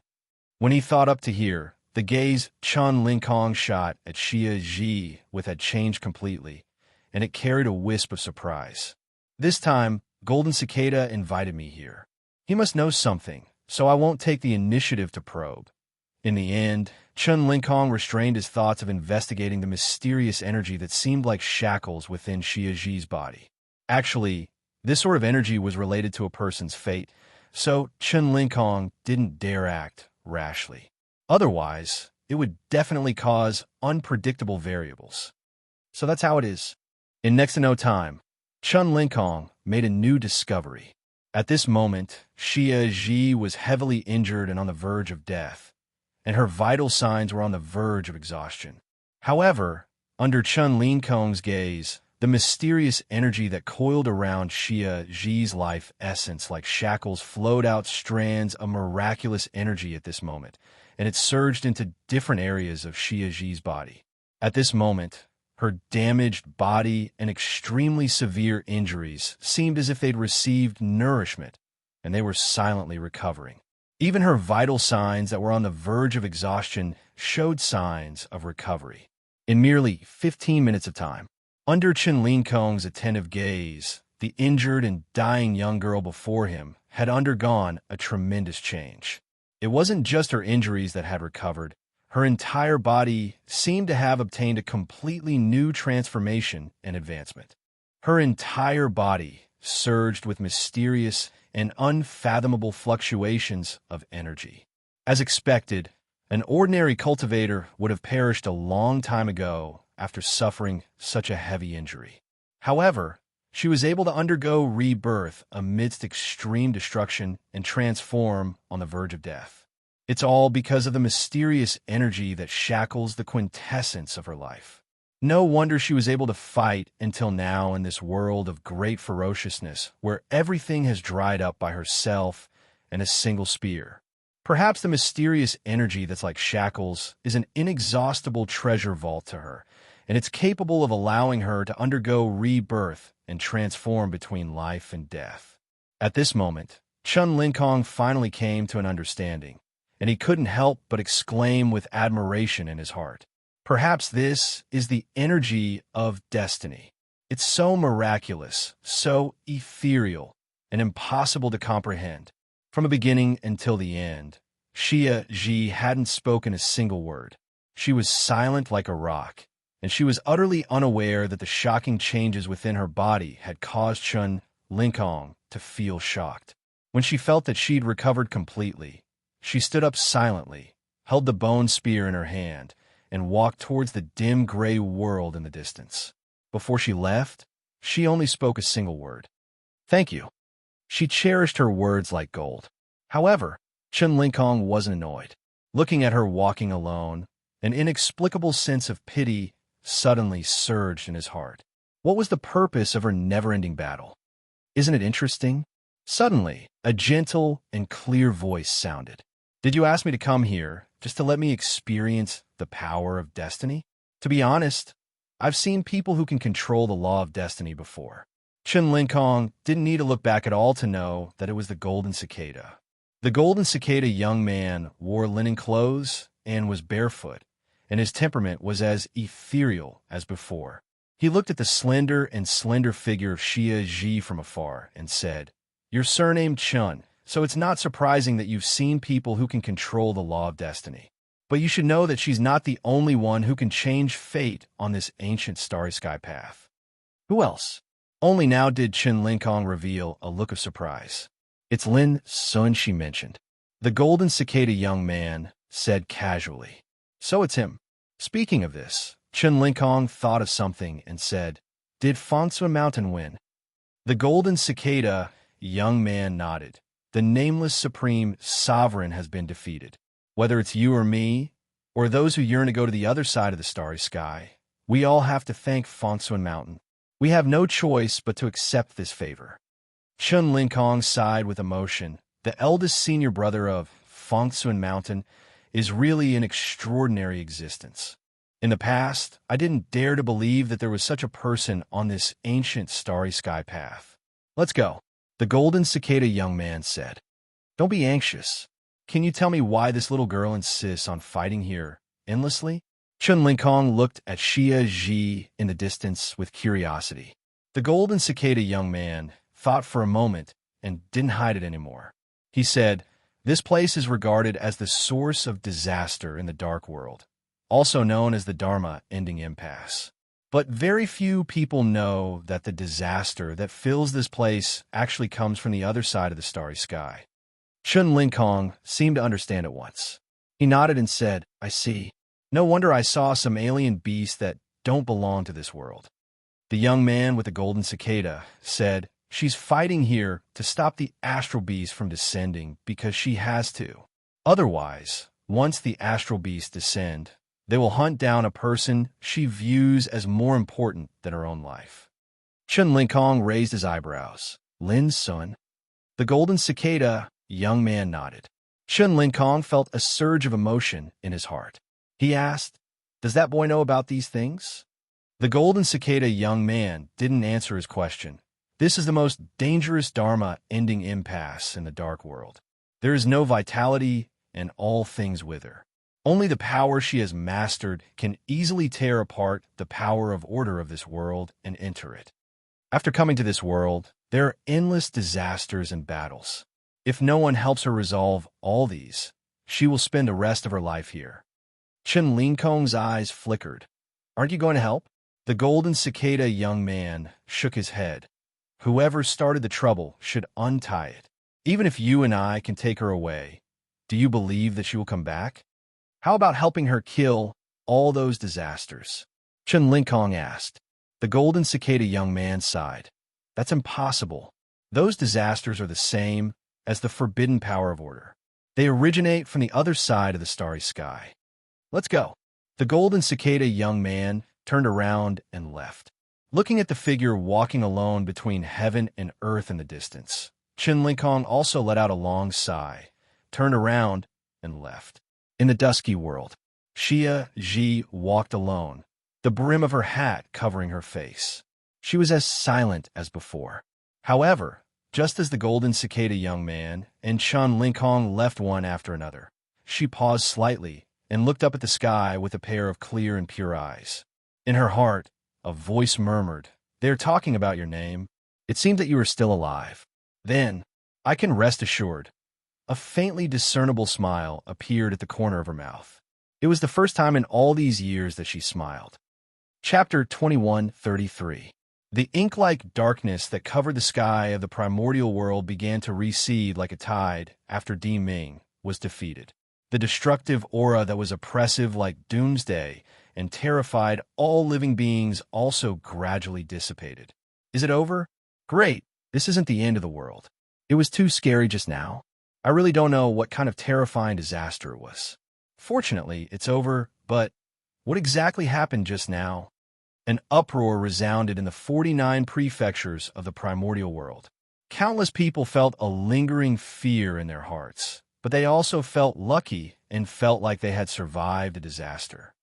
Speaker 1: When he thought up to here, the gaze Chun Linkong shot at Xia Ji with had changed completely, and it carried a wisp of surprise. This time, Golden Cicada invited me here. He must know something, so I won't take the initiative to probe. In the end, Chun Linkong restrained his thoughts of investigating the mysterious energy that seemed like shackles within Xia Ji's body. Actually, this sort of energy was related to a person's fate, so Chun Linkong didn't dare act rashly. Otherwise, it would definitely cause unpredictable variables. So that's how it is. In next to no time, Chun Linkong made a new discovery. At this moment, Xia Ji was heavily injured and on the verge of death, and her vital signs were on the verge of exhaustion. However, under Chun Linkong's gaze, the mysterious energy that coiled around Xia Ji's life essence like shackles flowed out strands of miraculous energy at this moment, and it surged into different areas of Xia Zhi's body. At this moment, her damaged body and extremely severe injuries seemed as if they'd received nourishment, and they were silently recovering. Even her vital signs that were on the verge of exhaustion showed signs of recovery. In merely 15 minutes of time, under Chen Linkong's attentive gaze, the injured and dying young girl before him had undergone a tremendous change. It wasn't just her injuries that had recovered. Her entire body seemed to have obtained a completely new transformation and advancement. Her entire body surged with mysterious and unfathomable fluctuations of energy. As expected, an ordinary cultivator would have perished a long time ago after suffering such a heavy injury. However, she was able to undergo rebirth amidst extreme destruction and transform on the verge of death. It's all because of the mysterious energy that shackles the quintessence of her life. No wonder she was able to fight until now in this world of great ferociousness, where everything has dried up by herself and a single spear. Perhaps the mysterious energy that's like shackles is an inexhaustible treasure vault to her, and it's capable of allowing her to undergo rebirth and transform between life and death. At this moment, Chen Linkong finally came to an understanding, and he couldn't help but exclaim with admiration in his heart. Perhaps this is the energy of destiny. It's so miraculous, so ethereal, and impossible to comprehend. From the beginning until the end, Xia Zhi hadn't spoken a single word. She was silent like a rock, and she was utterly unaware that the shocking changes within her body had caused Chen Linkong to feel shocked. When she felt that she'd recovered completely, she stood up silently, held the bone spear in her hand, and walked towards the dim gray world in the distance. Before she left, she only spoke a single word. "Thank you." She cherished her words like gold. However, Chen Linkong wasn't annoyed. Looking at her walking alone, an inexplicable sense of pity suddenly surged in his heart. What was the purpose of her never-ending battle? Isn't it interesting? Suddenly, a gentle and clear voice sounded. "Did you ask me to come here just to let me experience the power of destiny?" To be honest, I've seen people who can control the law of destiny before. Chen Linkong didn't need to look back at all to know that it was the golden cicada. The golden cicada young man wore linen clothes and was barefoot, and his temperament was as ethereal as before. He looked at the slender figure of Xia Zhi from afar and said, "You're surnamed Chen, so it's not surprising that you've seen people who can control the law of destiny. But you should know that she's not the only one who can change fate on this ancient starry sky path." "Who else?" Only now did Chen Linkong reveal a look of surprise. "It's Lin Sun," she mentioned. The golden cicada young man said casually, "So it's him." Speaking of this, Chen Linkong thought of something and said, "Did Fangsun Mountain win?" The golden cicada young man nodded. "The nameless supreme sovereign has been defeated. Whether it's you or me, or those who yearn to go to the other side of the starry sky, we all have to thank Fangsun Mountain. We have no choice but to accept this favor." Chen Linkong sighed with emotion. The eldest senior brother of Fangsun Mountain is really an extraordinary existence. In the past, I didn't dare to believe that there was such a person on this ancient starry sky path. "Let's go," the golden cicada young man said. "Don't be anxious. Can you tell me why this little girl insists on fighting here endlessly?" Chen Linkong looked at Xia Zhi in the distance with curiosity. The golden cicada young man thought for a moment and didn't hide it anymore. He said, "This place is regarded as the source of disaster in the dark world, also known as the Dharma ending impasse. But very few people know that the disaster that fills this place actually comes from the other side of the starry sky." Chen Linkong seemed to understand at once. He nodded and said, "I see. No wonder I saw some alien beasts that don't belong to this world." The young man with the golden cicada said, "She's fighting here to stop the astral beast from descending because she has to. Otherwise, once the astral beasts descend, they will hunt down a person she views as more important than her own life." Chen Linkong raised his eyebrows. "Lin's son?" The golden cicada young man nodded. Chun Linkong felt a surge of emotion in his heart. He asked, "Does that boy know about these things?" The golden cicada young man didn't answer his question. This is the most dangerous Dharma-ending impasse in the dark world. There is no vitality, and all things wither. Only the power she has mastered can easily tear apart the power of order of this world and enter it. After coming to this world, there are endless disasters and battles. If no one helps her resolve all these, she will spend the rest of her life here. Chen Linkong's eyes flickered. "Aren't you going to help?" The golden cicada young man shook his head. "Whoever started the trouble should untie it. Even if you and I can take her away, do you believe that she will come back? How about helping her kill all those disasters?" Chen Linkong asked. The golden cicada young man sighed. "That's impossible. Those disasters are the same as the forbidden power of order. They originate from the other side of the starry sky. Let's go." The golden cicada young man turned around and left. Looking at the figure walking alone between heaven and earth in the distance, Chen Linkong also let out a long sigh, turned around, and left. In the dusky world, Xia Ji walked alone, the brim of her hat covering her face. She was as silent as before. However, just as the golden cicada young man and Chen Linkong left one after another, she paused slightly and looked up at the sky with a pair of clear and pure eyes. In her heart, a voice murmured, "They're talking about your name. It seemed that you were still alive. Then, I can rest assured." A faintly discernible smile appeared at the corner of her mouth. It was the first time in all these years that she smiled. Chapter 21:33. The ink-like darkness that covered the sky of the primordial world began to recede like a tide after Di Ming was defeated. The destructive aura that was oppressive like doomsday and terrified all living beings also gradually dissipated. Is it over? Great, this isn't the end of the world. It was too scary just now. I really don't know what kind of terrifying disaster it was. Fortunately, it's over, but what exactly happened just now? An uproar resounded in the 49 prefectures of the primordial world. Countless people felt a lingering fear in their hearts, but they also felt lucky and felt like they had survived a disaster.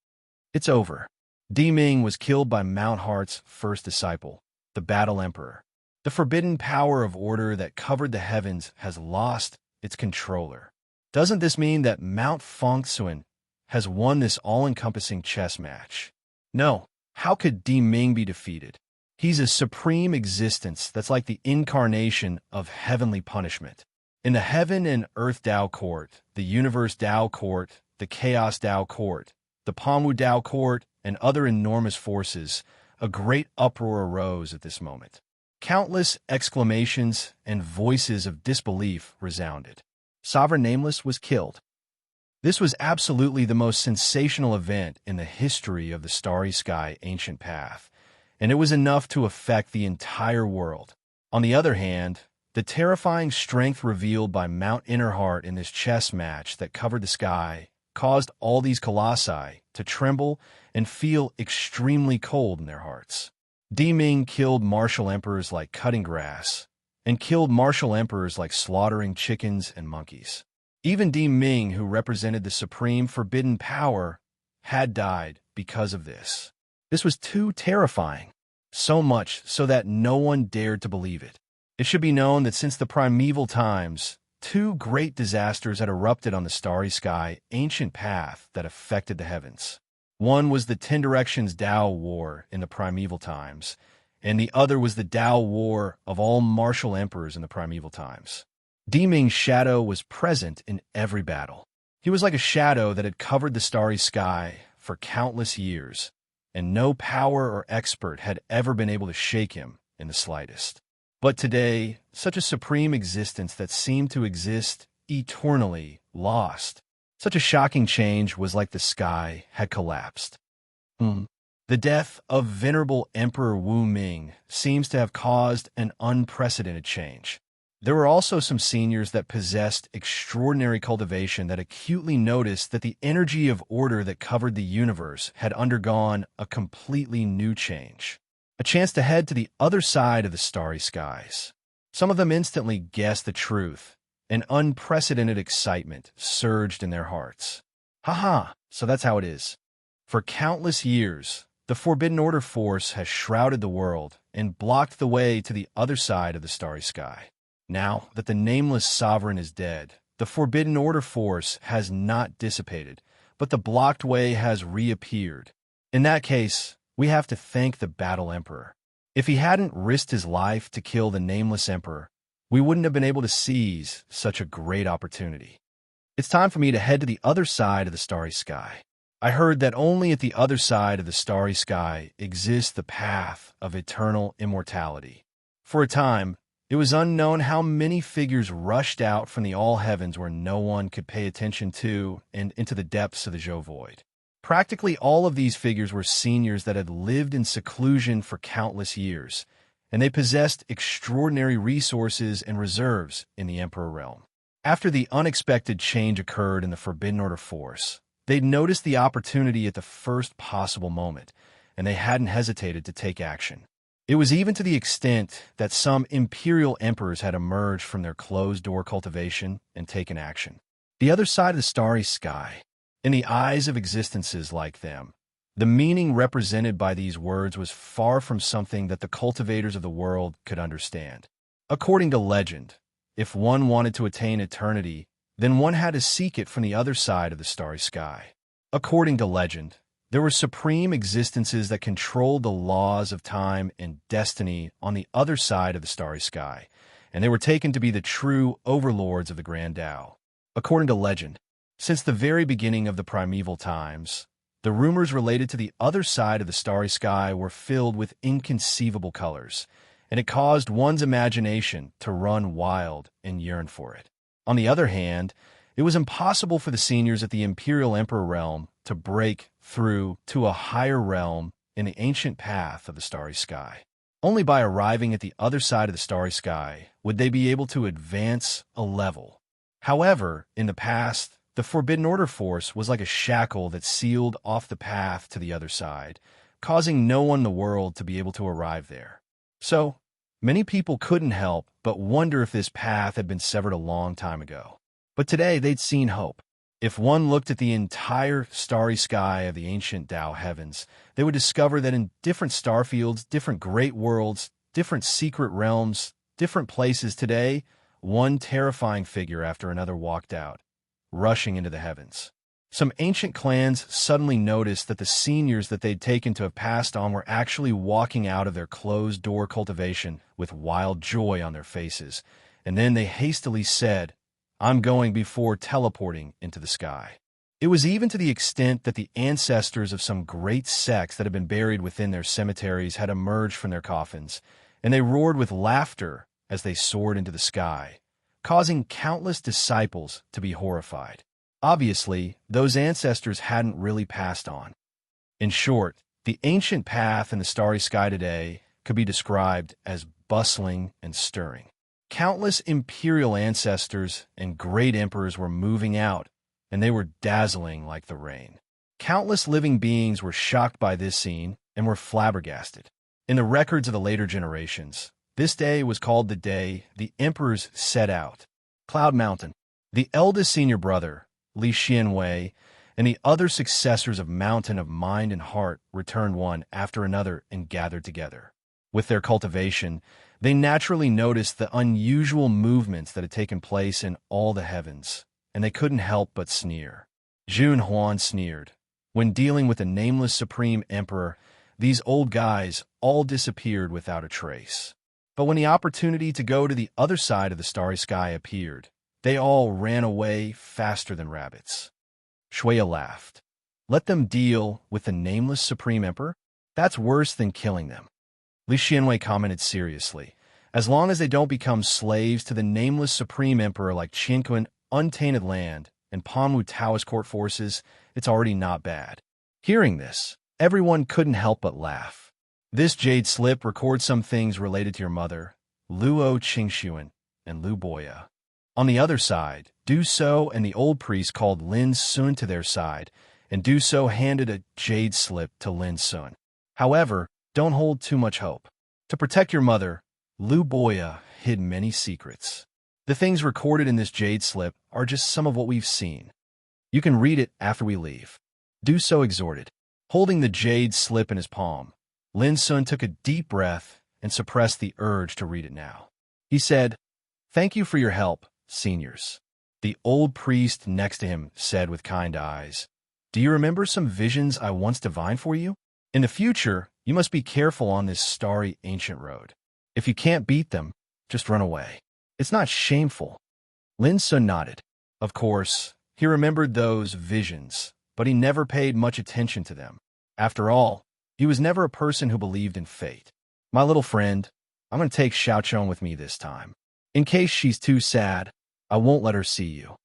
Speaker 1: It's over. Di Ming was killed by Mount Heart's first disciple, the Battle Emperor. The forbidden power of order that covered the heavens has lost its controller. Doesn't this mean that Mount Fengxuan has won this all-encompassing chess match? No. How could Di Ming be defeated? He's a supreme existence that's like the incarnation of heavenly punishment. In the Heaven and Earth Tao Court, the Universe Tao Court, the Chaos Tao Court, the Panwu Tao Court, and other enormous forces, a great uproar arose at this moment. Countless exclamations and voices of disbelief resounded. Sovereign Nameless was killed. This was absolutely the most sensational event in the history of the Starry Sky Ancient Path, and it was enough to affect the entire world. On the other hand, the terrifying strength revealed by Mount Innerheart in this chess match that covered the sky caused all these colossi to tremble and feel extremely cold in their hearts. Di Ming killed martial emperors like cutting grass, and killed martial emperors like slaughtering chickens and monkeys. Even Di Ming, who represented the supreme forbidden power, had died because of this. This was too terrifying, so much so that no one dared to believe it. It should be known that since the primeval times, two great disasters had erupted on the Starry Sky Ancient Path that affected the heavens. One was the Ten Directions Tao War in the primeval times, and the other was the Tao War of all martial emperors in the primeval times. Di Ming's shadow was present in every battle. He was like a shadow that had covered the starry sky for countless years, and no power or expert had ever been able to shake him in the slightest. But today, such a supreme existence that seemed to exist eternally lost. Such a shocking change was like the sky had collapsed. The death of venerable Emperor Wu Ming seems to have caused an unprecedented change. There were also some seniors that possessed extraordinary cultivation that acutely noticed that the energy of order that covered the universe had undergone a completely new change. A chance to head to the other side of the starry skies. Some of them instantly guessed the truth, An unprecedented excitement surged in their hearts. Haha, so that's how it is. For countless years, the Forbidden Order force has shrouded the world and blocked the way to the other side of the starry sky. Now that the nameless sovereign is dead, the Forbidden Order force has not dissipated, but the blocked way has reappeared. In that case, we have to thank the Battle Emperor. If he hadn't risked his life to kill the nameless emperor, we wouldn't have been able to seize such a great opportunity. It's time for me to head to the other side of the starry sky. I heard that only at the other side of the starry sky exists the path of eternal immortality. For a time, it was unknown how many figures rushed out from the all heavens where no one could pay attention to and into the depths of the Zhou Void. Practically all of these figures were seniors that had lived in seclusion for countless years, and they possessed extraordinary resources and reserves in the Emperor realm. After the unexpected change occurred in the Forbidden Order force, they'd noticed the opportunity at the first possible moment, and they hadn't hesitated to take action. It was even to the extent that some imperial emperors had emerged from their closed-door cultivation and taken action. The other side of the starry sky, in the eyes of existences like them, the meaning represented by these words was far from something that the cultivators of the world could understand. According to legend, if one wanted to attain eternity, then one had to seek it from the other side of the starry sky. According to legend, there were supreme existences that controlled the laws of time and destiny on the other side of the starry sky, and they were taken to be the true overlords of the Grand Tao. According to legend, since the very beginning of the primeval times, the rumors related to the other side of the starry sky were filled with inconceivable colors, and it caused one's imagination to run wild and yearn for it. On the other hand, it was impossible for the seniors at the Imperial Emperor realm to break through to a higher realm in the ancient path of the starry sky. Only by arriving at the other side of the starry sky would they be able to advance a level. However, in the past, the Forbidden Order force was like a shackle that sealed off the path to the other side, causing no one in the world to be able to arrive there. So, many people couldn't help but wonder if this path had been severed a long time ago. But today they'd seen hope. If one looked at the entire starry sky of the ancient Tao heavens, they would discover that in different starfields, different great worlds, different secret realms, different places today, one terrifying figure after another walked out, rushing into the heavens. Some ancient clans suddenly noticed that the seniors that they'd taken to have passed on were actually walking out of their closed-door cultivation with wild joy on their faces, and then they hastily said, "I'm going," before teleporting into the sky. It was even to the extent that the ancestors of some great sects that had been buried within their cemeteries had emerged from their coffins, and they roared with laughter as they soared into the sky, causing countless disciples to be horrified. Obviously, those ancestors hadn't really passed on. In short, the ancient path in the starry sky today could be described as bustling and stirring. Countless imperial ancestors and great emperors were moving out, and they were dazzling like the rain. Countless living beings were shocked by this scene and were flabbergasted. In the records of the later generations, this day was called the day the emperors set out. Cloud Mountain. The eldest senior brother, Li Xianwei, and the other successors of Mountain of Mind and Heart returned one after another and gathered together. With their cultivation, they naturally noticed the unusual movements that had taken place in all the heavens, and they couldn't help but sneer. Jun Huan sneered. When dealing with the nameless Supreme Emperor, these old guys all disappeared without a trace. But when the opportunity to go to the other side of the starry sky appeared, they all ran away faster than rabbits. Shuya laughed. Let them deal with the nameless Supreme Emperor? That's worse than killing them. Li Xianwei commented seriously. As long as they don't become slaves to the nameless Supreme Emperor like Qinquan Untainted Land and Panwu Taoist court forces, it's already not bad. Hearing this, everyone couldn't help but laugh. This jade slip records some things related to your mother, Luo Qingxuan and Lu Boya. On the other side, Du So and the old priest called Lin Sun to their side, and Du So handed a jade slip to Lin Sun. However, don't hold too much hope. To protect your mother, Lu Boya hid many secrets. The things recorded in this jade slip are just some of what we've seen. You can read it after we leave. Do so exhorted. Holding the jade slip in his palm, Lin Sun took a deep breath and suppressed the urge to read it now. He said, "Thank you for your help, seniors." The old priest next to him said with kind eyes, "Do you remember some visions I once divined for you? In the future, you must be careful on this starry ancient road. If you can't beat them, just run away. It's not shameful." Lin Sun nodded. Of course, he remembered those visions, but he never paid much attention to them. After all, he was never a person who believed in fate. "My little friend, I'm going to take Xiaochong with me this time. In case she's too sad, I won't let her see you."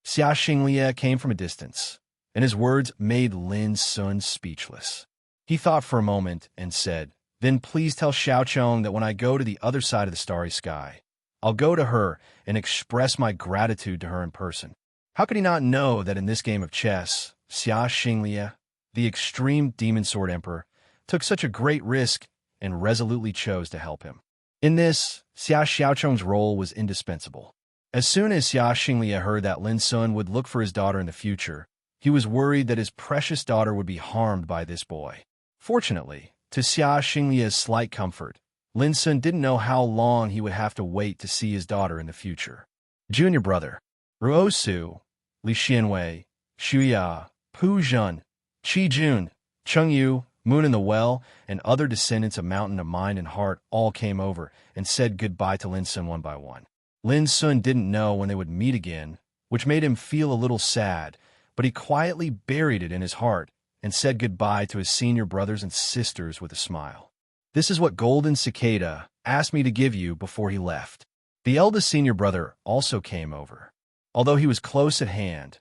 Speaker 1: Xia Xinglia came from a distance, and his words made Lin Sun speechless. He thought for a moment and said, "Then please tell Xiaochong that when I go to the other side of the starry sky, I'll go to her and express my gratitude to her in person." How could he not know that in this game of chess, Xia Xinglia, the extreme demon sword emperor, took such a great risk and resolutely chose to help him? In this, Xia Xiaochong's role was indispensable. As soon as Xia Xinglia heard that Lin Sun would look for his daughter in the future, he was worried that his precious daughter would be harmed by this boy. Fortunately, to Xia Xinglia's slight comfort, Lin Sun didn't know how long he would have to wait to see his daughter in the future. Junior brother, Ruo Su, Li Xianwei, Xuya, Pu Zhen, Qi Jun, Cheng Yu, Moon in the Well, and other descendants of Mountain of Mind and Heart all came over and said goodbye to Lin Sun one by one. Lin Sun didn't know when they would meet again, which made him feel a little sad, but he quietly buried it in his heart and said goodbye to his senior brothers and sisters with a smile. "This is what Golden Cicada asked me to give you before he left." The eldest senior brother also came over. Although he was close at hand,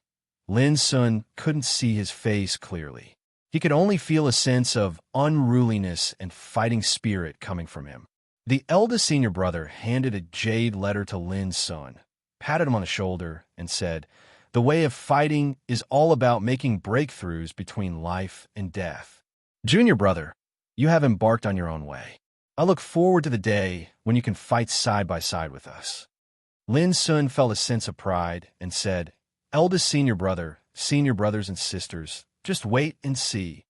Speaker 1: Lin Sun couldn't see his face clearly. He could only feel a sense of unruliness and fighting spirit coming from him. The eldest senior brother handed a jade letter to Lin Sun, patted him on the shoulder, and said, "The way of fighting is all about making breakthroughs between life and death. Junior brother, you have embarked on your own way. I look forward to the day when you can fight side by side with us." Lin Sun felt a sense of pride and said, "Eldest senior brother, senior brothers and sisters, just wait and see."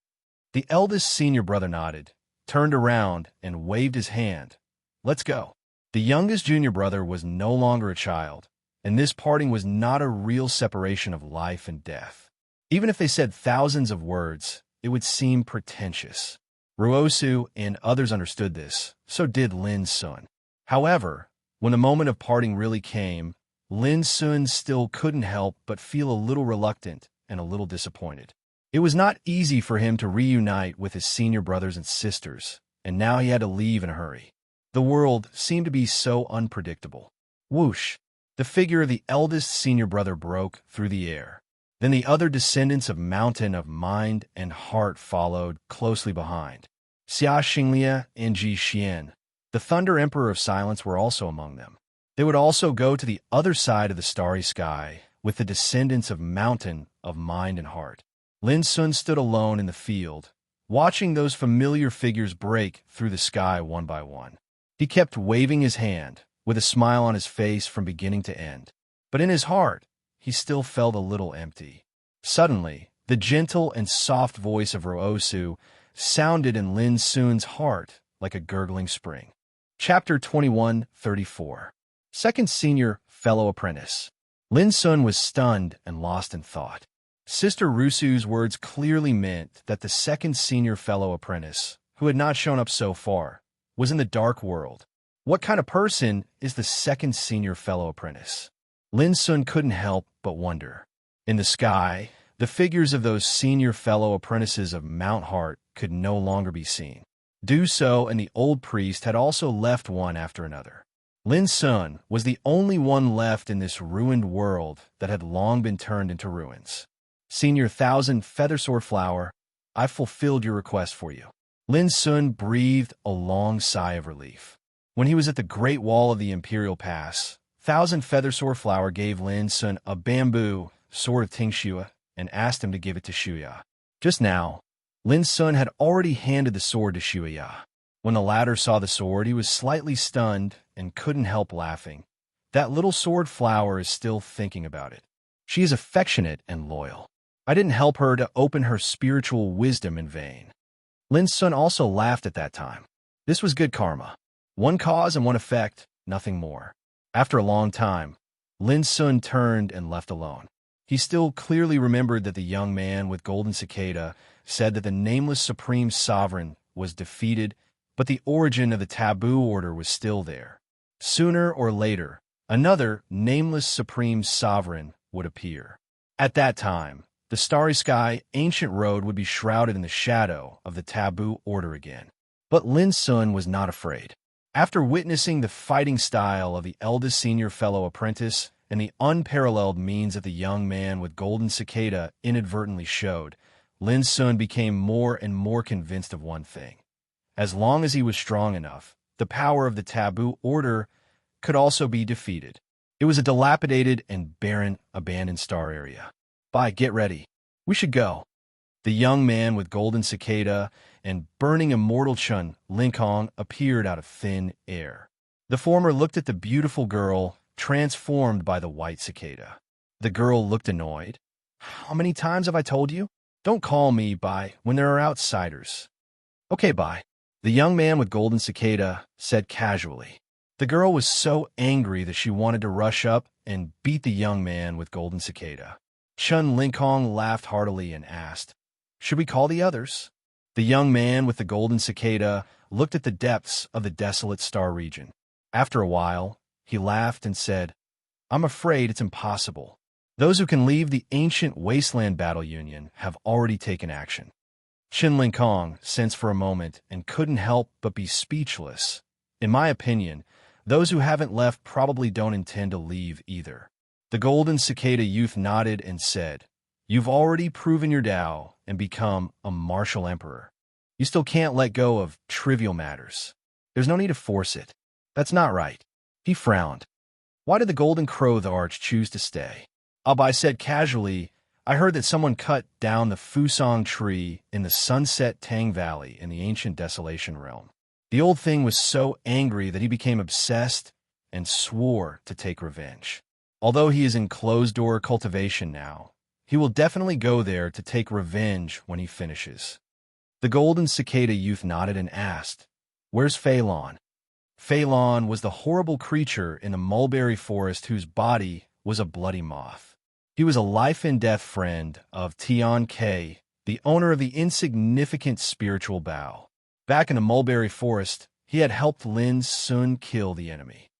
Speaker 1: The eldest senior brother nodded, turned around, and waved his hand. "Let's go." The youngest junior brother was no longer a child, and this parting was not a real separation of life and death. Even if they said thousands of words, it would seem pretentious. Ruosu and others understood this, so did Lin Sun. However, when the moment of parting really came, Lin Sun still couldn't help but feel a little reluctant and a little disappointed. It was not easy for him to reunite with his senior brothers and sisters, and now he had to leave in a hurry. The world seemed to be so unpredictable. Whoosh! The figure of the eldest senior brother broke through the air. Then the other descendants of Mountain of Mind and Heart followed closely behind. Xia Xinglia and Ji Xian, the Thunder Emperor of Silence, were also among them. They would also go to the other side of the starry sky with the descendants of Mountain of Mind and Heart. Lin Sun stood alone in the field, watching those familiar figures break through the sky one by one. He kept waving his hand, with a smile on his face from beginning to end. But in his heart, he still felt a little empty. Suddenly, the gentle and soft voice of Ruosu sounded in Lin Sun's heart like a gurgling spring. Chapter 21:34. Second Senior Fellow Apprentice. Lin Sun was stunned and lost in thought. Sister Rusu's words clearly meant that the second senior fellow apprentice, who had not shown up so far, was in the dark world. What kind of person is the second senior fellow apprentice? Lin Sun couldn't help but wonder. In the sky, the figures of those senior fellow apprentices of Mount Heart could no longer be seen. Do So and the old priest had also left one after another. Lin Sun was the only one left in this ruined world that had long been turned into ruins. Senior Thousand Feather Sword Flower, I fulfilled your request for you. Lin Sun breathed a long sigh of relief. When he was at the Great Wall of the Imperial Pass, Thousand Feather Sword Flower gave Lin Sun a bamboo sword of Tingxua and asked him to give it to Xuya. Just now, Lin Sun had already handed the sword to Xuya. When the latter saw the sword, he was slightly stunned and couldn't help laughing, That little sword flower is still thinking about it. She is affectionate and loyal. I didn't help her to open her spiritual wisdom in vain. Lin Sun also laughed at that time. This was good karma. One cause and one effect, nothing more. After a long time, Lin Sun turned and left alone. He still clearly remembered that the young man with golden cicada said that the nameless supreme sovereign was defeated, but the origin of the taboo order was still there. Sooner or later, another nameless supreme sovereign would appear. At that time, the starry sky ancient road would be shrouded in the shadow of the taboo order again. But Lin Sun was not afraid. After witnessing the fighting style of the eldest senior fellow apprentice and the unparalleled means that the young man with golden cicada inadvertently showed, Lin Sun became more and more convinced of one thing. As long as he was strong enough, the power of the taboo order could also be defeated. It was a dilapidated and barren, abandoned star area. Get ready. We should go. The young man with golden cicada and burning immortal Chun Linkong appeared out of thin air. The former looked at the beautiful girl, transformed by the white cicada. The girl looked annoyed. How many times have I told you? Don't call me Bai when there are outsiders. Okay, Bai. The young man with golden cicada said casually. The girl was so angry that she wanted to rush up and beat the young man with golden cicada. Chun Linkong laughed heartily and asked, "Should we call the others?" The young man with the golden cicada looked at the depths of the desolate star region. After a while, he laughed and said, "I'm afraid it's impossible. Those who can leave the ancient wasteland battle union have already taken action." Chin Linkong sensed for a moment and couldn't help but be speechless. In my opinion, those who haven't left probably don't intend to leave either. The golden cicada youth nodded and said, "You've already proven your Tao and become a martial emperor. You still can't let go of trivial matters. There's no need to force it. That's not right." He frowned. Why did the golden crow the arch choose to stay? Abai said casually, "I heard that someone cut down the Fusong tree in the Sunset Tang Valley in the ancient Desolation Realm. The old thing was so angry that he became obsessed and swore to take revenge. Although he is in closed-door cultivation now, he will definitely go there to take revenge when he finishes." The golden cicada youth nodded and asked, "Where's Fei Lon?" Fei Lon was the horrible creature in the mulberry forest whose body was a bloody moth. He was a life-and-death friend of Tian Ke, the owner of the insignificant spiritual bow. Back in the mulberry forest, he had helped Lin Sun kill the enemy.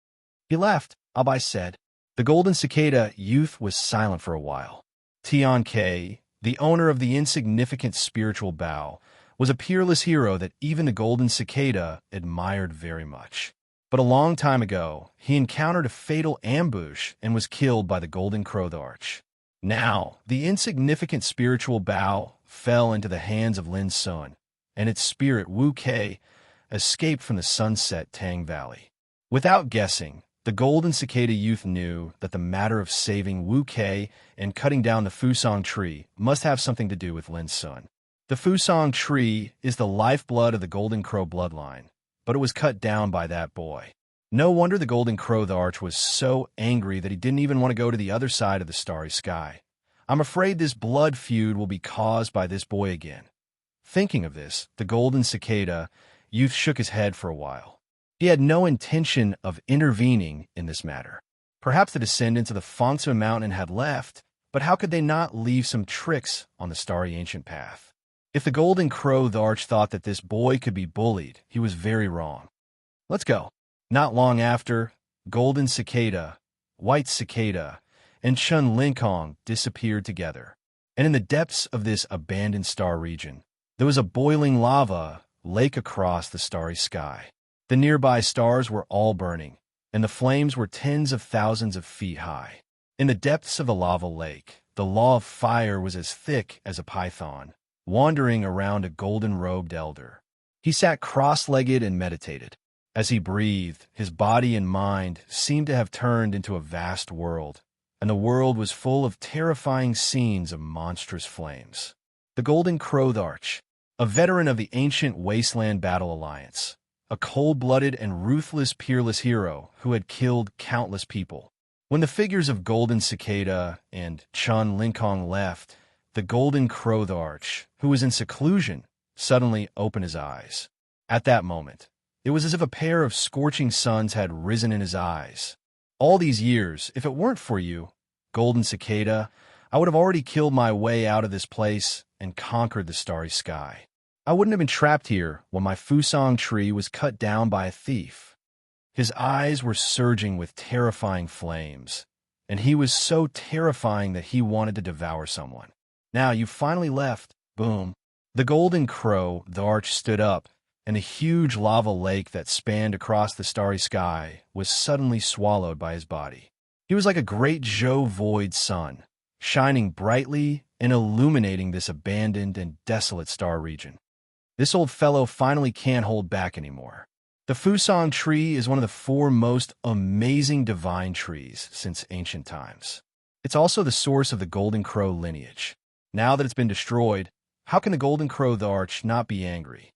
Speaker 1: He left, Abai said. The golden cicada youth was silent for a while. Tian Ke, the owner of the insignificant spiritual bow, was a peerless hero that even the golden cicada admired very much. But a long time ago, he encountered a fatal ambush and was killed by the golden crow the arch. Now, the insignificant spiritual bow fell into the hands of Lin Sun, and its spirit Wu Kei escaped from the Sunset Tang Valley. Without guessing, the golden cicada youth knew that the matter of saving Wu Kei and cutting down the Fusong tree must have something to do with Lin Sun. The Fusong tree is the lifeblood of the golden crow bloodline, but it was cut down by that boy. No wonder the golden crow the arch was so angry that he didn't even want to go to the other side of the starry sky. I'm afraid this blood feud will be caused by this boy again. Thinking of this, the golden cicada youth shook his head for a while. He had no intention of intervening in this matter. Perhaps the descendants of the Fangzhe Mountain had left, but how could they not leave some tricks on the starry ancient path? If the golden crow the arch thought that this boy could be bullied, he was very wrong. Let's go. Not long after, golden cicada, white cicada, and Chun Linkong disappeared together. And in the depths of this abandoned star region, there was a boiling lava lake across the starry sky. The nearby stars were all burning, and the flames were tens of thousands of feet high. In the depths of the lava lake, the law of fire was as thick as a python, wandering around a golden-robed elder. He sat cross-legged and meditated. As he breathed, his body and mind seemed to have turned into a vast world, and the world was full of terrifying scenes of monstrous flames. The golden crow the arch, a veteran of the ancient Wasteland Battle Alliance, a cold-blooded and ruthless peerless hero who had killed countless people. When the figures of Golden Cicada and Chun Linkong left, the Golden Crow Arch, who was in seclusion, suddenly opened his eyes. At that moment, it was as if a pair of scorching suns had risen in his eyes. All these years, if it weren't for you, Golden Cicada, I would have already killed my way out of this place and conquered the starry sky. I wouldn't have been trapped here when my Fusang tree was cut down by a thief. His eyes were surging with terrifying flames, and he was so terrifying that he wanted to devour someone. Now you finally left. Boom. The Golden Crow, the arch, stood up, and a huge lava lake that spanned across the starry sky was suddenly swallowed by his body. He was like a great Zhou-void sun, shining brightly and illuminating this abandoned and desolate star region. This old fellow finally can't hold back anymore. The Fusang tree is one of the 4 most amazing divine trees since ancient times. It's also the source of the Golden Crow lineage. Now that it's been destroyed, how can the Golden Crow the Arch not be angry?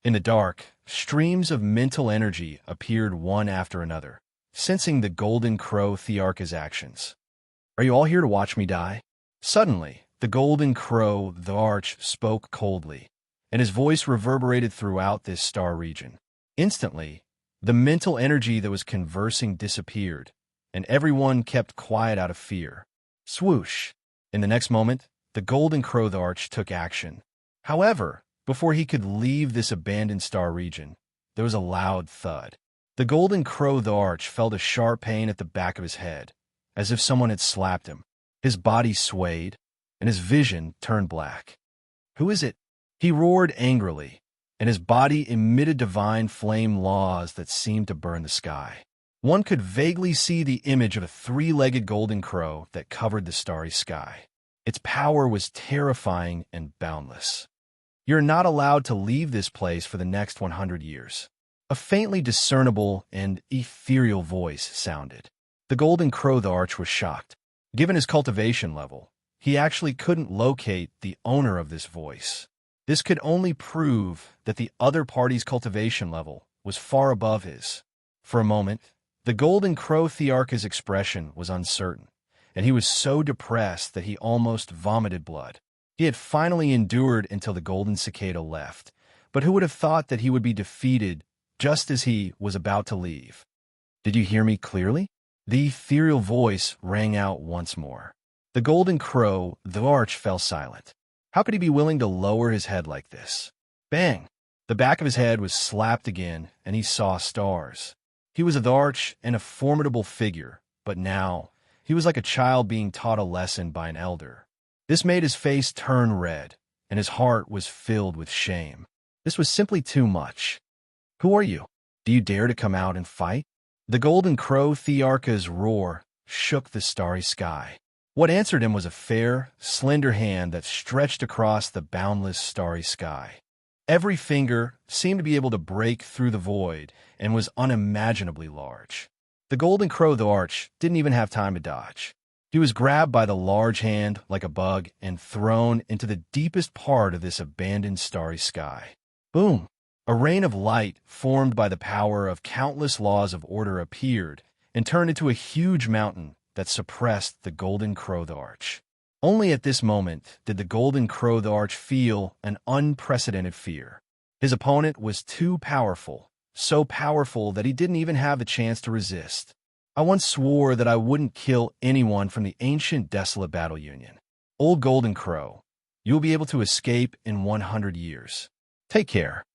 Speaker 1: In the dark, streams of mental energy appeared one after another, sensing the Golden Crow Thearch's actions. Are you all here to watch me die? Suddenly, the Golden Crow the Arch spoke coldly, and his voice reverberated throughout this star region. Instantly, the mental energy that was conversing disappeared, and everyone kept quiet out of fear. Swoosh! In the next moment, the Golden Crow the Arch took action. However, before he could leave this abandoned star region, there was a loud thud. The Golden Crow the Arch felt a sharp pain at the back of his head, as if someone had slapped him. His body swayed, and his vision turned black. Who is it? He roared angrily, and his body emitted divine flame laws that seemed to burn the sky. One could vaguely see the image of a 3-legged golden crow that covered the starry sky. Its power was terrifying and boundless. You're not allowed to leave this place for the next 100 years. A faintly discernible and ethereal voice sounded. The Golden Crow the Arch was shocked. Given his cultivation level, he actually couldn't locate the owner of this voice. This could only prove that the other party's cultivation level was far above his. For a moment, the Golden Crow Thearch's expression was uncertain, and he was so depressed that he almost vomited blood. He had finally endured until the Golden Cicada left, but who would have thought that he would be defeated just as he was about to leave? Did you hear me clearly? The ethereal voice rang out once more. The Golden Crow the Arch fell silent. How could he be willing to lower his head like this? Bang! The back of his head was slapped again, and he saw stars. He was the Arch and a formidable figure, but now he was like a child being taught a lesson by an elder. This made his face turn red, and his heart was filled with shame. This was simply too much. Who are you? Do you dare to come out and fight? The Golden Crow Thearch's roar shook the starry sky. What answered him was a fair, slender hand that stretched across the boundless starry sky. Every finger seemed to be able to break through the void and was unimaginably large. The Golden Crow the Arch didn't even have time to dodge. He was grabbed by the large hand like a bug and thrown into the deepest part of this abandoned starry sky. Boom! A rain of light formed by the power of countless laws of order appeared and turned into a huge mountain that suppressed the Golden Crow the Arch. Only at this moment did the Golden Crow the Arch feel an unprecedented fear. His opponent was too powerful, so powerful that he didn't even have the chance to resist. I once swore that I wouldn't kill anyone from the ancient desolate battle union. Old Golden Crow, you will be able to escape in 100 years. Take care.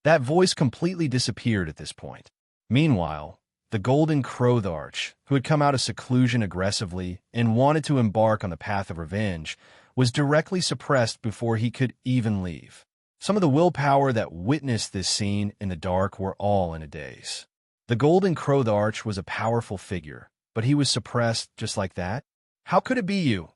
Speaker 1: That voice completely disappeared at this point. Meanwhile, the Golden Crow the Arch, who had come out of seclusion aggressively and wanted to embark on the path of revenge, was directly suppressed before he could even leave. Some of the willpower that witnessed this scene in the dark were all in a daze. The Golden Crow the Arch was a powerful figure, but he was suppressed just like that? How could it be you?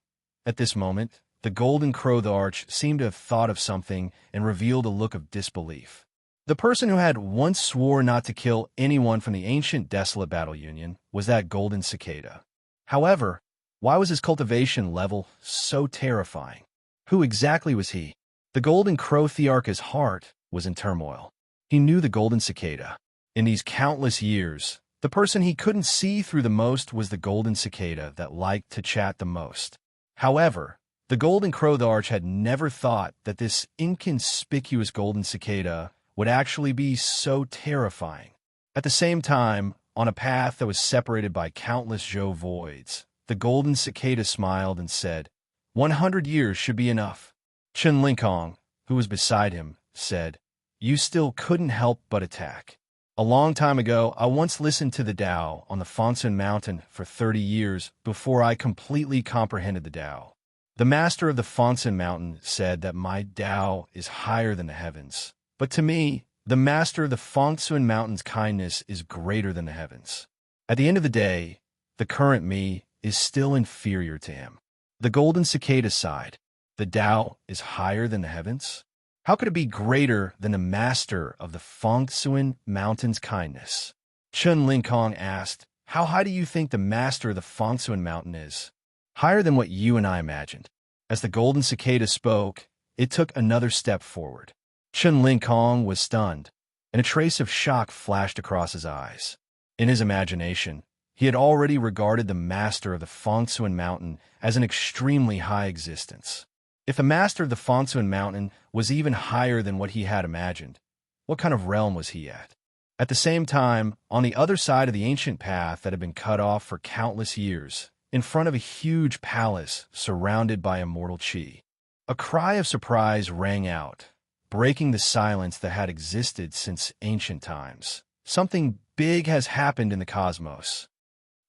Speaker 1: At this moment, the Golden Crow the Arch seemed to have thought of something and revealed a look of disbelief. The person who had once swore not to kill anyone from the ancient desolate battle union was that Golden Cicada. However, why was his cultivation level so terrifying? Who exactly was he? The Golden Crow Thearch's heart was in turmoil. He knew the golden cicada. In these countless years, the person he couldn't see through the most was the golden cicada that liked to chat the most. However, the golden crowtharch had never thought that this inconspicuous golden cicada would actually be so terrifying. At the same time, on a path that was separated by countless Zhou voids, the golden cicada smiled and said, 100 years should be enough. Chen Linkong, who was beside him, said, You still couldn't help but attack. A long time ago, I once listened to the Tao on the Fangsun Mountain for 30 years before I completely comprehended the Tao. The master of the Fangsun Mountain said that my Tao is higher than the heavens. But to me, the master of the Fangsun Mountain's kindness is greater than the heavens. At the end of the day, the current me is still inferior to him. The golden cicada sighed. The Tao is higher than the heavens? How could it be greater than the master of the Fangsun Mountain's kindness? Chen Linkong asked, How high do you think the master of the Fangsun Mountain is? Higher than what you and I imagined. As the golden cicada spoke, it took another step forward. Chen Linkong was stunned, and a trace of shock flashed across his eyes. In his imagination, he had already regarded the master of the Fangsun Mountain as an extremely high existence. If the master of the Fangsun Mountain was even higher than what he had imagined, what kind of realm was he at? At the same time, on the other side of the ancient path that had been cut off for countless years, in front of a huge palace surrounded by immortal qi, a cry of surprise rang out, breaking the silence that had existed since ancient times. Something big has happened in the cosmos.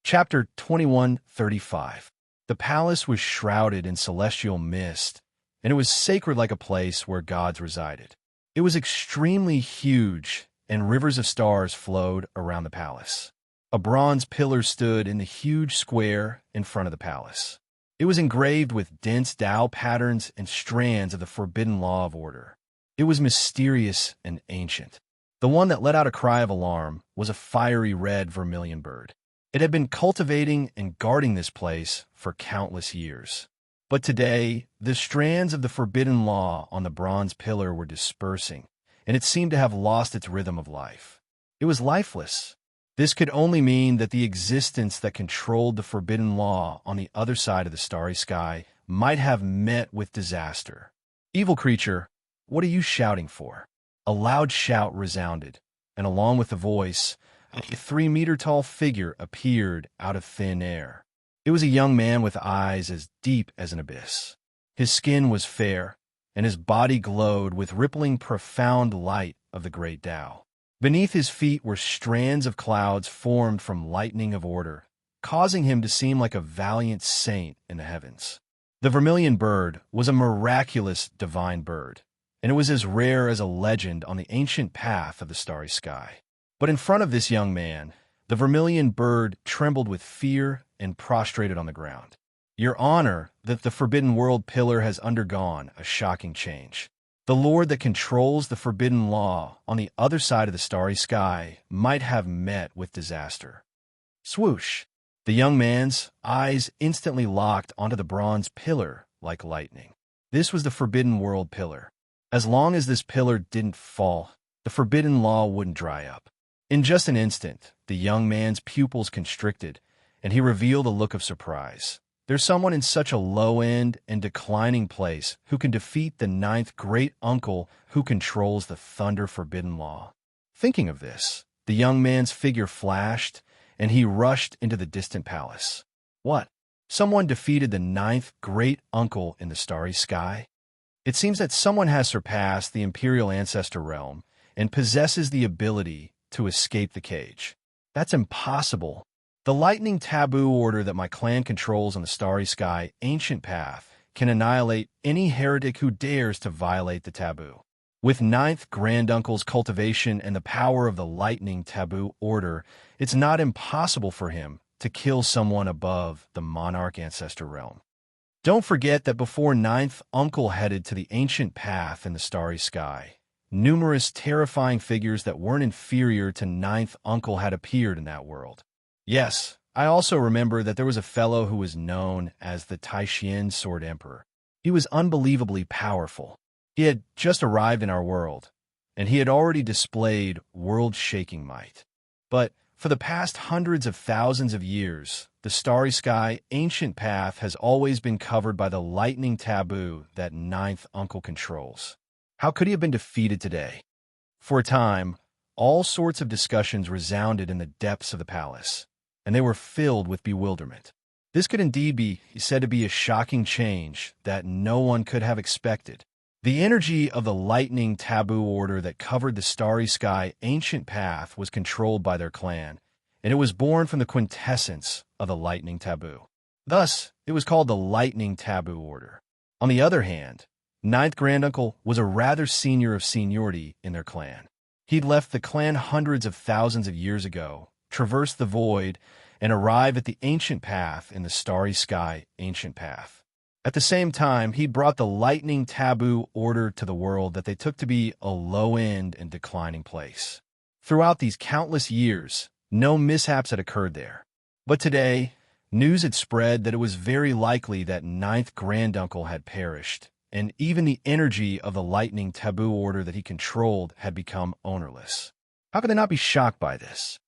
Speaker 1: Chapter 21:35. The palace was shrouded in celestial mist, and it was sacred like a place where gods resided. It was extremely huge, and rivers of stars flowed around the palace. A bronze pillar stood in the huge square in front of the palace. It was engraved with dense Tao patterns and strands of the forbidden law of order. It was mysterious and ancient. The one that let out a cry of alarm was a fiery red vermilion bird. It had been cultivating and guarding this place for countless years. But today, the strands of the forbidden law on the bronze pillar were dispersing, and it seemed to have lost its rhythm of life. It was lifeless. This could only mean that the existence that controlled the forbidden law on the other side of the starry sky might have met with disaster. Evil creature, what are you shouting for? A loud shout resounded, and along with the voice, a 3-meter-tall figure appeared out of thin air. It was a young man with eyes as deep as an abyss. His skin was fair, and his body glowed with rippling profound light of the great Tao. Beneath his feet were strands of clouds formed from lightning of order, causing him to seem like a valiant saint in the heavens. The vermilion bird was a miraculous divine bird, and it was as rare as a legend on the ancient path of the starry sky. But in front of this young man, the vermilion bird trembled with fear and prostrated on the ground. Your honor, that the Forbidden World pillar has undergone a shocking change. The Lord that controls the forbidden law on the other side of the starry sky might have met with disaster. Swoosh! The young man's eyes instantly locked onto the bronze pillar like lightning. This was the Forbidden World pillar. As long as this pillar didn't fall, the forbidden law wouldn't dry up. In just an instant, the young man's pupils constricted, and he revealed a look of surprise. There's someone in such a low-end and declining place who can defeat the 9th great uncle who controls the thunder forbidden law. Thinking of this, the young man's figure flashed, and he rushed into the distant palace. What? Someone defeated the 9th great uncle in the starry sky? It seems that someone has surpassed the imperial ancestor realm and possesses the ability to escape the cage. That's impossible. The lightning taboo order that my clan controls on the starry sky ancient path can annihilate any heretic who dares to violate the taboo. With 9th granduncle's cultivation and the power of the lightning taboo order, it's not impossible for him to kill someone above the monarch ancestor realm. Don't forget that before 9th uncle headed to the ancient path in the starry sky, numerous terrifying figures that weren't inferior to 9th uncle had appeared in that world. Yes, I also remember that there was a fellow who was known as the Taishian Sword Emperor. He was unbelievably powerful. He had just arrived in our world, and he had already displayed world-shaking might. But for the past hundreds of thousands of years, the starry sky ancient path has always been covered by the lightning taboo that ninth uncle controls. How could he have been defeated today? For a time, all sorts of discussions resounded in the depths of the palace, and they were filled with bewilderment. This could indeed be said to be a shocking change that no one could have expected. The energy of the lightning taboo order that covered the starry sky ancient path was controlled by their clan, and it was born from the quintessence of the lightning taboo. Thus, it was called the lightning taboo order. On the other hand, ninth granduncle was a rather senior of seniority in their clan. He'd left the clan hundreds of thousands of years ago, traversed the void, and arrived at the ancient path in the starry sky ancient path. At the same time, he brought the lightning taboo order to the world that they took to be a low-end and declining place. Throughout these countless years, no mishaps had occurred there. But today, news had spread that it was very likely that ninth granduncle had perished, and even the energy of the lightning taboo order that he controlled had become ownerless. How could they not be shocked by this?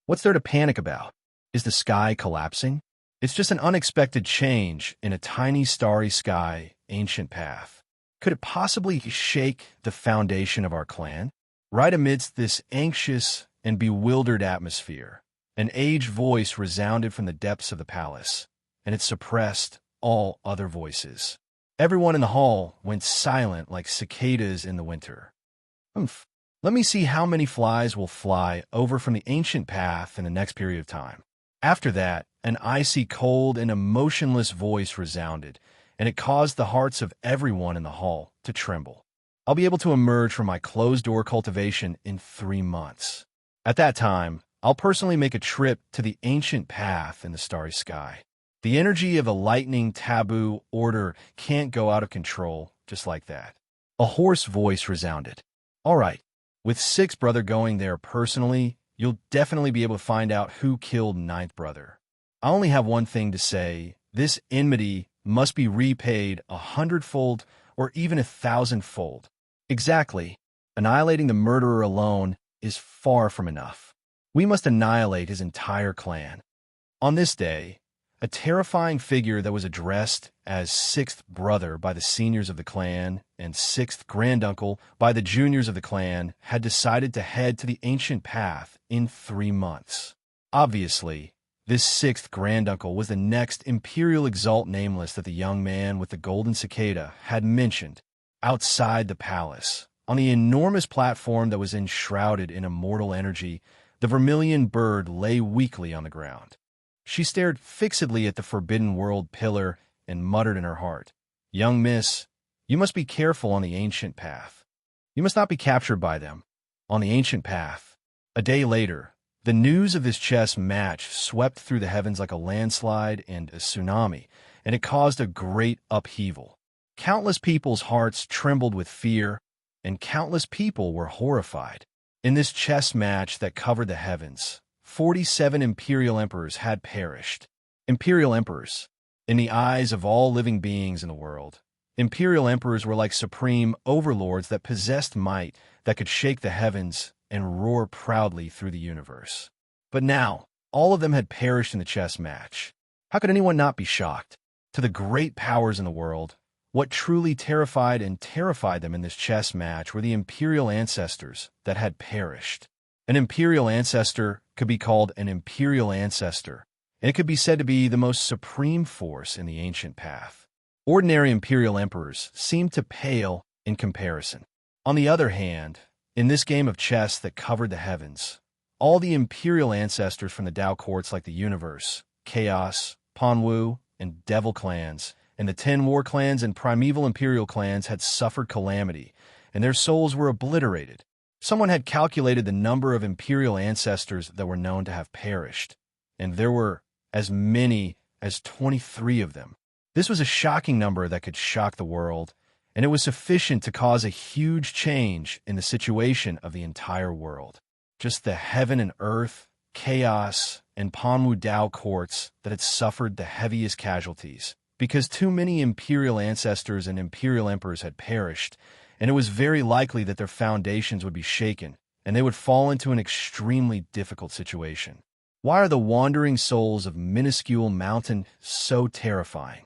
Speaker 1: What's there to panic about? Is the sky collapsing? It's just an unexpected change in a tiny starry sky ancient path. Could it possibly shake the foundation of our clan? Right amidst this anxious and bewildered atmosphere, an aged voice resounded from the depths of the palace, and it suppressed all other voices. Everyone in the hall went silent like cicadas in the winter. Humph. Let me see how many flies will fly over from the ancient path in the next period of time. After that, an icy cold and emotionless voice resounded, and it caused the hearts of everyone in the hall to tremble. I'll be able to emerge from my closed-door cultivation in 3 months. At that time, I'll personally make a trip to the ancient path in the starry sky. The energy of a lightning taboo order can't go out of control just like that. A hoarse voice resounded. All right, with sixth brother going there personally, you'll definitely be able to find out who killed ninth brother. I only have one thing to say. This enmity must be repaid 100-fold or even 1,000-fold. Exactly. Annihilating the murderer alone is far from enough. We must annihilate his entire clan. On this day, a terrifying figure that was addressed as sixth brother by the seniors of the clan and sixth granduncle by the juniors of the clan had decided to head to the ancient path in 3 months. Obviously, this sixth granduncle was the next Imperial Exalt Nameless that the young man with the golden cicada had mentioned. Outside the palace, on the enormous platform that was enshrouded in immortal energy, the vermilion bird lay weakly on the ground. She stared fixedly at the Forbidden World pillar and muttered in her heart, "Young miss, you must be careful on the ancient path. You must not be captured by them. On the ancient path." A day later, the news of this chess match swept through the heavens like a landslide and a tsunami, and it caused a great upheaval. Countless people's hearts trembled with fear, and countless people were horrified. In this chess match that covered the heavens, 47 imperial emperors had perished. Imperial emperors. In the eyes of all living beings in the world, imperial emperors were like supreme overlords that possessed might that could shake the heavens and roar proudly through the universe. But now, all of them had perished in the chess match. How could anyone not be shocked? To the great powers in the world, what truly terrified them in this chess match were the imperial ancestors that had perished. An imperial ancestor could be called an imperial ancestor, and it could be said to be the most supreme force in the ancient path. Ordinary imperial emperors seemed to pale in comparison. On the other hand, in this game of chess that covered the heavens, all the imperial ancestors from the Dao courts like the Universe, Chaos, Panwu, and Devil clans, and the 10 war clans and primeval imperial clans had suffered calamity, and their souls were obliterated. Someone had calculated the number of imperial ancestors that were known to have perished, and there were as many as 23 of them. This was a shocking number that could shock the world, and it was sufficient to cause a huge change in the situation of the entire world. Just the heaven and earth, chaos, and Panwu Dao courts that had suffered the heaviest casualties, because too many imperial ancestors and imperial emperors had perished, and it was very likely that their foundations would be shaken, and they would fall into an extremely difficult situation. Why are the wandering souls of minuscule mountain so terrifying?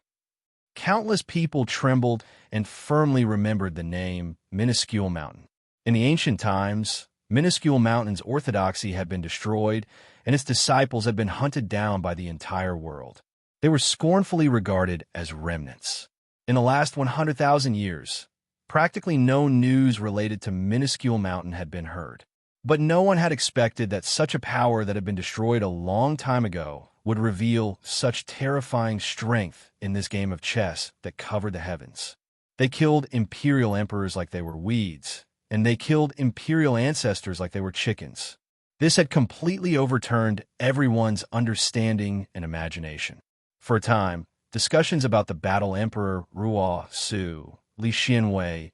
Speaker 1: Countless people trembled and firmly remembered the name minuscule mountain. In the ancient times, minuscule mountain's orthodoxy had been destroyed, and its disciples had been hunted down by the entire world. They were scornfully regarded as remnants. In the last 100,000 years, practically no news related to minuscule mountain had been heard. But no one had expected that such a power that had been destroyed a long time ago would reveal such terrifying strength in this game of chess that covered the heavens. They killed imperial emperors like they were weeds, and they killed imperial ancestors like they were chickens. This had completely overturned everyone's understanding and imagination. For a time, discussions about the battle emperor Ruo Su, Li Xianwei,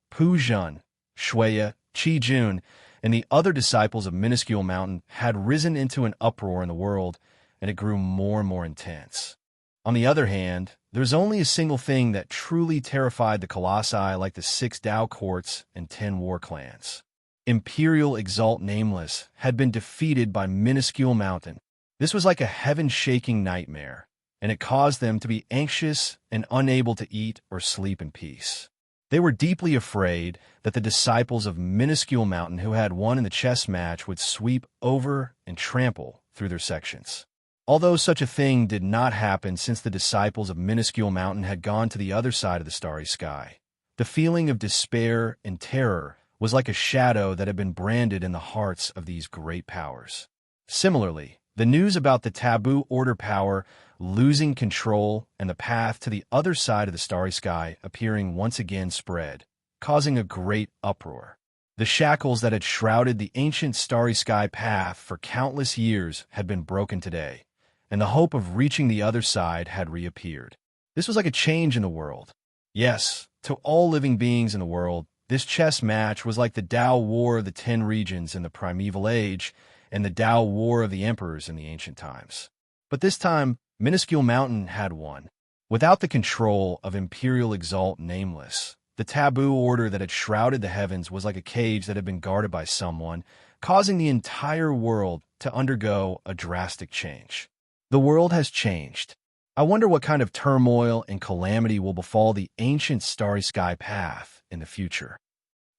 Speaker 1: Pu Zhen, Shuya, Qi Jun, and the other disciples of minuscule mountain had risen into an uproar in the world, and it grew more and more intense. On the other hand, there's only a single thing that truly terrified the colossi like the 6 Dao courts and 10 war clans. Imperial Exalt Nameless had been defeated by minuscule mountain. This was like a heaven-shaking nightmare, and it caused them to be anxious and unable to eat or sleep in peace. They were deeply afraid that the disciples of minuscule mountain who had won in the chess match would sweep over and trample through their sections. Although such a thing did not happen since the disciples of minuscule mountain had gone to the other side of the starry sky, the feeling of despair and terror was like a shadow that had been branded in the hearts of these great powers. Similarly, the news about the taboo order power losing control and the path to the other side of the starry sky appearing once again spread, causing a great uproar. The shackles that had shrouded the ancient starry sky path for countless years had been broken today, and the hope of reaching the other side had reappeared. This was like a change in the world. Yes, to all living beings in the world, this chess match was like the Tao War of the 10 regions in the primeval age and the Tao War of the emperors in the ancient times. But this time, minuscule mountain had won. Without the control of Imperial Exalt Nameless, the taboo order that had shrouded the heavens was like a cage that had been guarded by someone, causing the entire world to undergo a drastic change. The world has changed. I wonder what kind of turmoil and calamity will befall the ancient starry sky path in the future.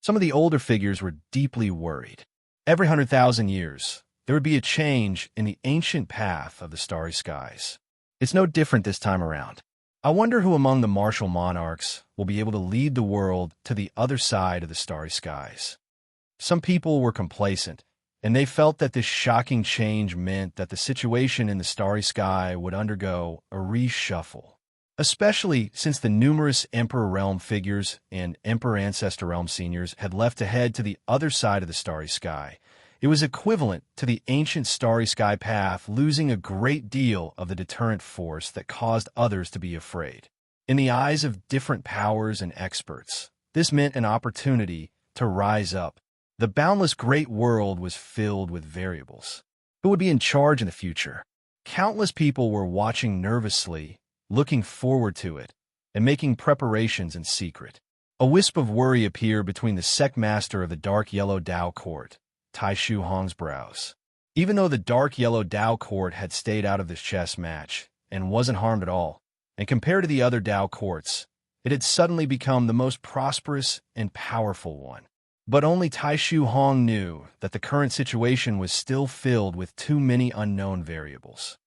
Speaker 1: Some of the older figures were deeply worried. Every 100,000 years, there would be a change in the ancient path of the starry skies. It's no different this time around. I wonder who among the martial monarchs will be able to lead the world to the other side of the starry skies. Some people were complacent, and they felt that this shocking change meant that the situation in the starry sky would undergo a reshuffle, especially since the numerous Emperor Realm figures and Emperor Ancestor Realm seniors had left to head to the other side of the starry sky. It was equivalent to the ancient starry sky path losing a great deal of the deterrent force that caused others to be afraid. In the eyes of different powers and experts, this meant an opportunity to rise up. The boundless great world was filled with variables. Who would be in charge in the future? Countless people were watching nervously, looking forward to it, and making preparations in secret. A wisp of worry appeared between the sect master of the dark yellow Dao court, Tai Shu Hong's brows. Even though the dark yellow Dao court had stayed out of this chess match and wasn't harmed at all, and compared to the other Dao courts, it had suddenly become the most prosperous and powerful one. But only Tai Shu Hong knew that the current situation was still filled with too many unknown variables.